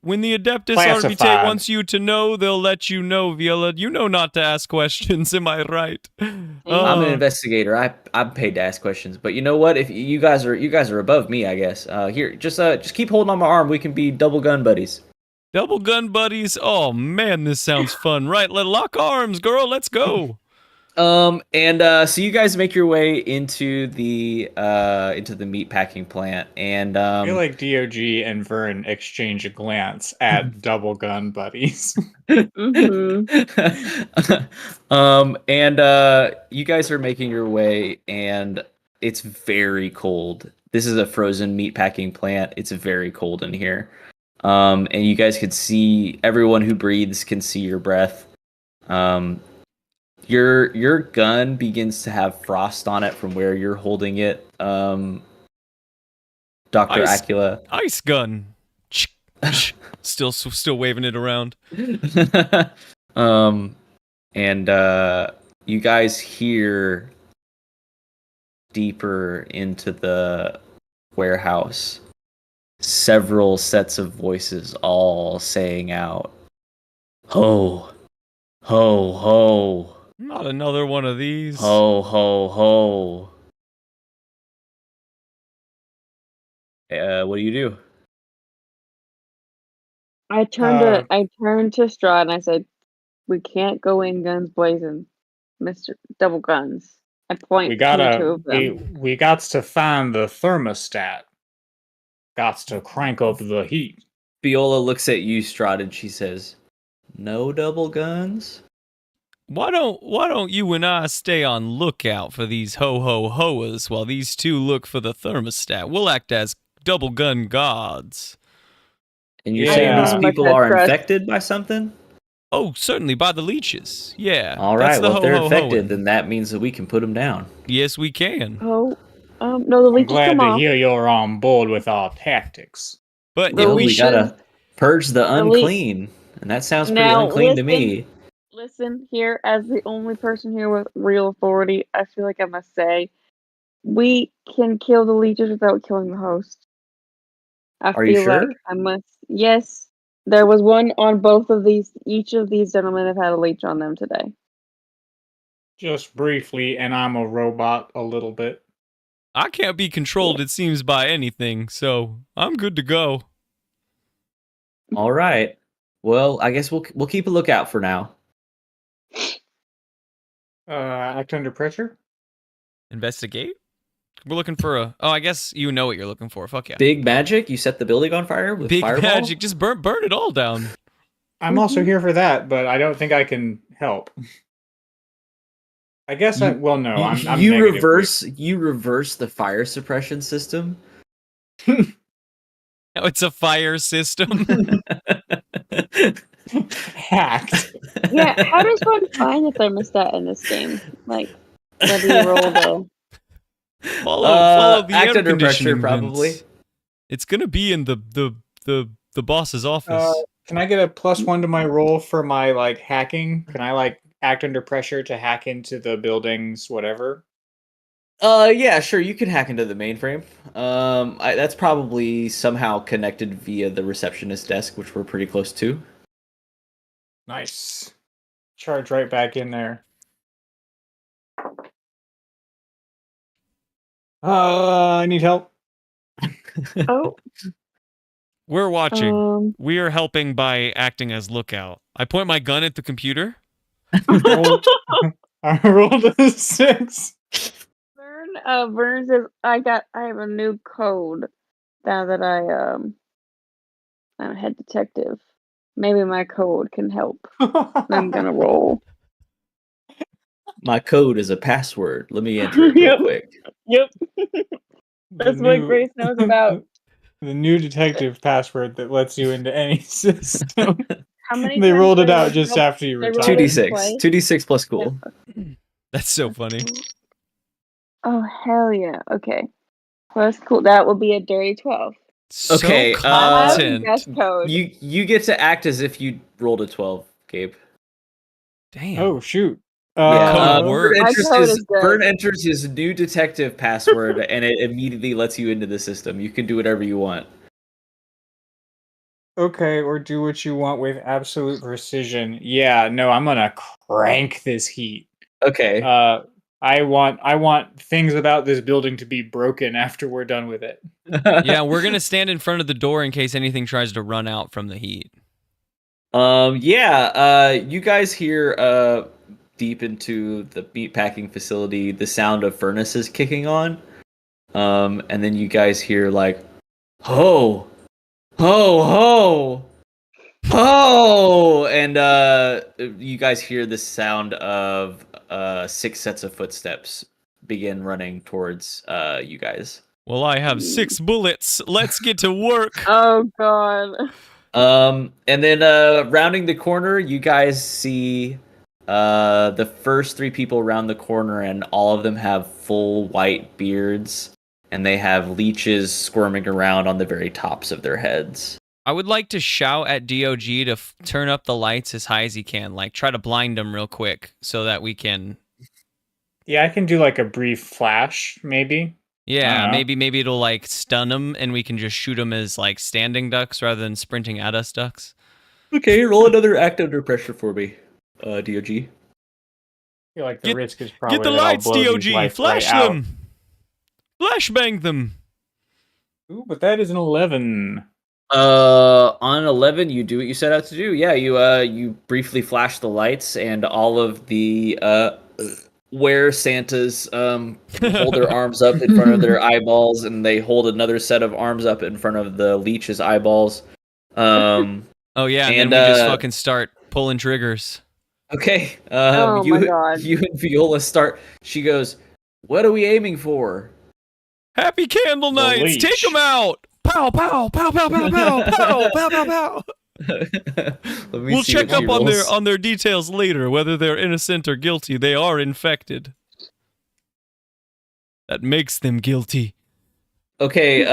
When the Adeptus Classified. RBT wants you to know, they'll let you know, Viola. You know not to ask questions. Am I right? I'm an investigator. I'm paid to ask questions. But you know what? If you guys are above me, I guess. Here, just keep holding on my arm. We can be double gun buddies. Double gun buddies. Oh man, this sounds fun. Right, let lock arms, girl. Let's go. So you guys make your way into the meat packing plant, and I feel like DOG and Vern exchange a glance at double gun buddies. Mm-hmm. You guys are making your way, and it's very cold. This is a frozen meat packing plant. It's very cold in here. And you guys can see, everyone who breathes can see your breath. Your gun begins to have frost on it from where you're holding it. Dr. Acula. Ice gun. Still waving it around. You guys hear deeper into the warehouse several sets of voices all saying out, "Ho, ho, ho, Not another one of these. ho, ho, ho." What do you do? I turned to Straw and I said, "We can't go in guns blazing, Mr. Double Guns." I point We to the two gotta of them. we gots to find the thermostat. Gots to crank up the heat. Viola looks at you, Strahd, and she says, "No double guns?" Why don't you and I stay on lookout for these ho-ho-hoers while these two look for the thermostat? We'll act as double gun gods. And you're Yeah. saying How these much people I are trust- infected by something? Oh, certainly by the leeches. Yeah. All that's right, the well, if they're ho-ho-hoing. infected, then that means that we can put them down. Yes, we can. Oh, no, the I'm leeches glad come to off. hear you're on board with our tactics. But The if Well, we we leeches- gotta purge the the le- unclean, and that sounds pretty Now, unclean to listen. me. Listen, here, as the only person here with real authority, I feel like I must say, we can kill the leeches without killing the host. I Are you feel sure? like I must. Yes, there was one on both of these. Each of these gentlemen have had a leech on them today. Just briefly, and I'm a robot a little bit. I can't be controlled, it seems, by anything, so I'm good to go. All right. Well, I guess we'll keep a lookout for now. Act under pressure? Investigate? We're looking for a... Oh, I guess you know what you're looking for. Fuck yeah. Big magic? You set the building on fire with Big fireball? magic. Just burn it all down. I'm also here for that, but I don't think I can help. I guess I'm you negative. reverse the fire suppression system. No, it's a fire system. Hacked. Yeah, how does one find the thermostat in this game? Like, whether you roll the... Follow the act air under pressure, conditioning probably. vents. It's gonna be in the boss's office. Can I get a +1 to my roll for my hacking? Can I act under pressure to hack into the buildings, whatever? Yeah, sure. You can hack into the mainframe. That's probably somehow connected via the receptionist desk, which we're pretty close to. Nice. Charge right back in there. I need help. Oh, We're watching. um, We are helping by acting as lookout. I point my gun at the computer. Roll- I rolled a 6. Vern says I have a new code now that I'm a head detective. Maybe my code can help. I'm gonna roll. My code is a password. Let me enter it real Yep. quick. Yep. The That's what Grace knows about. The new detective password that lets you into any system. How many They times rolled it did I out just roll- after you they rolled retired. it 2d6. twice? 2d6 plus cool. That's so funny. Oh hell yeah! Okay, well, that's cool. That will be a dirty 12. Okay, So I have competent. best code. You get to act as if you rolled a 12, Gabe. Damn. Oh shoot! Yeah, code works. My code is good. Vern enters his new detective password, and it immediately lets you into the system. You can do whatever you want. Okay, or do what you want with absolute precision. Yeah, no, I'm gonna crank this heat. Okay. I want things about this building to be broken after we're done with it. Yeah, we're gonna stand in front of the door in case anything tries to run out from the heat. You guys hear deep into the meatpacking facility the sound of furnaces kicking on. And then you guys hear like ho ho ho ho, and you guys hear the sound of 6 sets of footsteps begin running towards you guys. Well, I have 6 bullets. Let's get to work. Oh god. And then rounding the corner, you guys see the first 3 people around the corner, and all of them have full white beards, and they have leeches squirming around on the very tops of their heads. I would like to shout at DOG to turn up the lights as high as he can. Like, try to blind them real quick so that we can... Yeah, I can do like a brief flash, maybe. Yeah, maybe it'll, like, stun them, and we can just shoot them as, like, standing ducks rather than sprinting at us ducks. Okay, roll another act under pressure for me, DOG. I feel like the risk is probably Get the that I'll lights, blow DOG! these lights Flash right them! Flashbang them! Ooh, but that is an 11. On 11, you do what you set out to do. Yeah, you briefly flash the lights, and all of the where Santas hold their arms up in front of their eyeballs, and they hold another set of arms up in front of the leech's eyeballs. Oh yeah, and then we just fucking start pulling triggers. Okay, Oh my god. you and Viola start. She goes, "What are we aiming for?" Happy Candlenights! leech. Take them out! Pow, pow, pow, pow, pow, pow, pow, pow, pow, pow. We'll check up on their details later, whether they're innocent or guilty. They are infected. That makes them guilty. Okay,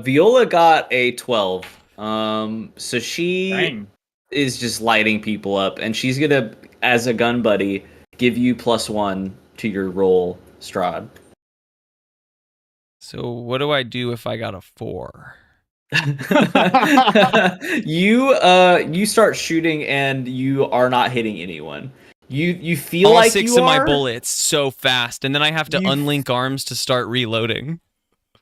Viola got a 12. So she Dang. is just lighting people up, and she's gonna, as a gun buddy, give you +1 to your roll, Strahd. So what do I do if I got a 4? You start shooting, and you are not hitting anyone. You feel All like 6 you of my are, bullets so fast, and then I have to unlink arms to start reloading.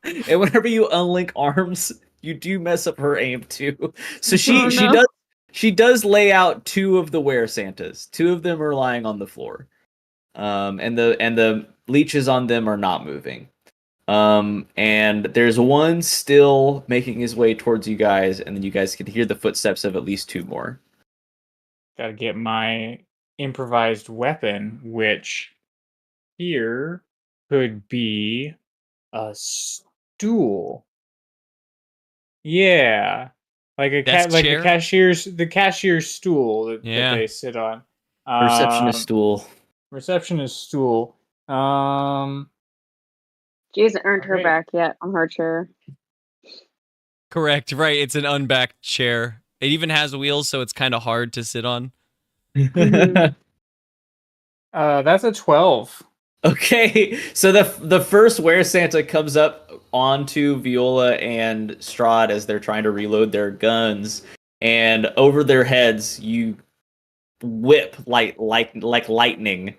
and whenever you unlink arms, you do mess up her aim too. So Oh, no. she does lay out 2 of the were Santas. 2 of them are lying on the floor, and the leeches on them are not moving. And there's one still making his way towards you guys, and then you guys can hear the footsteps of at least 2 more. Gotta get my improvised weapon, which here could be a stool. Yeah. Like a Desk like chair? the cashier's stool that Yeah. they sit on. Receptionist stool. Receptionist stool. She hasn't earned her Okay. back yet on her chair. Correct, right. It's an unbacked chair. It even has wheels, so it's kind of hard to sit on. Mhm. That's a 12. Okay, so the first were Santa comes up onto Viola and Strahd as they're trying to reload their guns, and over their heads you whip like lightning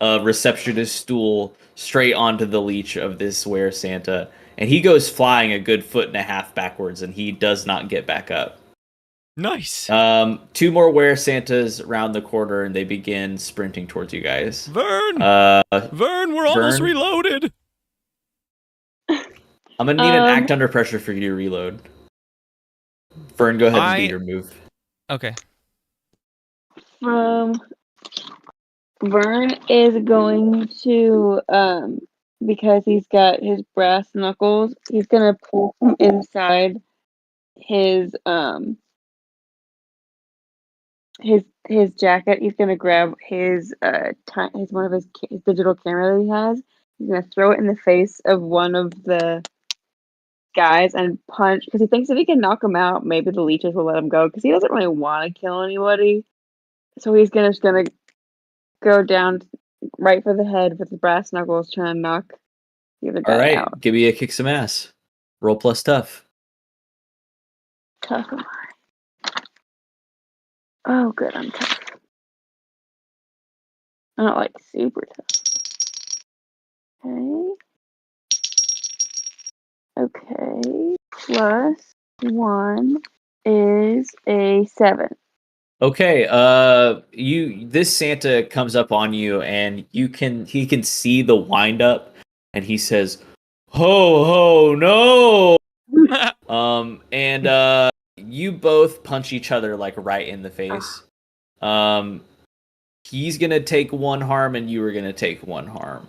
a receptionist stool straight onto the leech of this Were Santa, and he goes flying a good 1.5 feet backwards, and he does not get back up. Nice. 2 more Were Santas round the corner, and they begin sprinting towards you guys. Vern, we're almost Vern? reloaded. I'm gonna need an act under pressure for you to reload. Vern, go ahead and do your move. Okay. Vern is going to because he's got his brass knuckles, he's gonna pull from inside his his jacket. He's gonna grab his his one of his digital camera that he has. He's gonna throw it in the face of one of the guys and punch, because he thinks if he can knock him out, maybe the leeches will let him go, because he doesn't really want to kill anybody. So he's just gonna go down right for the head with the brass knuckles, trying to knock the other guy out. Give me a kick some ass. Roll plus tough. Tough am I? Oh, good, I'm tough. I'm not like super tough. Okay. Plus 1 is a 7. Okay, this Santa comes up on you, and he can see the wind up, and he says, "Ho ho no!" And you both punch each other like right in the face. He's gonna take 1 harm, and you are gonna take 1 harm.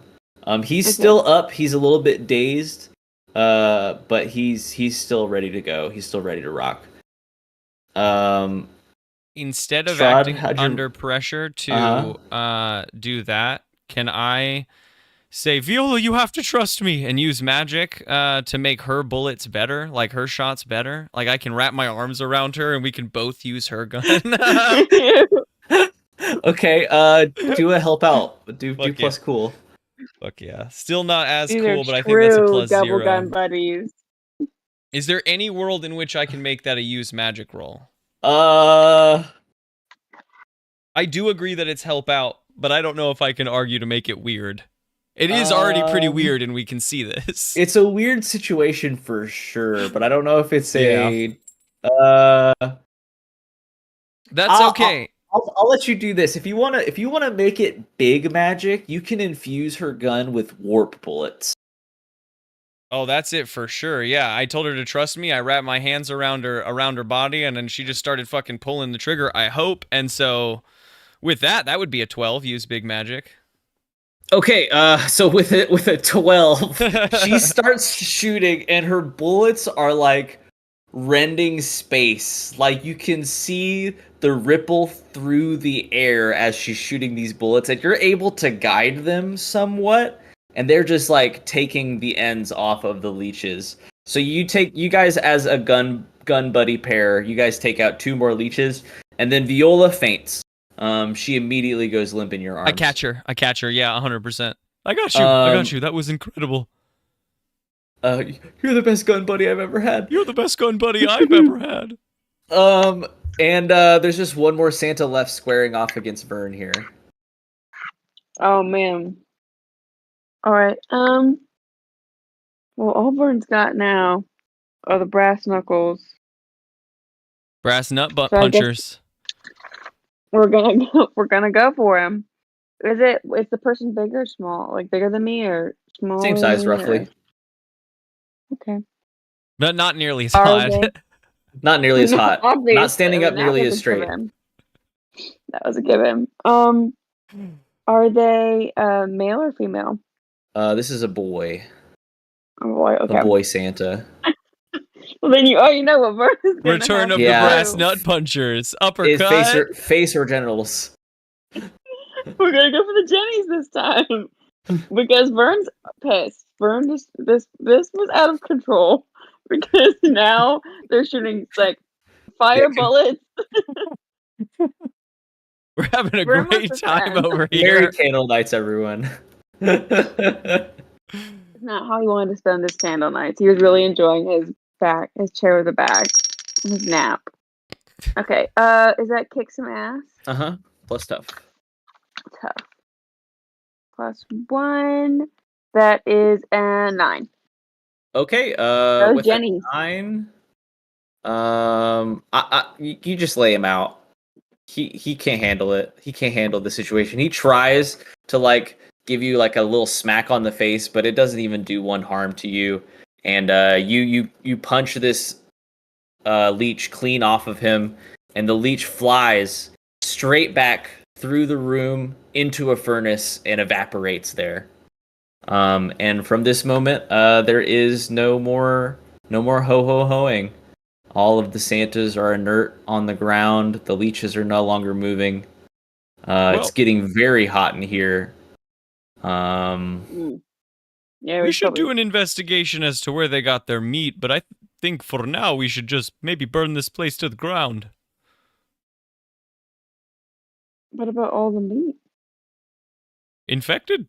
He's still up. He's a little bit dazed, but he's still ready to go. He's still ready to rock. Instead of Strahd, acting under pressure to do that, can I say, Viola, you have to trust me, and use magic to make her bullets better, like her shots better? Like I can wrap my arms around her and we can both use her gun. Okay, do a help out. Do plus yeah. cool. Fuck yeah. Still not as These cool, are but I think that's a true double +0. gun buddies. Is there any world in which I can make that a use magic roll? I do agree that it's help out, but I don't know if I can argue to make it weird. It is already pretty weird, and we can see this. It's a weird situation for sure, but I don't know if it's a. That's okay. I'll let you do this. If you wanna make it big magic, you can infuse her gun with warp bullets. Oh, that's it for sure. Yeah, I told her to trust me. I wrapped my hands around her body, and then she just started fucking pulling the trigger, I hope. And so with that would be a 12, use big magic. Okay, so with a 12, she starts shooting, and her bullets are like rending space. Like you can see the ripple through the air as she's shooting these bullets, and you're able to guide them somewhat. And they're just like taking the ends off of the leeches. So you guys as a gun buddy pair, you guys take out 2 more leeches, and then Viola faints. She immediately goes limp in your arms. I catch her. Yeah, 100%. I got you. That was incredible. You're the best gun buddy I've ever had. You're the best gun buddy I've ever had. And there's just 1 more Santa left squaring off against Vern here. Oh man. All right. Well, all Vern's got now are the brass knuckles. Brass nut butt So I guess punchers. We're gonna go for him. Is the person big or small? Like bigger than me or smaller? Same size, roughly. Okay. But not nearly as Are hot. they- Not nearly as hot. Obviously, Not standing up that nearly was as a straight. given. That was a given. Are they male or female? This is a boy. A boy. Okay. A boy Santa. Well, then you already know what Vern is gonna Return have of to the Yeah. brass do. nut punchers. Is Uppercut. face or genitals? We're gonna go for the Jennies this time because Vern's pissed. Vern this was out of control because now they're shooting like fire bullets. We're having a Vern great wants to time friend. over Merry here. Candlenights, everyone. It's not how he wanted to spend his candle nights. He was really enjoying his chair with a bag, and his nap. Okay, is that kick some ass? Plus tough. Tough. +1. That is a 9. Okay. That was With Jenny's. a 9, you just lay him out. He can't handle it. He can't handle the situation. He tries to like give you like a little smack on the face, but it doesn't even do one harm to you. And you punch this leech clean off of him, and the leech flies straight back through the room into a furnace and evaporates there. And from this moment, there is no more ho ho hoing. All of the Santas are inert on the ground. The leeches are no longer moving. It's Well- getting very hot in here. Yeah, We should do an investigation as to where they got their meat, but I think for now we should just maybe burn this place to the ground. What about all the meat? Infected?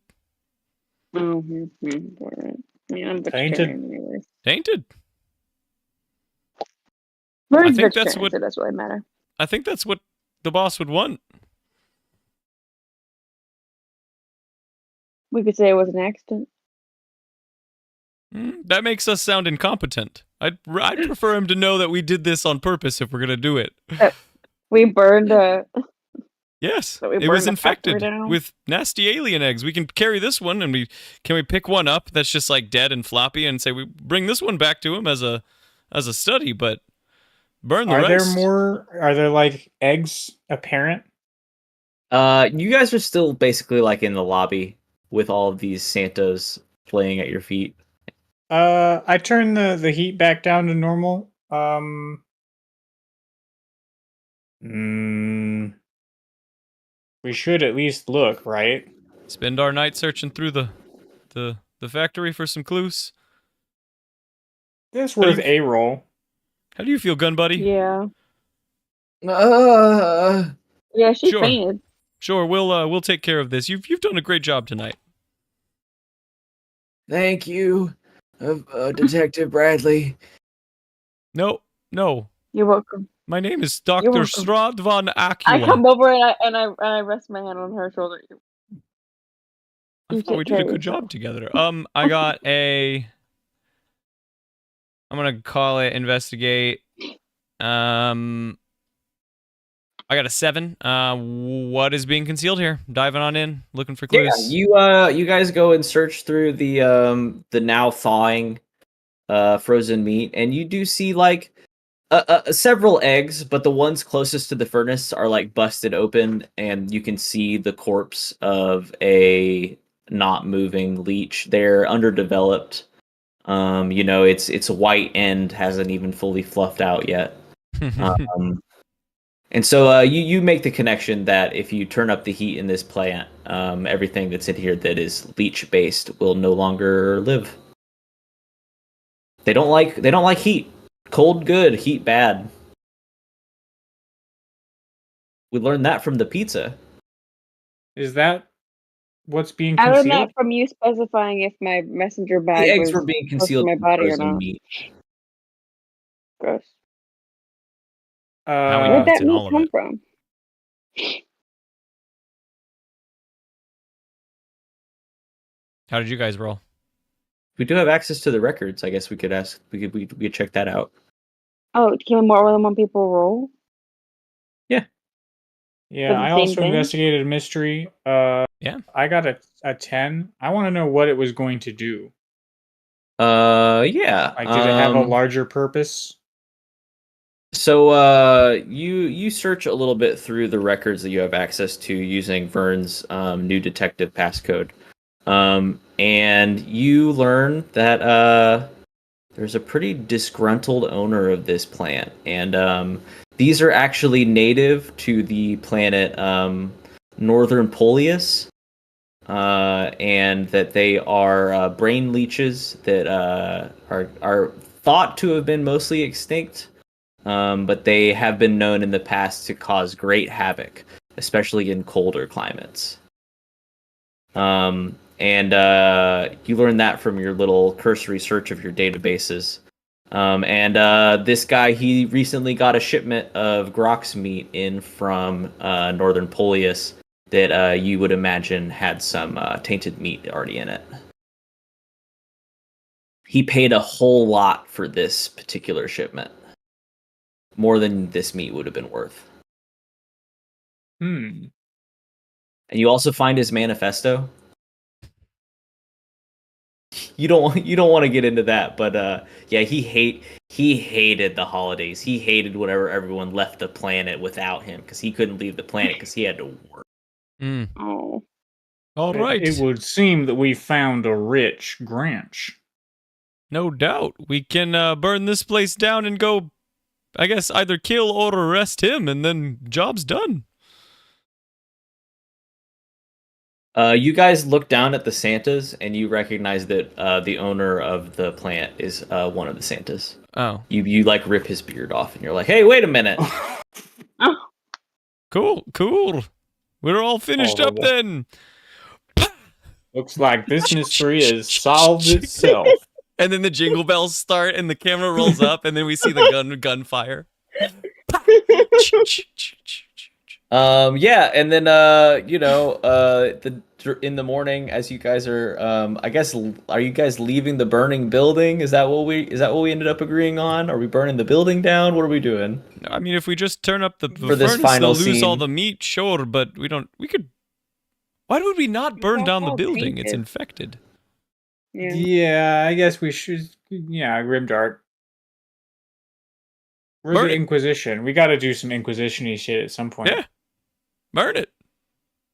Alright. Yeah, I'm Tainted. vegetarian anyways. Tainted? Bird's think that's vegetarian, what- so that's what I matter. I think that's what the boss would want. We could say it was an accident. That makes us sound incompetent. I'd prefer him to know that we did this on purpose if we're gonna do it. We burned Yes, So we it burned was the factory infected down? with nasty alien eggs. We can carry this one, and can we pick one up that's just like dead and floppy, and say we bring this one back to him as a study, but burn the Are rest. there like eggs apparent? You guys are still basically like in the lobby with all of these Santas playing at your feet. I turn the heat back down to normal. We should at least look, right? Spend our night searching through the factory for some clues. That's worth a roll. How do you feel, gun buddy? Yeah. Uh, Yeah, she Sure. fainted. Sure, we'll take care of this. You've done a great job tonight. Thank you, Detective Bradley. No. You're welcome. My name is You're Dr. welcome. Strad von I Acula. come over and I rest my hand on her shoulder. I You thought we take did a care of good job yourself. together. I got a. I'm gonna call it investigate. I got a 7. What is being concealed here? Diving on in, looking for Yeah, clues. you guys go and search through the now thawing frozen meat, and you do see like several eggs, but the ones closest to the furnace are like busted open, and you can see the corpse of a not moving leech. They're underdeveloped. Its white end hasn't even fully fluffed out yet. And so you make the connection that if you turn up the heat in this plant, everything that's in here that is leech based will no longer live. They don't like heat. Cold good, heat bad. We learned that from the pizza. Is that what's being I learned concealed? that from you specifying if my messenger The bag eggs was were being close to concealed my in body or frozen not. meat. Gross. Now we know Where'd it's that in meat all of come it. from? How did you guys roll? We do have access to the records. I guess we could ask. We could check that out. Oh, can more than one people roll? Yeah, the I same also thing? investigated a mystery. Yeah. I got a 10. I want to know what it was going to do. Yeah. Like, did it have a larger purpose? So you search a little bit through the records that you have access to using Vern's new detective passcode, and you learn that there's a pretty disgruntled owner of this plant, and these are actually native to the planet Northern Polius, and that they are brain leeches that are thought to have been mostly extinct. But they have been known in the past to cause great havoc, especially in colder climates. And you learn that from your little cursory search of your databases. And this guy, he recently got a shipment of Grox meat in from Northern Polius, that you would imagine had some tainted meat already in it. He paid a whole lot for this particular shipment. More than this meat would have been worth. Hmm. And you also find his manifesto. You don't want to get into that, but yeah, he hated the holidays. He hated whenever everyone left the planet without him because he couldn't leave the planet because he had to work. Oh. All right. It would seem that we found a rich Granch. No doubt. We can burn this place down and go, I guess, either kill or arrest him, and then job's done. You guys look down at the Santas, and you recognize that the owner of the plant is one of the Santas. Oh. You like rip his beard off, and you're like, "Hey, wait a minute!" Cool. We're all finished up Horrible. then. Looks like this mystery has solved itself. And then the jingle bells start, and the camera rolls up, and then we see the gunfire. Yeah, and then in the morning, as you guys are, I guess, are you guys leaving the burning building? Is that what we ended up agreeing on? Are we burning the building down? What are we doing? I mean, if we just turn up the For this furnace, final they'll lose all scene. the meat, sure, but we could. Why would we not burn down the all building? It's tainted. infected. Yeah. Yeah, I guess we should. Yeah, Grimdark. We're Burn the it. Inquisition. We got to do some Inquisition-y shit at some point. Yeah. Burn it.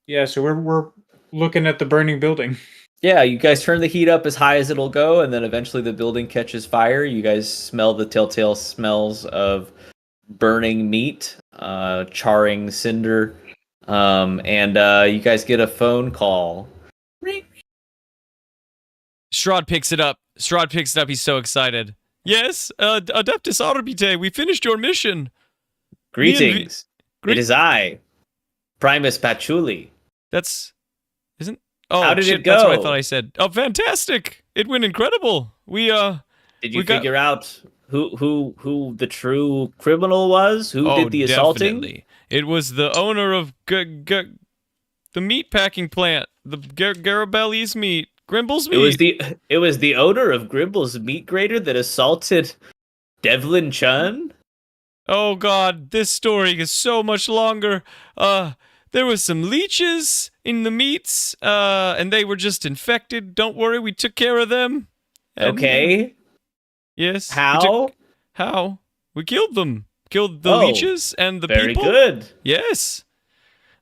Yeah, so we're looking at the burning building. Yeah, you guys turn the heat up as high as it'll go, and then eventually the building catches fire. You guys smell the telltale smells of burning meat, charring cinder, and you guys get a phone call. Strahd picks it up. He's so excited. Yes, Adeptus Orbite, we finished your mission. Greetings. It is I, Primus Patchouli. Isn't... Oh, How did shit, it go? that's what I thought I said. Oh, fantastic. It went incredible. Did you we got- figure out who the true criminal was? Who did the assaulting? Definitely. It was the owner of the meat packing plant, the Garabelli's meat, Grimble's meat. It was the owner of Grimble's meat grater that assaulted Devlin Chun? Oh god, this story is so much longer. There was some leeches in the meats, and they were just infected. Don't worry, we took care of them. And, Okay. yes. How? How? We killed them. Killed the Oh, leeches and the Very people. good. Yes.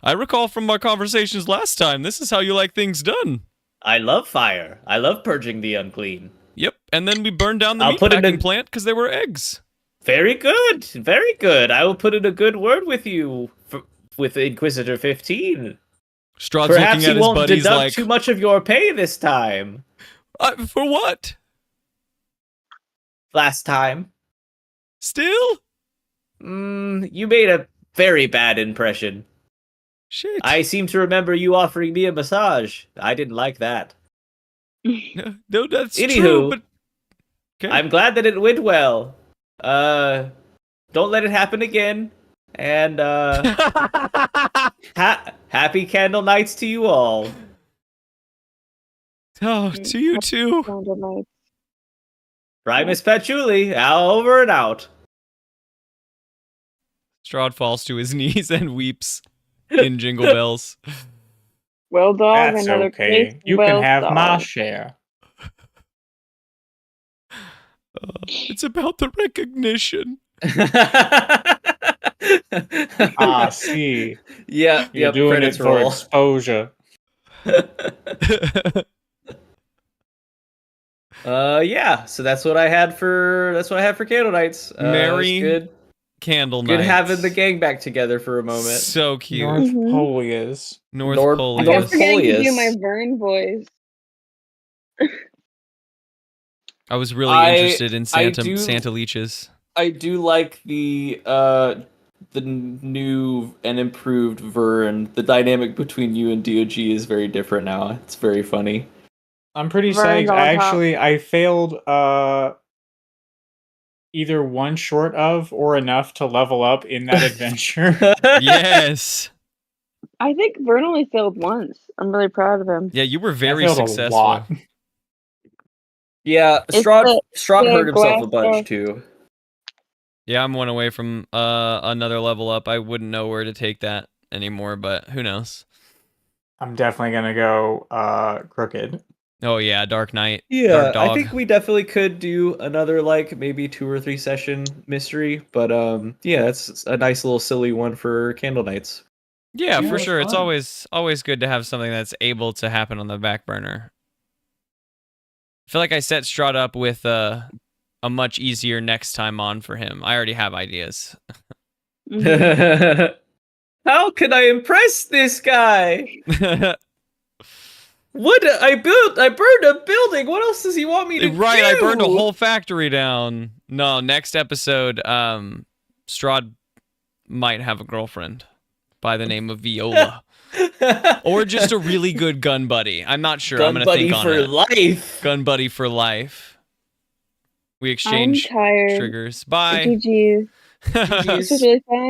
I recall from our conversations last time, this is how you like things done. I love fire. I love purging the unclean. Yep, and then we burned down the I'll put it meatpacking in- plant because there were eggs. Very good. Very good. I will put in a good word with you with Inquisitor 15. Strahd's Perhaps looking he at his won't buddies deduct like, too much of your pay this time. For what? Last time. Still? You made a very bad impression. Shit. I seem to remember you offering me a massage. I didn't like that. No, that's Anywho, true, but... Okay. I'm glad that it went well. Don't let it happen again. And, happy Candlenights to you all. Oh, to you too. Candlenights. Primus Patchouli, over and out. Strahd falls to his knees and weeps in Jingle Bells. Well, dog, That's another okay. case. You well, can have my dog. share. It's about the recognition. Ah, see. Yeah, You're yep, doing it credits for roll. exposure. Yeah, so that's what I had for Candlenights. Merry good Candle good Nights. having the gang back together for a moment. So cute. North Mhm. Polias. North Nord- Pole. I North kept forgetting to do Polius. my Vern voice. I was really interested in Santa Leeches. I do like the new and improved Vern. The dynamic between you and DOG is very different now. It's very funny. I'm pretty Vern's psyched. on top. I failed either one short of or enough to level up in that adventure. Yes. I think Vern only failed once. I'm really proud of him. Yeah, you were I very failed a successful. lot. Yeah, It's Strahd the hurt himself a glass bunch door. too. Yeah, I'm one away from another level up. I wouldn't know where to take that anymore, but who knows? I'm definitely gonna go crooked. Oh yeah, Dark Knight. Yeah, Dark I Dog. think we definitely could do another like maybe 2 or 3 session mystery, but yeah, it's a nice little silly one for Candlenights. Yeah, Yeah, for it's sure. It's fun. always good to have something that's able to happen on the back burner. I feel like I set Strahd up with a much easier next time on for him. I already have ideas. Mhm. How can I impress this guy? What I built? I burned a building. What else does he want me to do? Right, I burned a whole factory down. No, next episode, Strahd might have a girlfriend by the name of Viola. Or just a really good gun buddy. I'm not sure. I'm Gun gonna buddy think on for it. life. Gun buddy for life. We I'm exchange tired. triggers. Bye. GG. This was really fun.